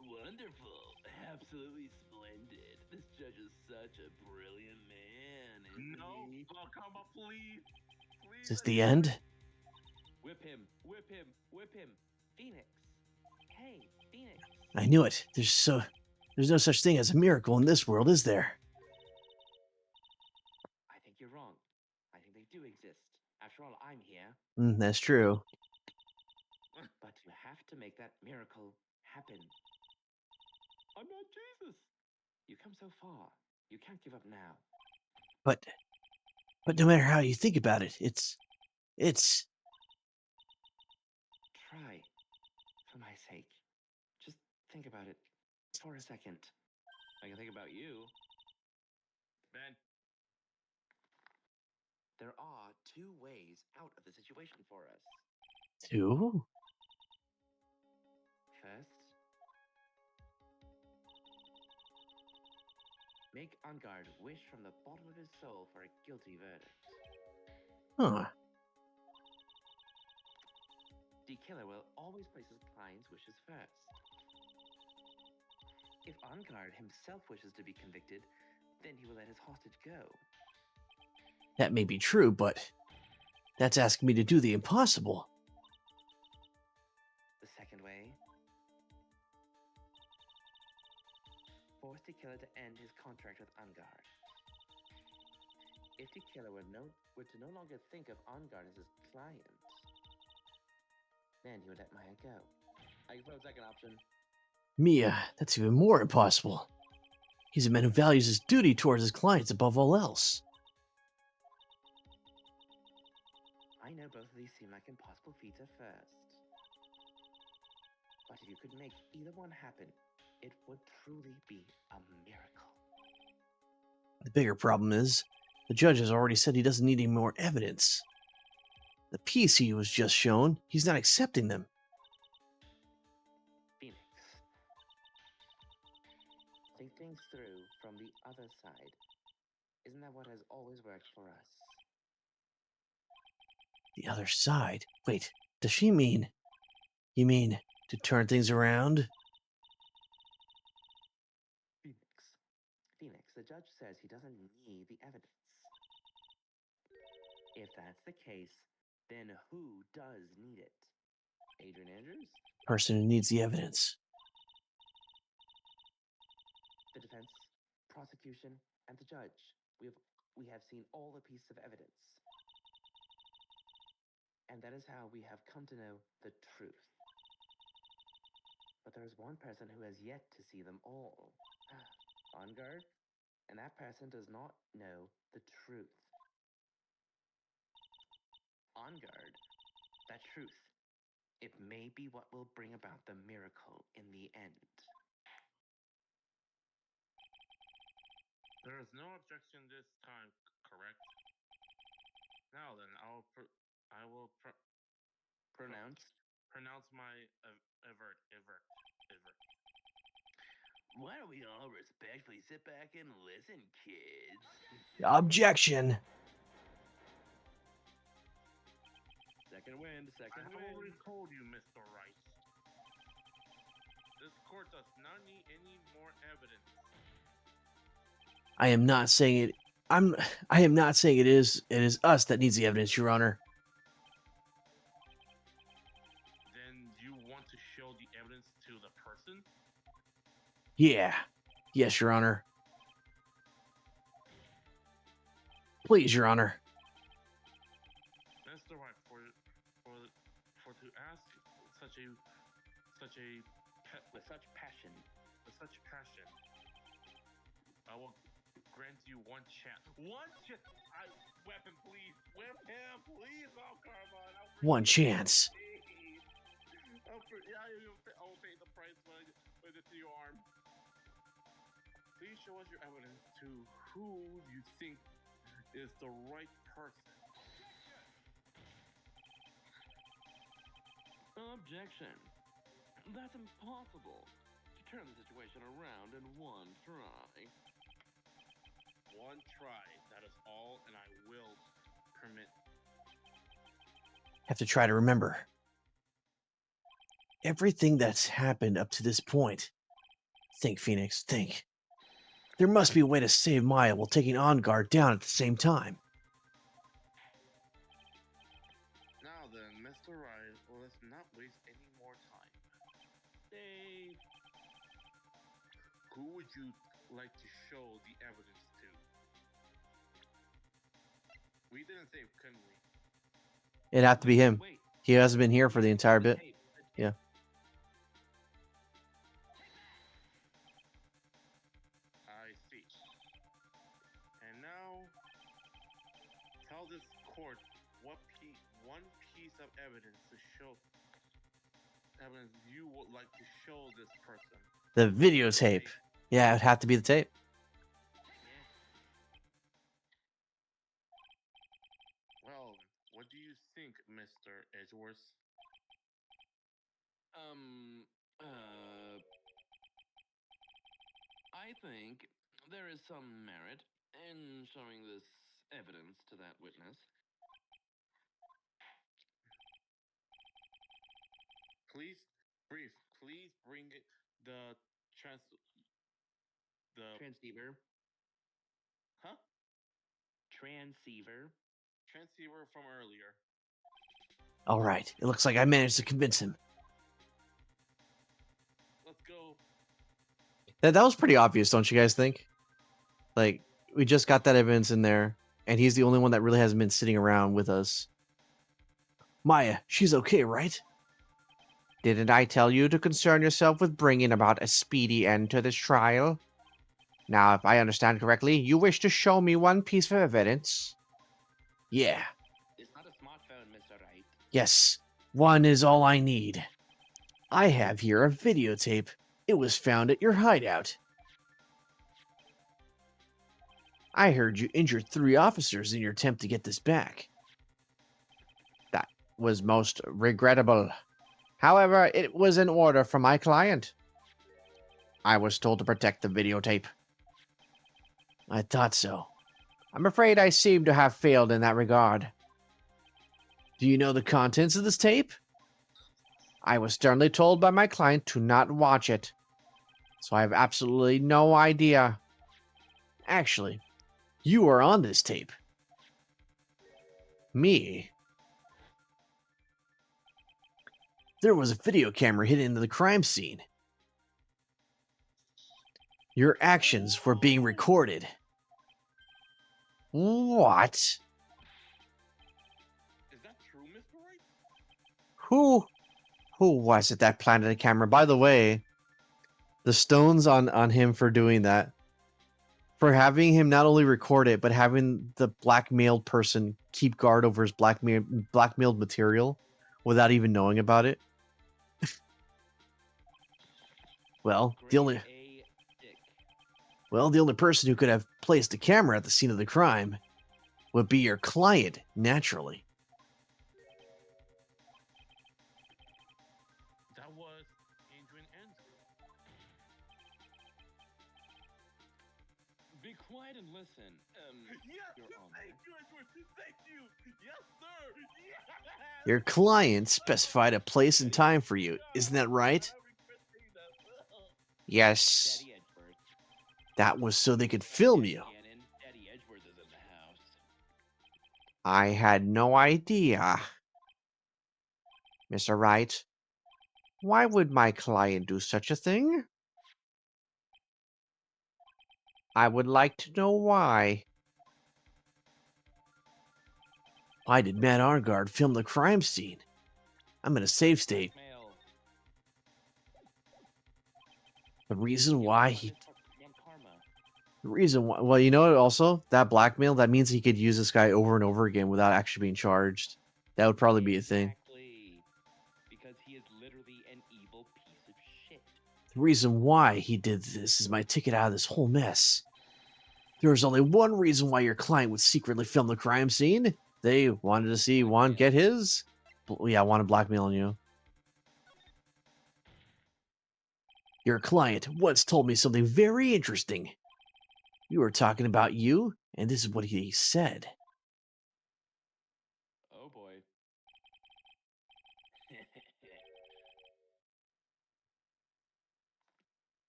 Wonderful. Absolutely splendid. This judge is such a brilliant man, isn't No, he? oh, come on, please. Is Please, this I the need end? Whip him, whip him, whip him. Phoenix. Hey, Phoenix. I knew it. There's no such thing as a miracle in this world, is there? I think you're wrong. I think they do exist. After all, I'm here. That's true. But you have to make that miracle happen. I'm not Jesus. You come so far. You can't give up now. But no matter how you think about it, it's Try. For my sake. Just think about it for a second. I can think about you. Ben, There are two ways out of the situation for us. two. First, make Ungard wish from the bottom of his soul for a guilty verdict. Huh. The killer will always place his client's wishes first. If Ungard himself wishes to be convicted, then he will let his hostage go. That may be true, but that's asking me to do the impossible. The second way, force the killer to end his contract with Ungard. If the killer were to no longer think of Ungard as his client, then he would let Maya go. I can vote second option. Mia, that's even more impossible. He's a man who values his duty towards his clients above all else. I know both of these seem like impossible feats at first. But if you could make either one happen, it would truly be a miracle. The bigger problem is, the judge has already said he doesn't need any more evidence. The piece he was just shown, he's not accepting them. Phoenix. Think things through from the other side. Isn't that what has always worked for us? The other side? Wait, does she mean... You mean to turn things around? Phoenix, the judge says he doesn't need the evidence. If that's the case, then who does need it? Adrian Andrews? Person who needs the evidence. The defense, prosecution, and the judge. We have seen all the pieces of evidence. And that is how we have come to know the truth. But there is one person who has yet to see them all. On guard, and that person does not know the truth. On guard, that truth. It may be what will bring about the miracle in the end. there is no objection this time, correct? Now then, I will Pronounce. pronounce my avert. Why don't we all respectfully sit back and listen, kids? Objection! Second wind, I second have wind. already told you, Mr. Rice. This court does not need any more evidence. I am not saying it. I am not saying it is us that needs the evidence, Your Honor. Then you want to show the evidence to the person? Yeah. Yes, Your Honor. Please, Your Honor. Mr. White, for to ask such a With such passion. I will grant you one chance. One chance. Weapon, please. Whip him, please. Oh, Carbon. One chance. I'll pay the price with it to your arm. Please show us your evidence to who you think is the right person. Objection. That's impossible. To turn the situation around in one try. One try. That is all, and I will permit. Have to try to remember. everything that's happened up to this point. Think, Phoenix, think. There must be a way to save Maya while taking On Guard down at the same time. Now then, Mr. Wright, let's not waste any more time. Dave. Who would you like to show the evidence to? We didn't say, couldn't we? It'd have to be him. Wait. He hasn't been here for the entire bit. Tape. Yeah. I see. And now, tell this court one piece of evidence to show evidence you would like to show this person. The videotape. Yeah, it'd have to be the tape. Well, what do you think, Mr. Edgeworth? I think there is some merit in showing this evidence to that witness. Please bring it the Transceiver. huh? Transceiver. Transceiver from earlier. All right. It looks like I managed to convince him. Let's go. That was pretty obvious, don't you guys think? Like, we just got that evidence in there, and he's the only one that really hasn't been sitting around with us. Maya, she's okay, right? Didn't I tell you to concern yourself with bringing about a speedy end to this trial? Now, if I understand correctly, you wish to show me one piece of evidence? Yeah. It's not a smartphone, Mr. Wright. Yes, one is all I need. I have here a videotape. It was found at your hideout. I heard you injured 3 officers in your attempt to get this back. That was most regrettable. However, it was an order from my client. I was told to protect the videotape. I thought so. I'm afraid I seem to have failed in that regard. Do you know the contents of this tape? I was sternly told by my client to not watch it, so I have absolutely no idea. Actually, you are on this tape. Me? There was a video camera hidden into the crime scene. Your actions were being recorded. What? Is that true, Mr. Wright? Who was it that planted a camera? By the way, the stones on him for doing that. For having him not only record it, but having the blackmailed person keep guard over his blackmailed material without even knowing about it. Well, the only person who could have placed a camera at the scene of the crime would be your client, naturally. That was Adrian Andrew. Be quiet and listen. Yes, Your Honor. thank you, Edgeworth. Thank you. Yes, sir. Yes. Your client specified a place and time for you, isn't that right? Yes. Daddy Edgeworth. That was so they could film you. Gannon, Daddy Edgeworth is in the house. I had no idea. Mr. Wright, why would my client do such a thing? I would like to know why. Why did Matt Argard film the crime scene? I'm in a safe state. Mail. The reason why he... Karma. The reason why... Well, you know what also? That blackmail, that means he could use this guy over and over again without actually being charged. That would probably be a thing. Exactly. Because he is literally an evil piece of shit. The reason why he did this is my ticket out of this whole mess. There is only one reason why your client would secretly film the crime scene. They wanted to see Juan get his. Yeah, wanted blackmailing you. Your client once told me something very interesting. We were talking about you, and this is what he said. Oh boy.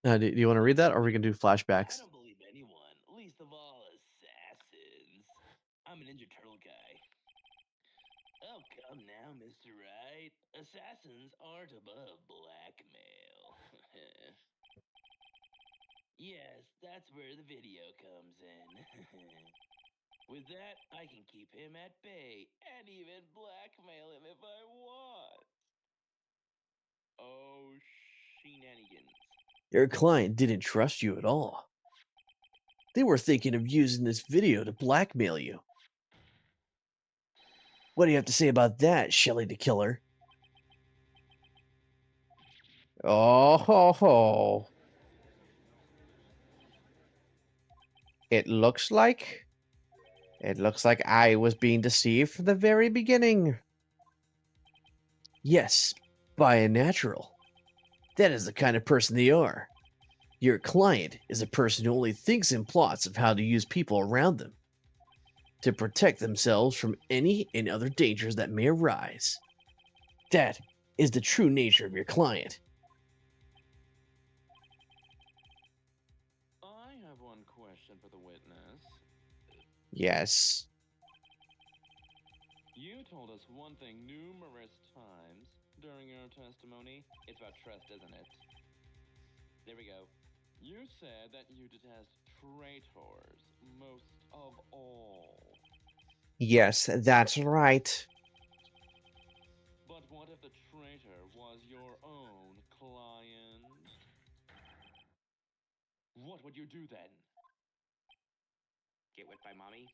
Do you want to read that, or are we gonna do I flashbacks? don't believe anyone, least of all assassins. I'm a Ninja Turtle guy. Oh, come now, Mr. Right. Assassins aren't above blackmail. Yes, that's where the video comes in. With that, I can keep him at bay and even blackmail him if I want. Oh, shenanigans. Your client didn't trust you at all. They were thinking of using this video to blackmail you. What do you have to say about that, Shelly the Killer? Oh ho ho. It looks like I was being deceived from the very beginning. Yes, by a natural. That is the kind of person they are. Your client is a person who only thinks in plots of how to use people around them to protect themselves from any and other dangers that may arise. That is the true nature of your client. I have one question for the witness. Yes. You told us one thing numerous times during your testimony. It's about trust, isn't it? There we go. You said that you detest traitors most of all. Yes, that's right. But what if the traitor was your own client? What would you do then? Get whipped by mommy?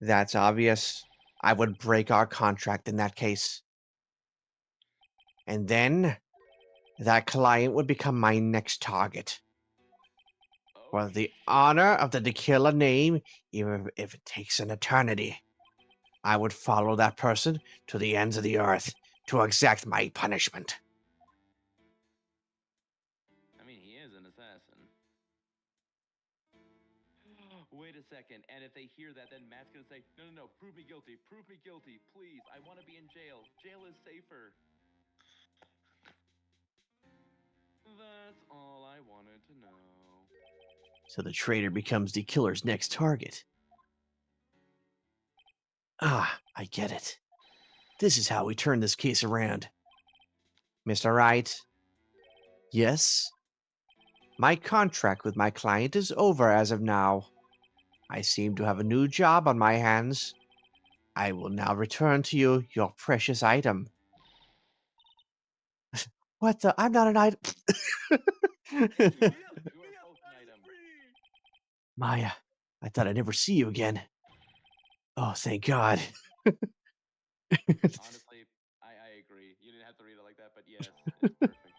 That's obvious. I would break our contract in that case. And then that client would become my next target. Oh, For the honor of the Tequila name, even if it takes an eternity, I would follow that person to the ends of the earth to exact my punishment. I mean, he is an assassin. Wait a second, and if they hear that, then Matt's gonna say, no, no, no, prove me guilty, please. I want to be in jail. Jail is safer. That's all I wanted to know. So the traitor becomes the killer's next target. Ah, I get it. This is how we turn this case around. Mr. Wright? Yes? My contract with my client is over as of now. I seem to have a new job on my hands. I will now return to you your precious item. What the? I'm not an item. Thank you. You are both an item. Maya, I thought I'd never see you again. Oh, thank God. Honestly, I agree. You didn't have to read it like that, but yes, it's perfect.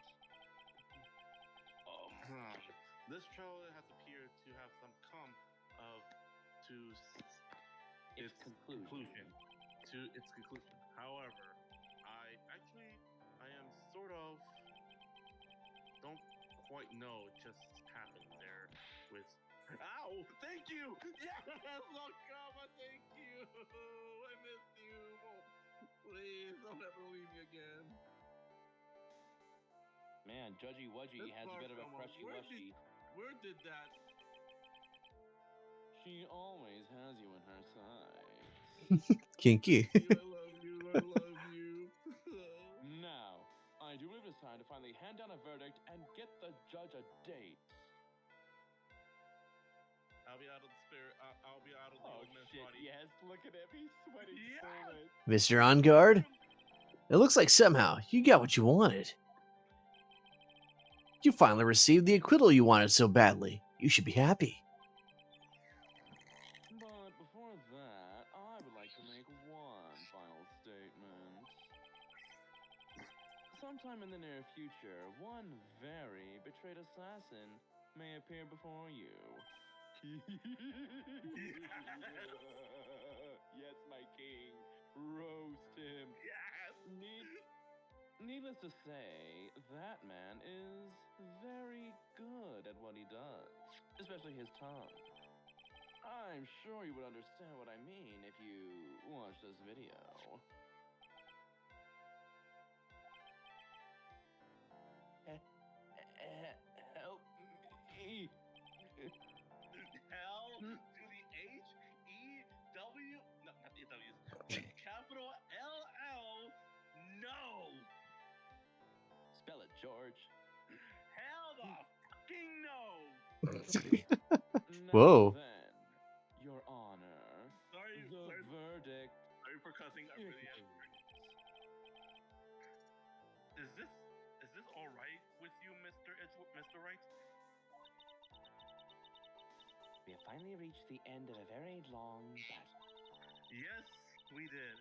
This trial has appeared to have some come of to Its conclusion. to its conclusion. However, I am sort of don't quite know just happened there with. Ow! Thank you. Yes, Lokama, thank you. I missed you. Please don't ever leave me again. Man, Judgy Wudgy This has a bit of a Lokama, crushy wushy. where did that? She always has you in her sights. Kinky. I love you. I love you. Now, I do believe it's time to finally hand down a verdict and get the judge a date. I'll be out of the spirit. I'll be out of the Oh old man's shit, body. yes, look at him, he's sweating Yes! so much. Mr. On Guard? It looks like somehow you got what you wanted. You finally received the acquittal you wanted so badly. You should be happy. But before that, I would like to make one final statement. Sometime in the near future, one very betrayed assassin may appear before you. Yes, my king. Roast him. Yes! Needless to say, that man is very good at what he does, especially his tongue. I'm sure you would understand what I mean if you watch this video. Help George. Hell the fucking no! Now Whoa. then, Your Honor, Sorry, the sorry, verdict sorry for cussing. I'm really is... Is this all right with you, Mr. Wright? We have finally reached the end of a very long battle. Yes, we did.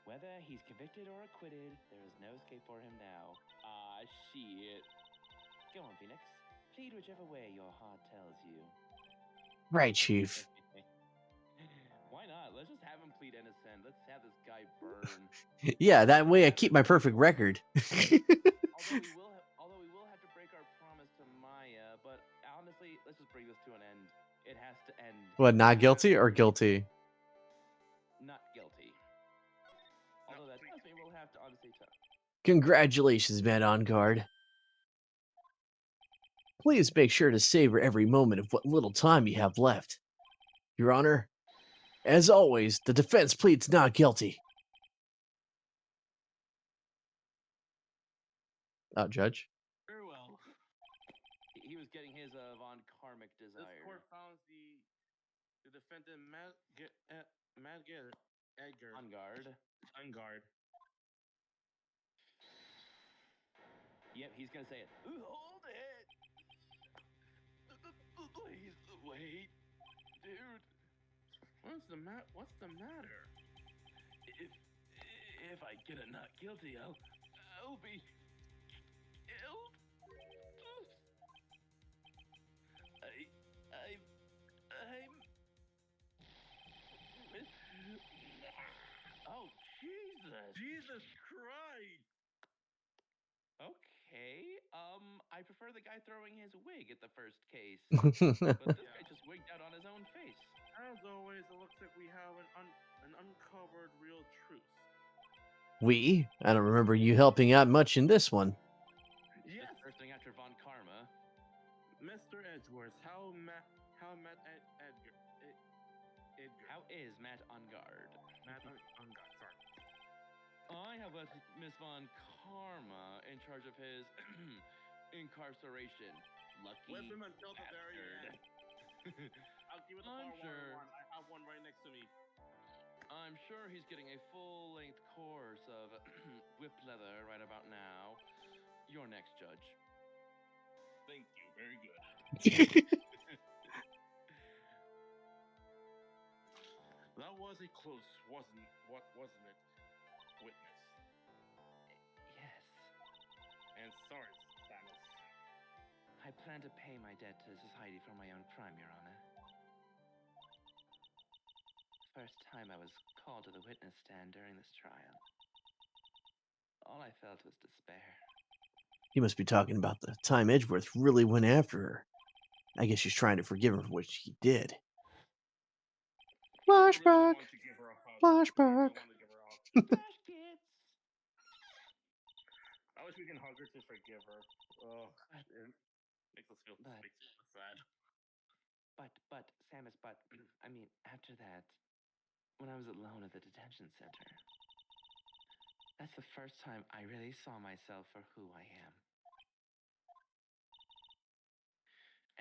Whether he's convicted or acquitted, there is no escape for him now. Ah, shit. Go on, Phoenix. Plead whichever way your heart tells you. Right, Chief. Why not? Let's just have him plead innocent. Let's have this guy burn. Yeah, that way I keep my perfect record. Although we will have to break our promise to Maya, but honestly, let's just bring this to an end. It has to end. What, not guilty or guilty? Not guilty. Although that does mean we'll have to honestly talk. Congratulations, man on guard. Please make sure to savor every moment of what little time you have left. Your Honor, as always, the defense pleads not guilty. Judge? Very well. He was getting his von karmic desire. This court found the defendant Edgar On guard. Yep, he's gonna say it. Hold it! Please, wait. Dude. What's the matter? If I get a not guilty, I'll be killed. I'm... Oh, Jesus. Jesus Christ! Okay, I prefer the guy throwing his wig at the first case. But this guy just wigged out on his own face. As always, it looks like we have an uncovered real truth. We? I don't remember you helping out much in this one. Yes, Just thirsting after von Karma. Mr. Edgeworth, how Matt Edgar? How is Matt on guard? Matt on guard. Sorry. I have left Miss Von Karma in charge of his incarceration. Lucky With him until the very bastard. end. I'll give it the I'm bar sure. one. I have one right next to me. I'm sure he's getting a full-length course of whipped leather right about now. You're next, Judge. Thank you. Very good. That was a close, wasn't it, witness? Yes. And sorry, Samus. I plan to pay my debt to society for my own crime, Your Honor. First time I was called to the witness stand during this trial, all I felt was despair. He must be talking about the time Edgeworth really went after her. I guess she's trying to forgive him for what he did. Flashback. I really want to give her a hug. Flashback. Flash kids! I wish we can hug her to forgive her. Oh, it makes us feel sad. But, Samus, I mean, after that, when I was alone at the detention center, that's the first time I really saw myself for who I am.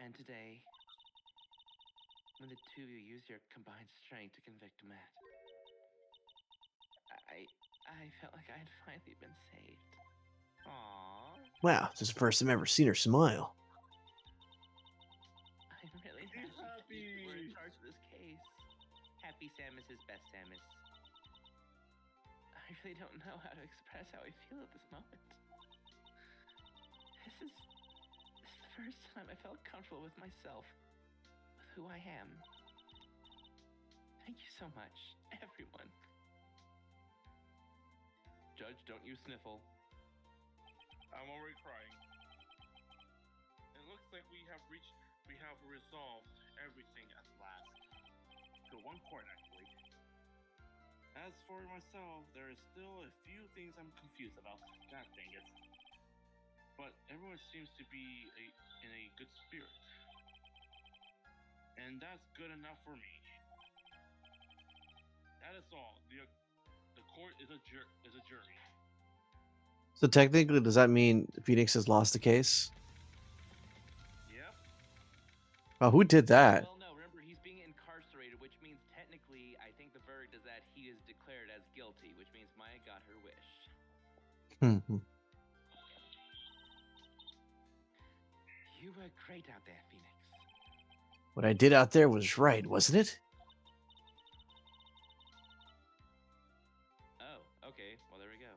And today, when the two of you used your combined strength to convict Matt, I felt like I had finally been saved. Aww. Wow, this is the first time I've ever seen her smile. I'm really happy you were in charge of this case. Happy Samus is best Samus. I really don't know how to express how I feel at this moment. This is the first time I felt comfortable with myself, with who I am. Thank you so much, everyone. Judge, don't you sniffle. I'm already crying. It looks like we have resolved everything at last. To one point, actually. As for myself, there is still a few things I'm confused about. God dang it. But everyone seems to be in a good spirit. And that's good enough for me. That is all. The court is a jury. So technically, does that mean Phoenix has lost the case? Yep. Oh, who did that? Well, no, remember, he's being incarcerated, which means technically, I think the verdict is that he is declared as guilty, which means Maya got her wish. Hmm. You were great out there, Phoenix. What I did out there was right, wasn't it? Oh, okay, well, there we go.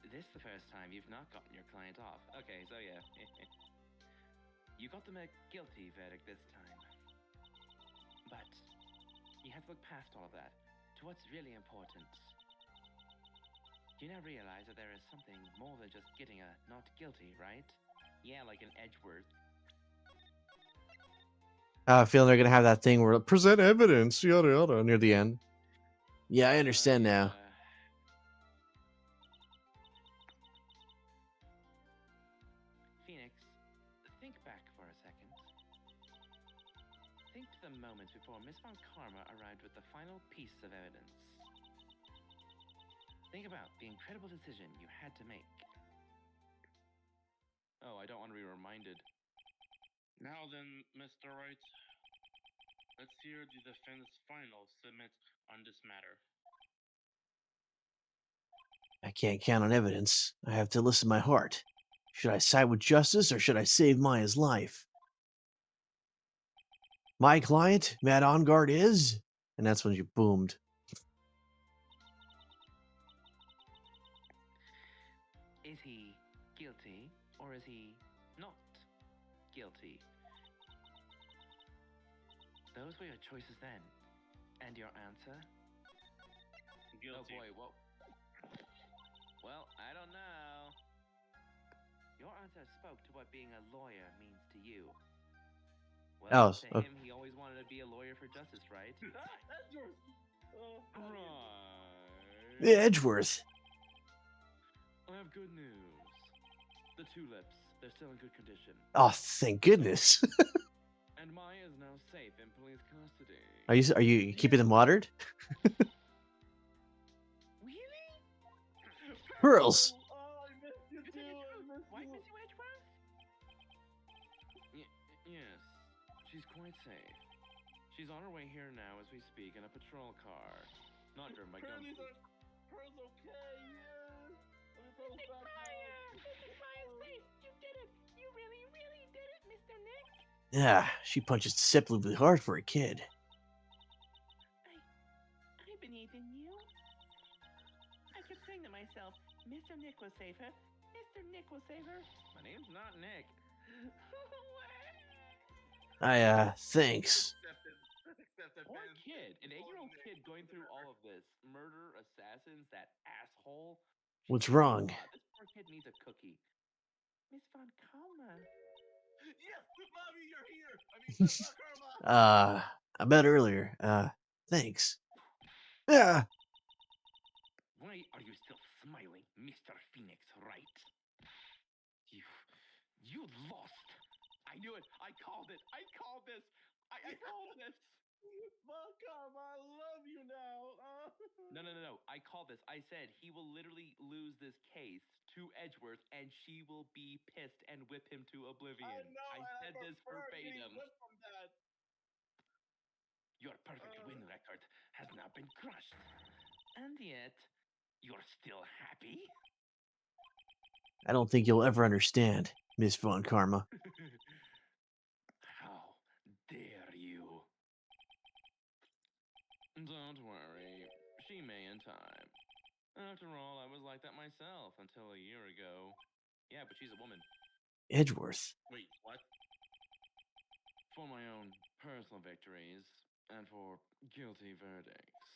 This is the first time you've not gotten your client off. Okay, so yeah. You got them a guilty verdict this time. But you have to look past all of that to what's really important. You now realize that there is something more than just getting a not guilty, right? Yeah, like an Edgeworth. I have a feeling they're gonna have that thing where present evidence, yada yada, near the end. Yeah, I understand now. Phoenix, think back for a second. Think to the moments before Miss Von Karma arrived with the final piece of evidence. Think about the incredible decision you had to make. Oh, I don't want to be reminded. Now then, Mr. Wright, let's hear the defense final submit on this matter. I can't count on evidence. I have to listen to my heart. Should I side with justice or should I save Maya's life? My client, Matt Ongard, is. And that's when you boomed. Is he guilty or is he not guilty? Those were your choices then. And your answer? Guilty. Oh boy, whoa. Well, I don't know. Your answer spoke to what being a lawyer means to you. Well, to Oh, him, he always wanted to be a lawyer for justice, right? That's yours. Right. yeah, Edgeworth. I have good news. The tulips, they're still in good condition. Oh, thank goodness. And Maya is now safe in police custody. Are you keeping them watered? Really? Pearls. Oh, I missed you too. I missed Why you. miss you, Edgeworth? Yes, she's quite safe. She's on her way here now as we speak in a patrol car. Not driven by guns. Pearl's okay, yeah. Let me go back out. Mr. Maya's safe! You did it! You really, really did it, Mr. Nick! Yeah, she punches deceptively hard for a kid. I believe in you. I kept saying to myself, Mr. Nick will save her. Mr. Nick will save her. My name's not Nick. Thanks. Poor kid. An 8-year-old kid going through all of this. Murder, assassins, that asshole. What's She's through a wrong? lot. This poor kid needs a cookie. Miss Von Karma. Yes, Bobby, you're here. I mean, Miss Karma. I bet earlier. Thanks. Yeah. Why are you still smiling, Mr. Phoenix Wright? You lost. I knew it. I called it. I called this. I called this. Von Karma, I love you now. No. I called this. I said he will literally lose this case to Edgeworth, and she will be pissed and whip him to oblivion. I know. I said this verbatim. From that. Your perfect win record has now been crushed. And yet, you're still happy? I don't think you'll ever understand, Miss Von Karma. How dare you? Don't worry. She may in time. After all, I was like that myself until a year ago. Yeah, but she's a woman. Edgeworth. Wait, what? For my own personal victories and for guilty verdicts.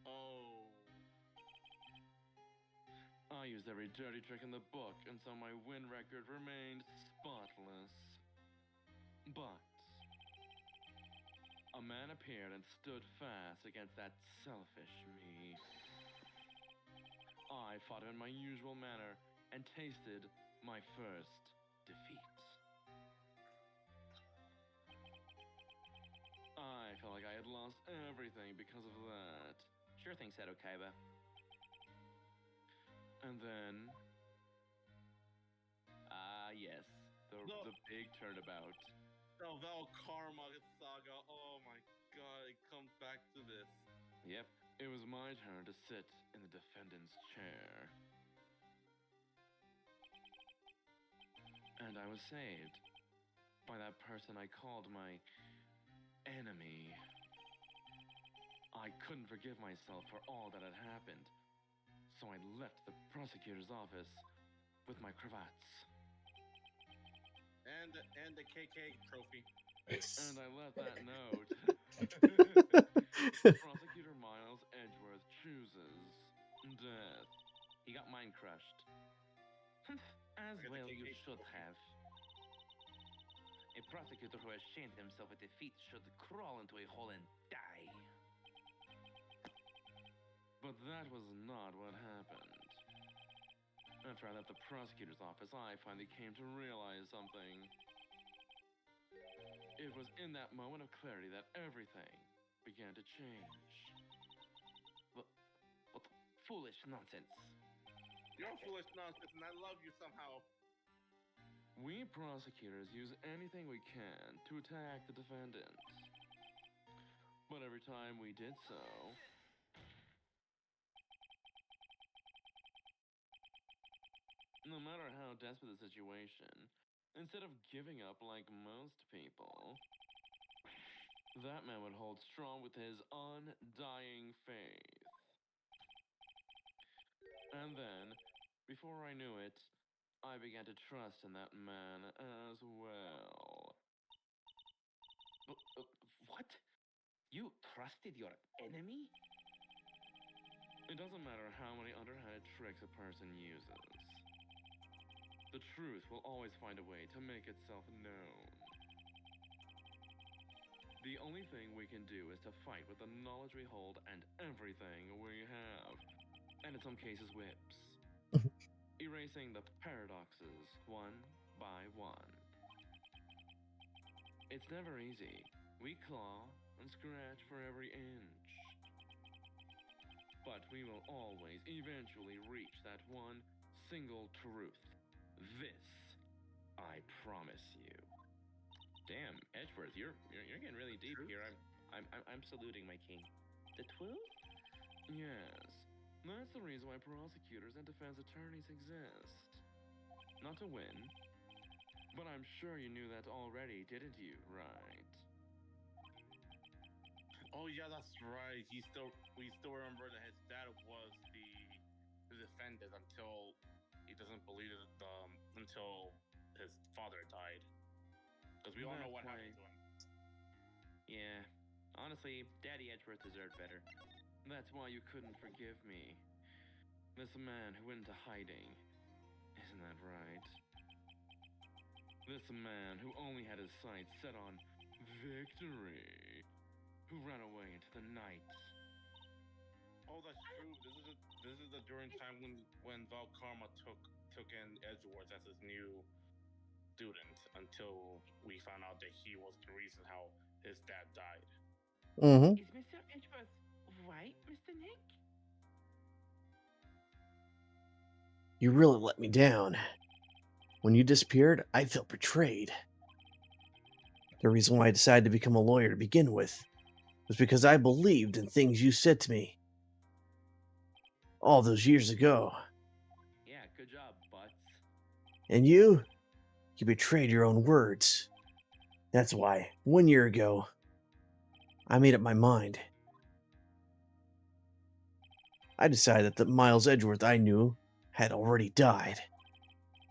Oh. I used every dirty trick in the book, and so my win record remained spotless. But a man appeared and stood fast against that selfish me. I fought him in my usual manner and tasted my first defeat. I felt like I had lost everything because of that. Sure thing, said Okaiba. And then, yes, The the big turnabout. the Val Karma saga. Oh my god, it comes back to this. Yep, it was my turn to sit in the defendant's chair. And I was saved by that person I called my enemy. I couldn't forgive myself for all that had happened, so I left the prosecutor's office with my cravats. And the KK trophy. And I left that note. Prosecutor Miles Edgeworth chooses death. He got mind crushed. As Forget the well you KK should trophy. have. A prosecutor who has shamed himself with defeat should crawl into a hole and die. But that was not what happened. After I left the prosecutor's office, I finally came to realize something. It was in that moment of clarity that everything began to change. What, what foolish nonsense. You're foolish nonsense, and I love you somehow. We prosecutors use anything we can to attack the defendant. But every time we did so, no matter how desperate the situation, instead of giving up like most people, that man would hold strong with his undying faith. And then, before I knew it, I began to trust in that man as well. What? You trusted your enemy? It doesn't matter how many underhanded tricks a person uses. The truth will always find a way to make itself known. The only thing we can do is to fight with the knowledge we hold and everything we have. And in some cases, whips. Erasing the paradoxes one by one. It's never easy. We claw and scratch for every inch. But we will always eventually reach that one single truth. This, I promise you. Damn, Edgeworth, you're getting really deep here. I'm saluting my king. The truth? Yes. That's the reason why prosecutors and defense attorneys exist. Not to win, but I'm sure you knew that already, didn't you? Right. Oh yeah, that's right. We still remember that his dad was the defendant until he doesn't believe it until his father died. Because we all know That's what why. happened to him. Yeah. Honestly, Daddy Edgeworth deserved better. That's why you couldn't forgive me. This man who went into hiding. Isn't that right? This man who only had his sights set on victory. Who ran away into the night. Oh, that's true. This is the during time when Val Karma took in Edgeworth as his new student until we found out that he was the reason how his dad died. Mm-hmm. Is Mr. Edgeworth right, Mr. Nick? You really let me down. When you disappeared, I felt betrayed. The reason why I decided to become a lawyer to begin with was because I believed in things you said to me all those years ago. Yeah, good job, butts. And you betrayed your own words. That's why, 1 year ago, I made up my mind. I decided that the Miles Edgeworth I knew had already died.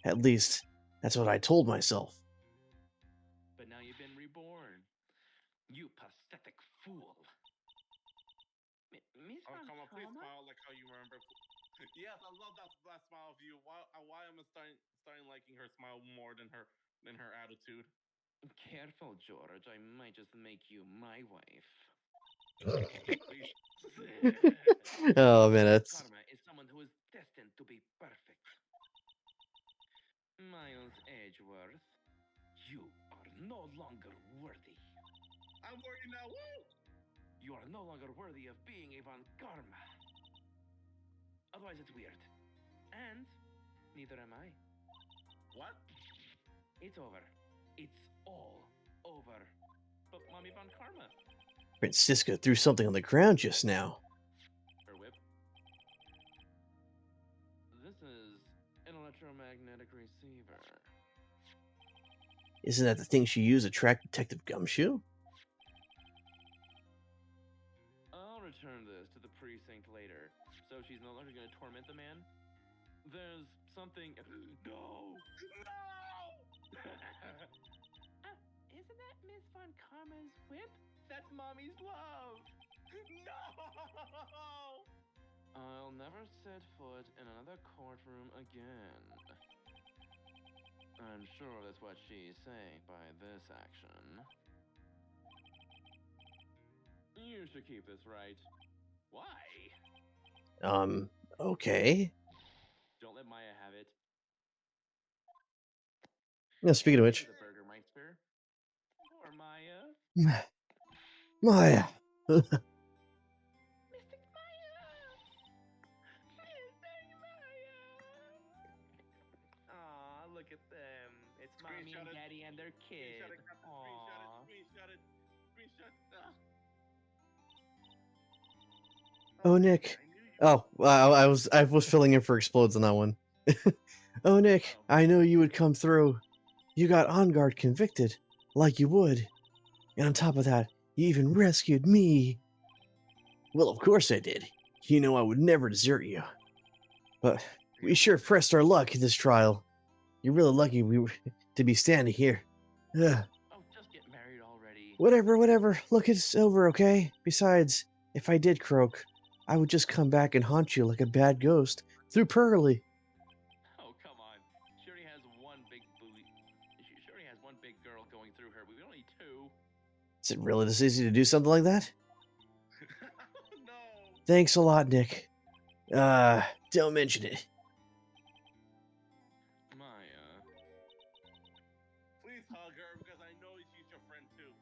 At least, that's what I told myself. But now you've been reborn. You pathetic fool. Miss Oh, Van come on, please Karma? smile like how you remember. Yes, I love that smile of you. Why am I starting liking her smile more than her attitude? Careful, George. I might just make you my wife. Please. Oh man, Van that's Karma is someone who is destined to be perfect. Miles Edgeworth, you are no longer worthy. I'm worried now. Woo! You are no longer worthy of being a Van Karma. Otherwise, it's weird. And neither am I. What? It's over. It's all over. But Mommy found Karma. Francisca threw something on the ground just now. Her whip. This is an electromagnetic receiver. Isn't that the thing she used to track Detective Gumshoe? I'll return this to the precinct later, so she's no longer going to torment the man. There's something. No! Isn't that Miss Von Karma's whip? That's Mommy's love! No! I'll never set foot in another courtroom again. I'm sure that's what she's saying by this action. You should keep this right. Why? Okay. Don't let Maya have it. Now, speaking of Hey, which, the Burgermeister. Or Maya. Maya. Mystic Maya! Mystic Maya! Aw, look at them. It's Mommy and Screenshot it. Daddy and their kid. Screenshot it, Captain. Aw. Screenshot it. Screenshot it. Oh, Nick. I knew you. Oh, wow, I was filling in for explodes on that one. Oh, Nick, I knew you would come through. You got on guard convicted, like you would. And on top of that, you even rescued me. Well, of course I did. You know I would never desert you. But we sure pressed our luck in this trial. You're really lucky to be standing here. Ugh. Oh, just get married already. Whatever. Look, it's over, okay? Besides, if I did croak, I would just come back and haunt you like a bad ghost through Pearly. Oh, come on. She already has one big booty. She already has one big girl going through her. We don't need two. Is it really this easy to do something like that? No. Thanks a lot, Nick. Don't mention it. Maya. Please hug her because I know she's your friend too.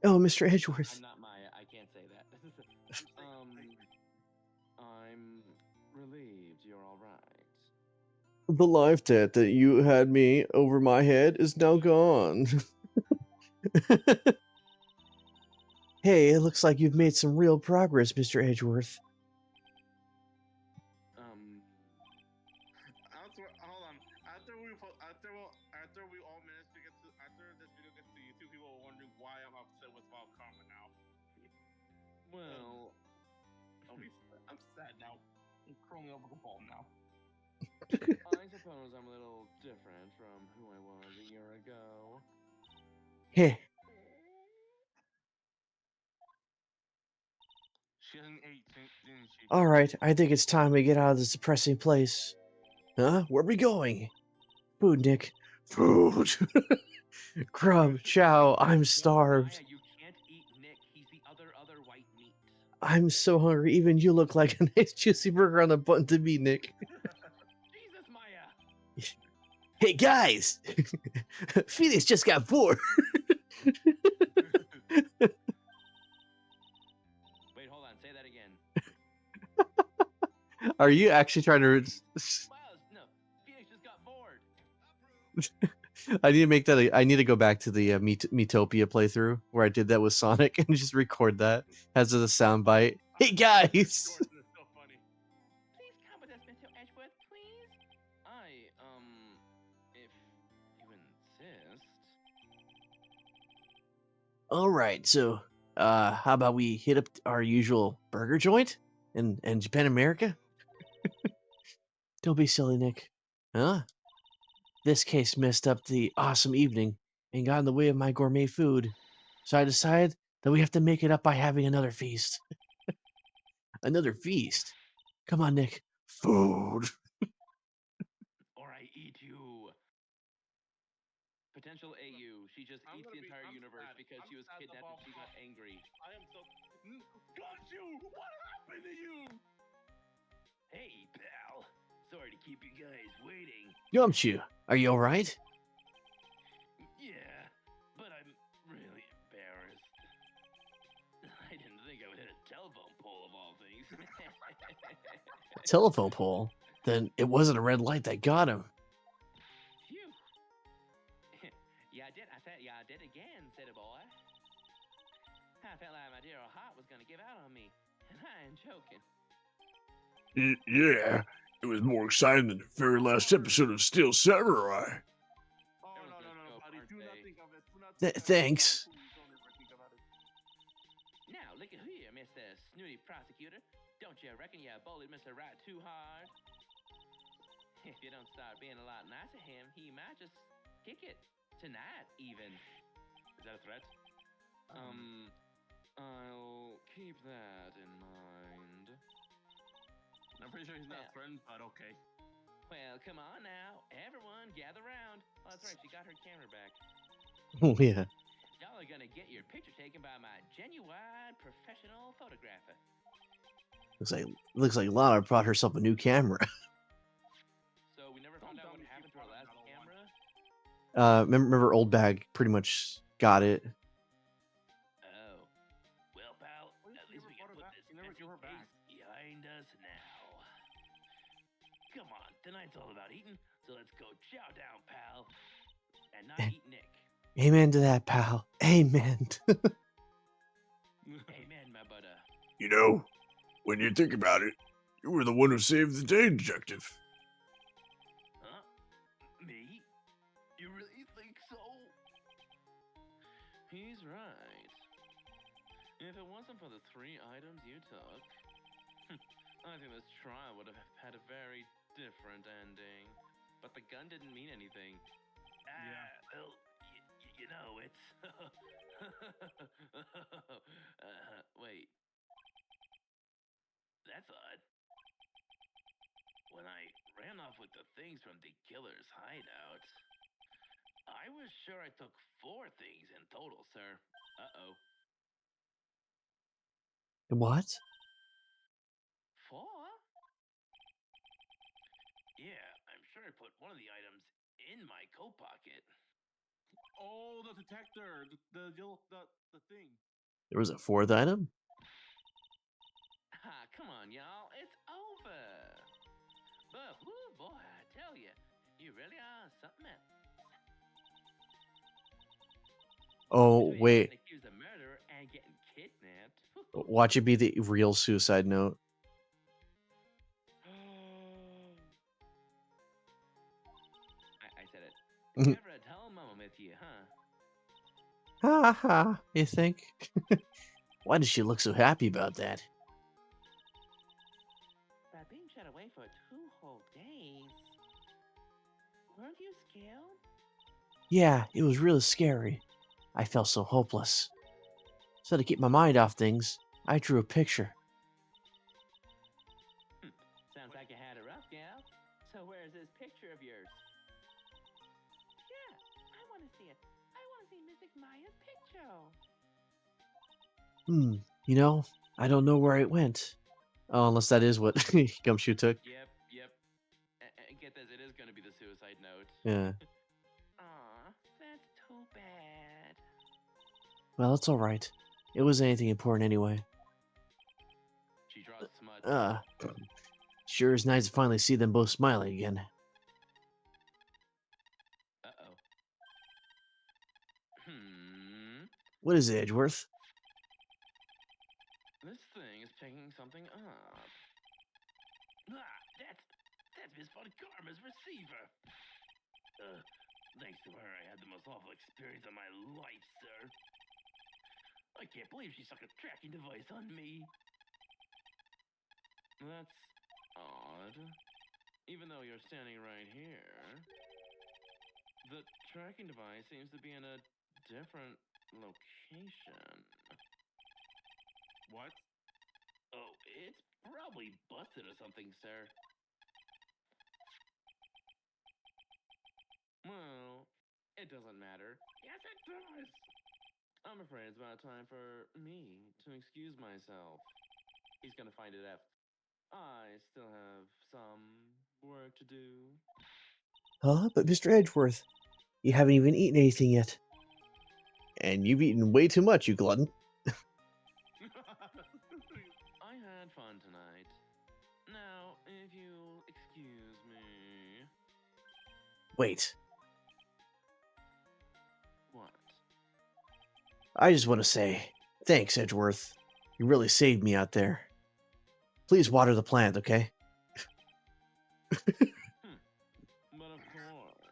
Oh, Mr. Edgeworth. I'm not Maya. I can't say that. I'm I'm relieved you're all right. The life debt that you had me over my head is now gone. Hey, it looks like you've made some real progress, Mr. Edgeworth. Hold on. After we all manage to get to after this video gets to YouTube, people are wondering why I'm upset with Val Karma now. Well, I'm sad now. I'm curling up like a ball now. I suppose I'm a little different from who I was a year ago. Hey, She hasn't ate, didn't she? alright, I think it's time we get out of this depressing place. Huh? Where are we going? Food, Nick. Food! Crumb, chow, I'm starved. Maya, you can't eat Nick. He's the other white meat. I'm so hungry, even you look like a nice juicy burger on the bun to me, Nick. Jesus, Maya! Hey guys! Phoenix just got bored. Wait, hold on. Say that again. Are you actually trying to... Miles, no. Phoenix just got bored. I need to make that. I need to go back to the Metopia playthrough where I did that with Sonic and just record that as a sound bite. Hey guys! Jordan is so funny. Please come with us, Mr. Edgeworth, please. If you insist. All right, so how about we hit up our usual burger joint in Japan America? Don't be silly, Nick. Huh? This case messed up the awesome evening and got in the way of my gourmet food. So I decided that we have to make it up by having another feast. Another feast? Come on, Nick. Food. Or I eat you. Potential AU. She just I'm eats gonna the be- entire I'm universe sad. because I'm she was sad kidnapped about and she got how- angry. I am so. Got you! What happened to you? Hey, pal. Sorry to keep you guys waiting. Gumshoe, are you alright? Yeah, but I'm really embarrassed. I didn't think I would hit a telephone pole of all things. telephone pole. Then it wasn't a red light that got him. Phew. Yeah, I did. I said, yeah, I did again, city boy. I felt like my dear old heart was gonna give out on me, and I ain't joking. Yeah, it was more exciting than the very last episode of Steel Samurai. Oh Everyone's no, gonna scope, buddy! aren't Do not they? think of it. Do not think of it. Thanks. Please don't ever think about it. Now, look at here, Mr. Snooty Prosecutor. Don't you reckon you bullied Mr. Right too hard? If you don't start being a lot nicer to him, he might just kick it. Tonight, even. Is that a threat? I'll keep that in mind. I'm pretty sure he's not Yeah. threatened, but okay. Well, come on now. Everyone, gather round. Oh, that's right, she got her camera back. Oh yeah. Y'all are gonna get your picture taken by my genuine professional photographer. Looks like Lana brought herself a new camera. So we never Don't found out tell what me she happened to our brought last another one. camera. Remember old bag pretty much got it. Oh. Well, pal, Well, at you least we never can brought put it back. this You never messy gave her back. case behind us now. Come on, tonight's all about eating, so let's go chow down, pal. And not eat Nick. Amen to that, pal. Amen. Amen, my butter. You know, when you think about it, you were the one who saved the day, Detective. Huh? Me? You really think so? He's right. If it wasn't for the 3 items you took, I think this trial would have had a very different ending. But the gun didn't mean anything. Well, you know, it's... wait. That's odd. When I ran off with the things from the killer's hideout, I was sure I took 4 things in total, sir. Uh-oh. What? 4? Yeah, I'm sure I put one of the items in my coat pocket. Oh, the detector, the thing. There was a 4th item? Ah, come on, y'all. It's over. But, whoo, boy, I tell you, you really are something else. Oh, Between wait. getting accused of murder and getting kidnapped. Watch it be the real suicide note. I said it. Never a dull moment with you, huh? Ha ha, you think? Why does she look so happy about that? But being shut away for 2 whole days. Weren't you scared? Yeah, it was really scary. I felt so hopeless. So to keep my mind off things, I drew a picture. Sounds like you had a rough gal. So where's this picture of yours? Yeah, I want to see it. I want to see Mystic Maya's picture. You know, I don't know where it went. Oh, unless that is what Gumshoe took. Yep. Get this, it is going to be the suicide note. Yeah. Aw, that's too bad. Well, it's alright. It wasn't anything important anyway. She draws smut. Sure is nice to finally see them both smiling again. Uh-oh. What is it, Edgeworth? This thing is picking something up. That's Miss Von Karma's receiver. Thanks to her, I had the most awful experience of my life, sir. I can't believe she stuck a tracking device on me. That's odd. Even though you're standing right here, the tracking device seems to be in a different location. What? Oh, it's probably busted or something, sir. Well, it doesn't matter. Yes, it does. I'm afraid it's about time for me to excuse myself. He's gonna find it out. I still have some work to do. Huh? But Mr. Edgeworth, you haven't even eaten anything yet. And you've eaten way too much, you glutton. I had fun tonight. Now, if Wait, What? I just want to say thanks, Edgeworth. You really saved me out there. Please water the plant, okay? But of course,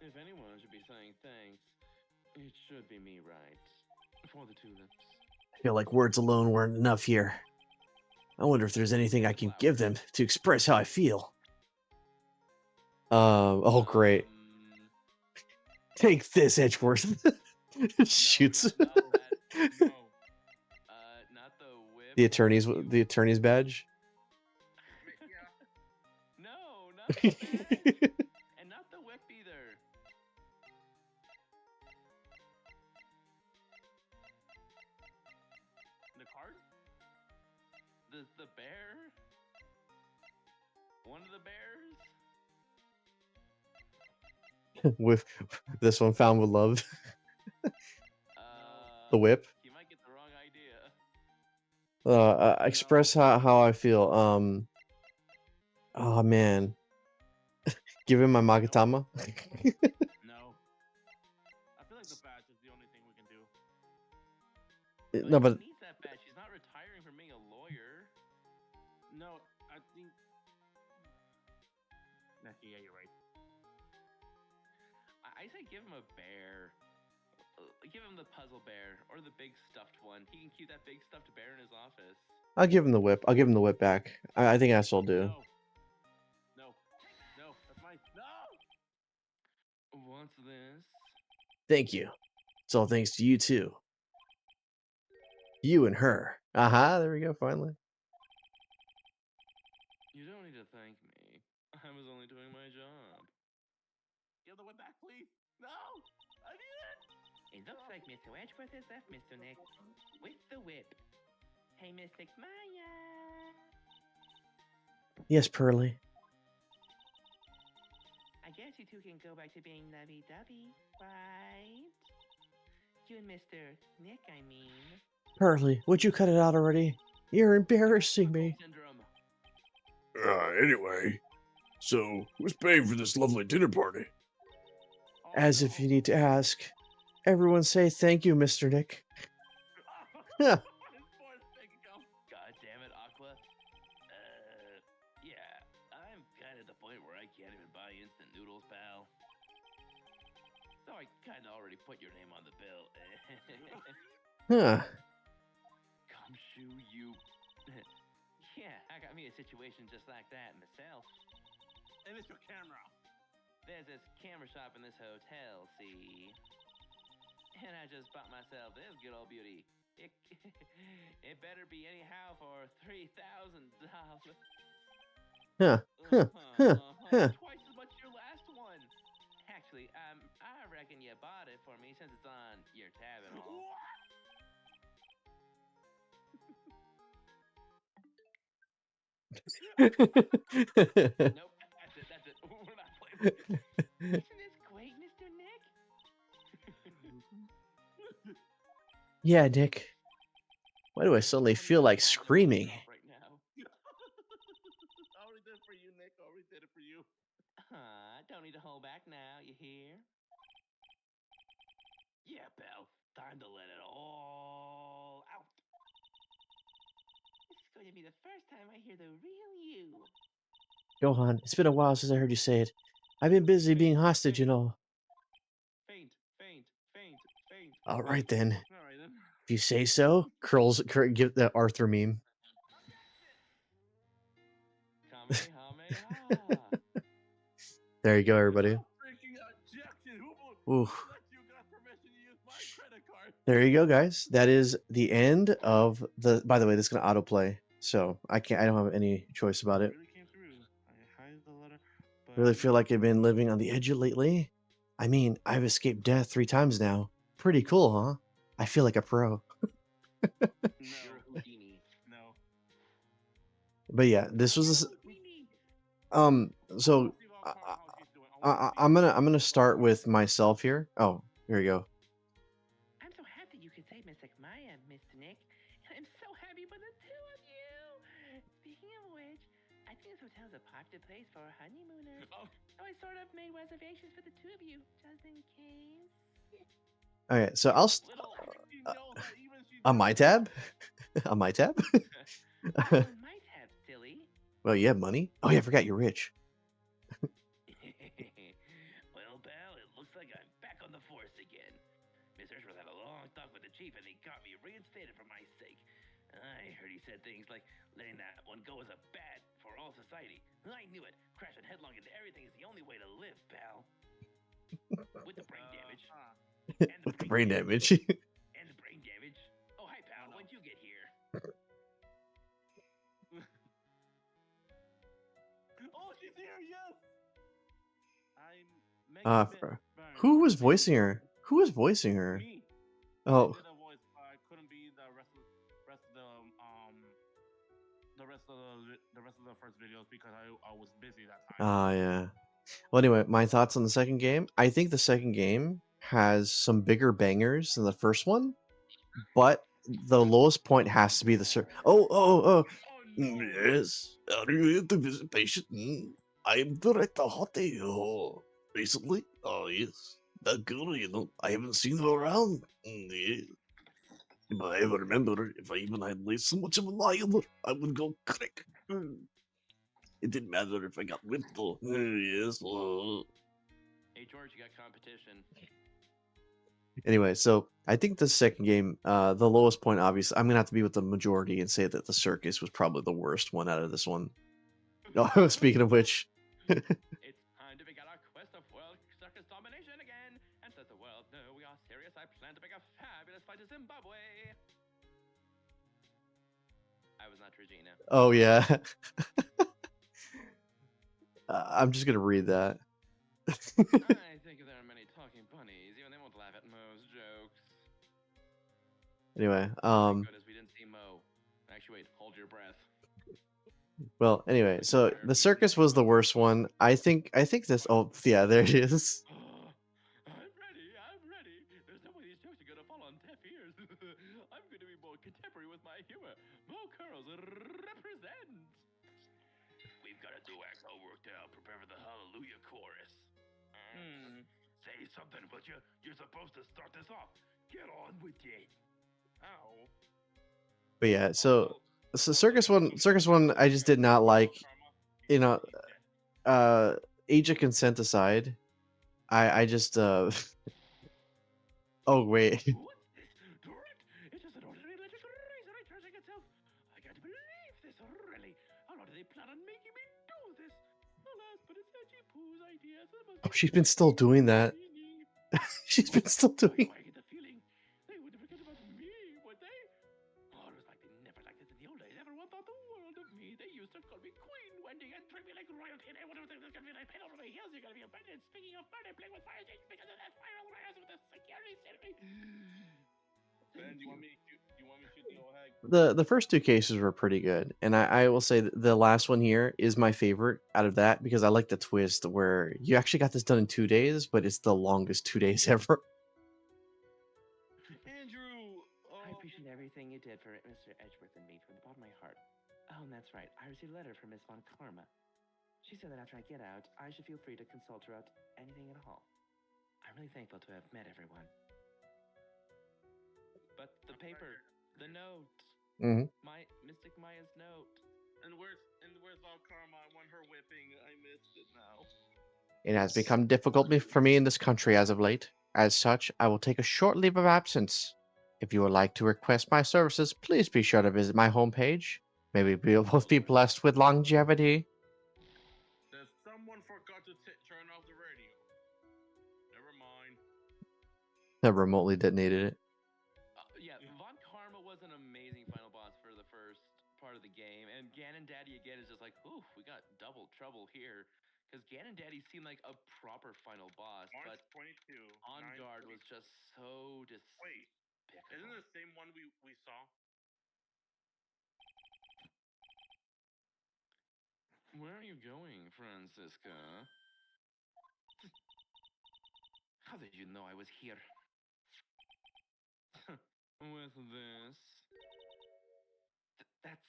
if anyone should be saying thanks, it should be me, right? For the tulips. I feel like words alone weren't enough here. I wonder if there's anything I can give them to express how I feel. Oh great. Take this, Edgeworth. Shoots. No, no. Not the whip. The attorney's badge. No, not the badge. And not the whip either. The card? The bear? One of the bears? With this one found with love. The whip. You might get the wrong idea. Express how I feel. Oh man. Give him my Magatama. No. I feel like the badge is the only thing we can do. No, but She needs that badge. She's not retiring from being a lawyer. No, I think. Yeah, you're right. I say give him a bear. Give him the puzzle bear or the big stuffed one. He can keep that big stuffed bear in his office. I'll give him the whip. I'll give him the whip back. I think that's what I'll do. No, that's mine. No. What's this? Thank you. It's all thanks to you too. You and her. Aha, there we go, finally. You don't need to thank me. I was only doing my job. Give the whip back, please. No, I need it. It looks like Mr. Edgeworth has left Mr. Nick with the whip. Hey, Miss Maya. Yes, Pearly. I guess you two can go back to being lovey-dovey, right? You and Mr. Nick, I mean. Pearly, would you cut it out already? You're embarrassing me. Syndrome. Anyway, so who's paying for this lovely dinner party? As if you need to ask. Everyone say thank you, Mr. Nick. Yeah. God damn it, Aqua. Yeah, I'm kind of at the point where I can't even buy instant noodles, pal. So I kind of already put your name on the bill. Huh. Gumshoe, you. Yeah, I got me a situation just like that myself. And it's your camera. There's this camera shop in this hotel, see? And I just bought myself this good old beauty. It better be anyhow for $3,000. Huh. Twice as much as your last one. Actually, I reckon you bought it for me since it's on your tab and all. Nope, that's it. We're not playing this. Isn't this great, Mr. Nick? Yeah, Nick. Why do I suddenly feel like screaming? Right now. I already did it for you, Nick. I already did it for you. Don't need to hold back now, you hear? Yeah, pal. Time to let it all out. This is going to be the first time I hear the real you. Johan, it's been a while since I heard you say it. I've been busy being hostage, you know. Faint. All right then. All right then. If you say so. Give the Arthur meme. Kamehameha. There you go, everybody. No freaking objection. Who Ooh. let you got permission to use my credit card? There you go, guys. That is the end of the. By the way, this is gonna autoplay, so I don't have any choice about it. Really came through. I hide the letter. But Really feel like I've been living on the edge lately. I mean, I've escaped death 3 times now. Pretty cool, huh? I feel like a pro. No. No. But yeah, this was. So I'm gonna start with myself here. Oh, here we go. I'm so happy you could save Miss Maya, Mr. Nick. And I'm so happy for the two of you. Speaking of which, I think this hotel's a popular place for honeymooners. So I sort have made reservations for the two of you, just in case. Okay, so I'll Little did she know that even she on didn't my know. tab. On my tab. Why on my tab, silly? Well, you have money. Oh yeah, I forgot you're rich. Well, pal, it looks like I'm back on the force again. Mr. Edgeworth had a long talk with the chief, and he got me reinstated for my sake. I heard he said things like letting that one go is a bad for all society. I knew it. Crashing headlong into everything is the only way to live, pal. With the brain damage. And With the brain brain damage. And the brain damage. Oh, hi, pal. When'd you get here? Oh, she's here. Yes. I'm Who was voicing her? Who was voicing her? Me. Oh, I did a voice, but I couldn't be the rest of the rest of the first videos because I was busy that time. yeah. Well, anyway, my thoughts on the second game. I think the second game has some bigger bangers than the first one, but the lowest point has to be the Oh no! Yes. Are you here to visit patient? I am Director Hotte. Recently? Oh, yes. That girl, I haven't seen her around. Yeah. If I ever remember, if I even had laid so much of a lie on her, I would go click. It didn't matter if I got whipped though. Yes. Hey, George, you got competition. Anyway, so I think the second game, the lowest point, obviously, I'm gonna have to be with the majority and say that the circus was probably the worst one out of this one. Oh, speaking of which, It's time to begin our quest of world circus domination again. And let the world know we are serious. I plan to make a fabulous fight to Zimbabwe. I was not Regina. oh yeah, I'm just gonna read that. I think if there are many talking bunnies, even they won't laugh at Mo's jokes. Anyway, Thank goodness we didn't see Mo. Actually, wait, hold your breath. well, anyway, so the circus was the worst one. I think this. Oh yeah, there it is. I'm ready. There's no way these jokes are gonna fall on deaf ears. I'm gonna be more contemporary with my humor. Mo Curls represent. We've got a duet all worked out. Prepare for the Hallelujah chorus. Say something, would you? You're supposed to start this off. Get on with it. Ow. But yeah, so circus one, I just did not like. You know, age of consent aside, I just oh wait. What's this? Direct? It's just an ordinary electric razor recharging itself. I can't believe this, really. How long did they plan on making me do this? Alas, but it's Edgy Pooh's idea, so it must Oh, be she's been still doing that. She's been still Why doing. do I get the feeling they wouldn't forget about me, would they? Oh, it was like they never liked this in the old days. Everyone thought the world of me. They used to call me Queen Wendy and treat me like royalty. And everyone was gonna be like, paint over my heels. You're gonna be abandoned. Speaking of murder, playing with fire station because of that fire over my house with the security sent me. Ben, do you want me to shoot the old hag? The first two cases were pretty good, and I will say that the last one here is my favorite out of that because I like the twist where you actually got this done in 2 days, but it's the longest 2 days ever. Andrew. I appreciate everything you did for Mr. Edgeworth and me from the bottom of my heart. Oh, and that's right. I received a letter from Miss Von Karma. She said that after I get out, I should feel free to consult her about anything at all. I'm really thankful to have met everyone. But the paper, the note, Mm-hmm. my Mystic Maya's note. And where's all karma? I want her whipping. I missed it now. It has become difficult for me in this country as of late. As such, I will take a short leave of absence. If you would like to request my services, please be sure to visit my homepage. Maybe we'll both be blessed with longevity. Someone forgot to turn off the radio. Never mind. I remotely detonated it. Yeah, Von Karma was an amazing final boss for the first part of the game, and Ganon Daddy again is just like, ooh, we got double trouble here. Because Ganon Daddy seemed like a proper final boss, March but 22. On Guard was just so despicable. Wait, isn't it the same one we saw? Where are you going, Francisca? How did you know I was here? With this? That's...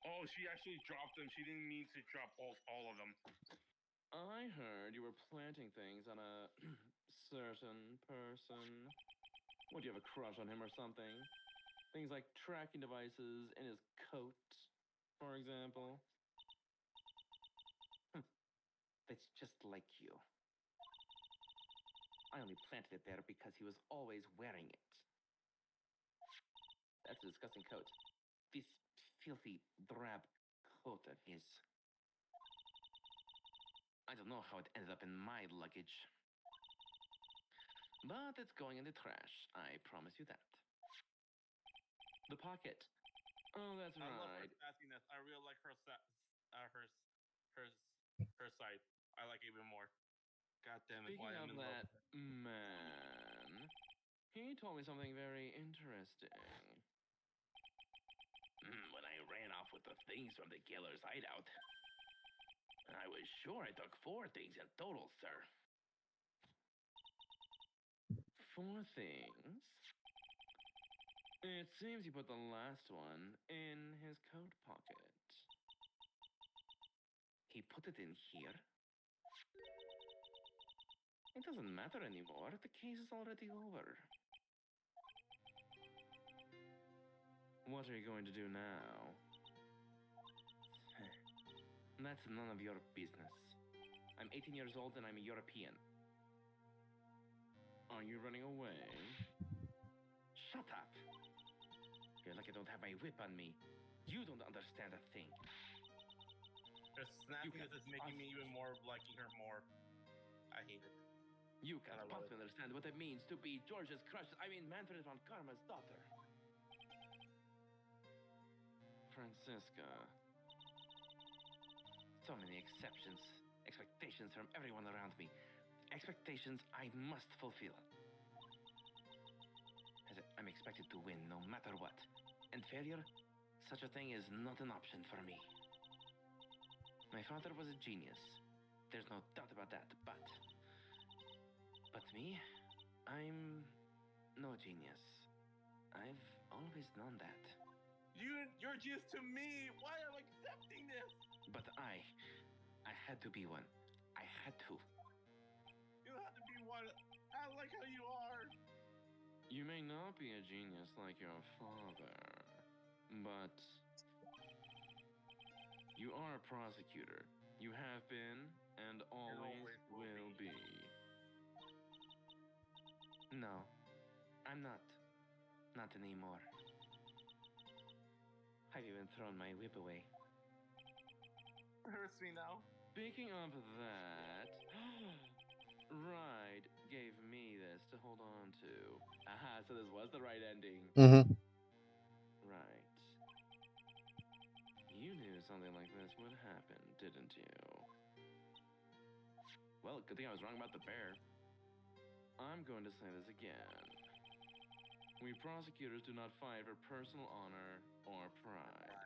Oh, she actually dropped them. She didn't mean to drop all of them. I heard you were planting things on a certain person. Would you have a crush on him or something? Things like tracking devices in his coat, for example. That's just like you. I only planted it there because he was always wearing it. That's a disgusting coat. This filthy, drab coat of his. I don't know how it ended up in my luggage. But it's going in the trash, I promise you that. The pocket. Oh, that's I love her right. sassiness. I really like her her her side. I like it even more. God damn it! Speaking Why I'm of in love that with her. man, he told me something very interesting. When I ran off with the things from the killer's hideout, I was sure I took 4 things in total, sir. 4 things? It seems he put the last one in his coat pocket. He put it in here? It doesn't matter anymore. The case is already over. What are you going to do now? That's none of your business. I'm 18 years old and I'm a European. Are you running away? Shut up! You're lucky I don't have my whip on me. You don't understand a thing. Her snapiness is making me even more liking her more. I hate it. You can't I love it. possibly understand what it means to be George's crush. I mean, Manfred von Karma's daughter. Francisca. So many exceptions, expectations from everyone around me. Expectations I must fulfill. I'm expected to win no matter what. And failure, such a thing is not an option for me. My father was a genius. There's no doubt about that, but me, I'm no genius. I've always known that. You're just to me. Why am I accepting this? But I had to be one. I had to. You have to be one. I like how you are. You may not be a genius like your father, but you are a prosecutor. You have been and always will be. No, I'm not. Not anymore. I've even thrown my whip away. It hurts me now. Speaking of that, Ride gave me this to hold on to. Aha, so this was the right ending. Mm-hmm. Right. You knew something like this would happen, didn't you? Well, good thing I was wrong about the bear. I'm going to say this again. We prosecutors do not fight for personal honor or pride.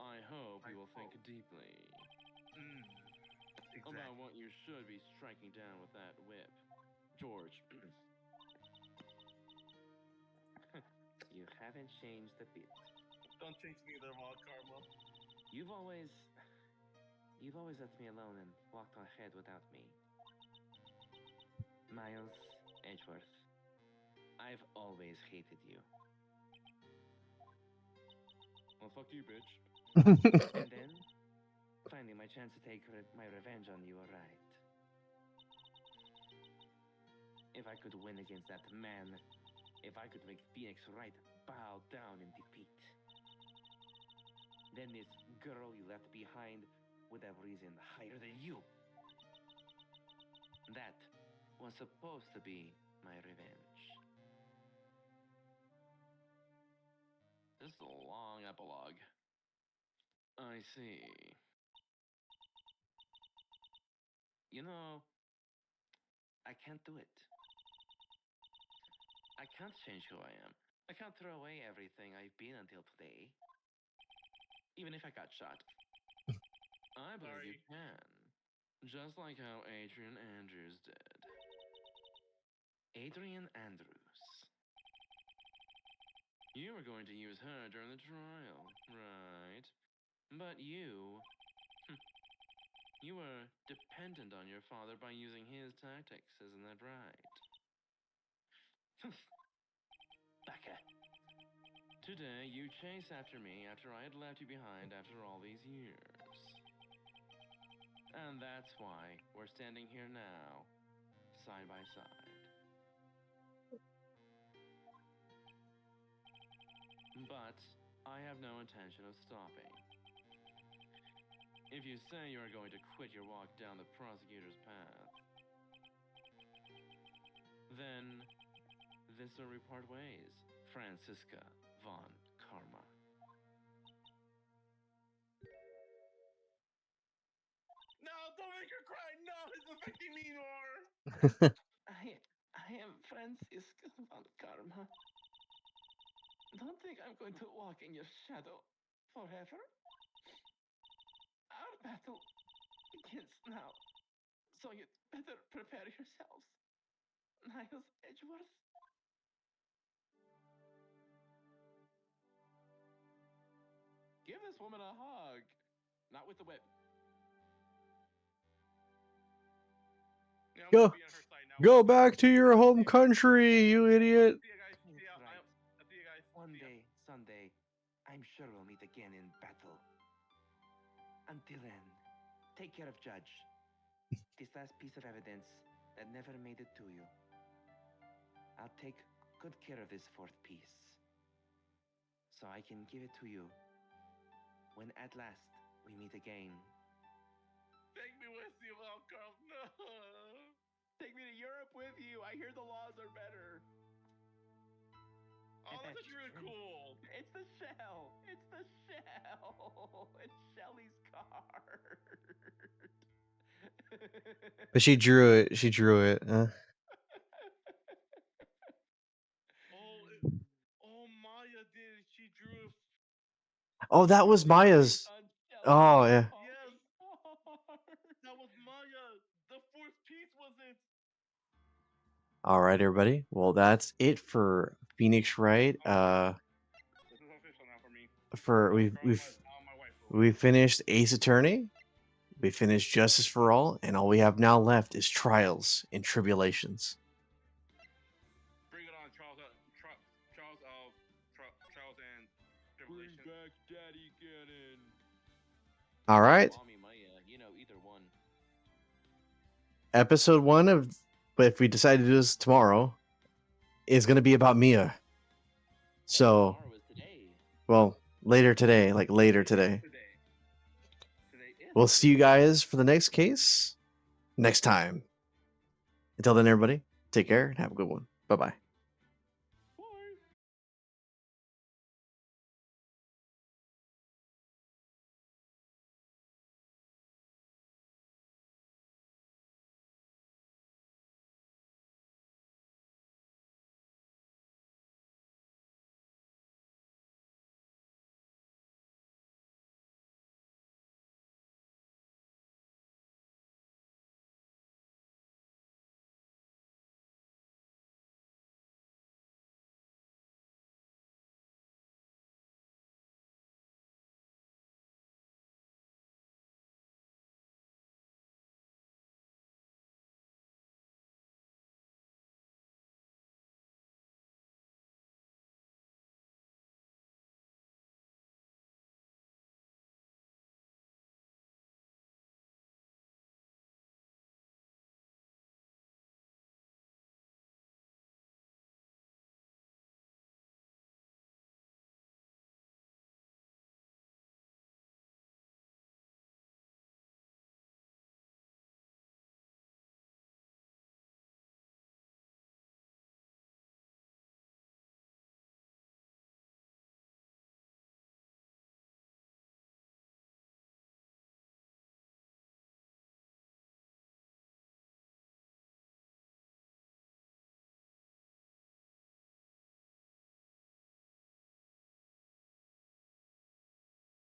I hope you will think deeply about what you should be striking down with that whip. George, you haven't changed a bit. Don't change neither, Von Karma. You've always left me alone and walked ahead without me. Miles Edgeworth, I've always hated you. Well, fuck you, bitch. And then, finding my chance to take my revenge on you, alright. If I could win against that man, if I could make Phoenix Wright bow down in defeat, then this girl you left behind would have risen higher than you. That was supposed to be my revenge. This is a long epilogue. I see. You know, I can't do it. I can't change who I am. I can't throw away everything I've been until today. Even if I got shot. I believe you can. Just like how Adrian Andrews did. Adrian Andrews. You were going to use her during the trial, right? But you You were dependent on your father by using his tactics, isn't that right? Baka. Today, you chase after me after I had left you behind after all these years. And that's why we're standing here now, side by side. But I have no intention of stopping. If you say you are going to quit your walk down the prosecutor's path, then this will we part ways, Franziska von Karma. No, don't make her cry. No, it's affecting me more. I am Franziska von Karma. Don't think I'm going to walk in your shadow forever. Our battle begins now, so you'd better prepare yourselves. Niles Edgeworth. Give this woman a hug. Not with the whip. Yeah, I'm Go. gonna be on her side now. Go back to your home country, you idiot. See you guys. It's See ya. right. I'll see you guys. One See ya. day, someday, I'm sure we'll meet again in battle. Until then, take care of Judge. This last piece of evidence that never made it to you. I'll take good care of this fourth piece, so I can give it to you when at last we meet again. Take me with you, Malcolm. No. Take me to Europe with you. I hear the laws are better. Oh, that's actually really cool. It's the shell. It's the shell. It's Shelly's card. But she drew it. She drew it. Oh, Maya did. She drew. Oh, that was Maya's. Oh, yeah. Yes, that was Maya. The fourth piece was it. All right, everybody. Well, that's it for Phoenix Wright. This is official now for me. My wife will. We finished Ace Attorney. We finished Justice for All, and all we have now left is Trials and Tribulations. Bring it on, Charles. Charles and Tribulation. Bring back Daddy Cannon. All right. Mommy Maya, either one. Episode 1 of, but if we decide to do this tomorrow, is going to be about Mia. So, Tomorrow is today. well, later today. We'll see you guys for the next case next time. Until then, everybody, take care and have a good one. Bye-bye.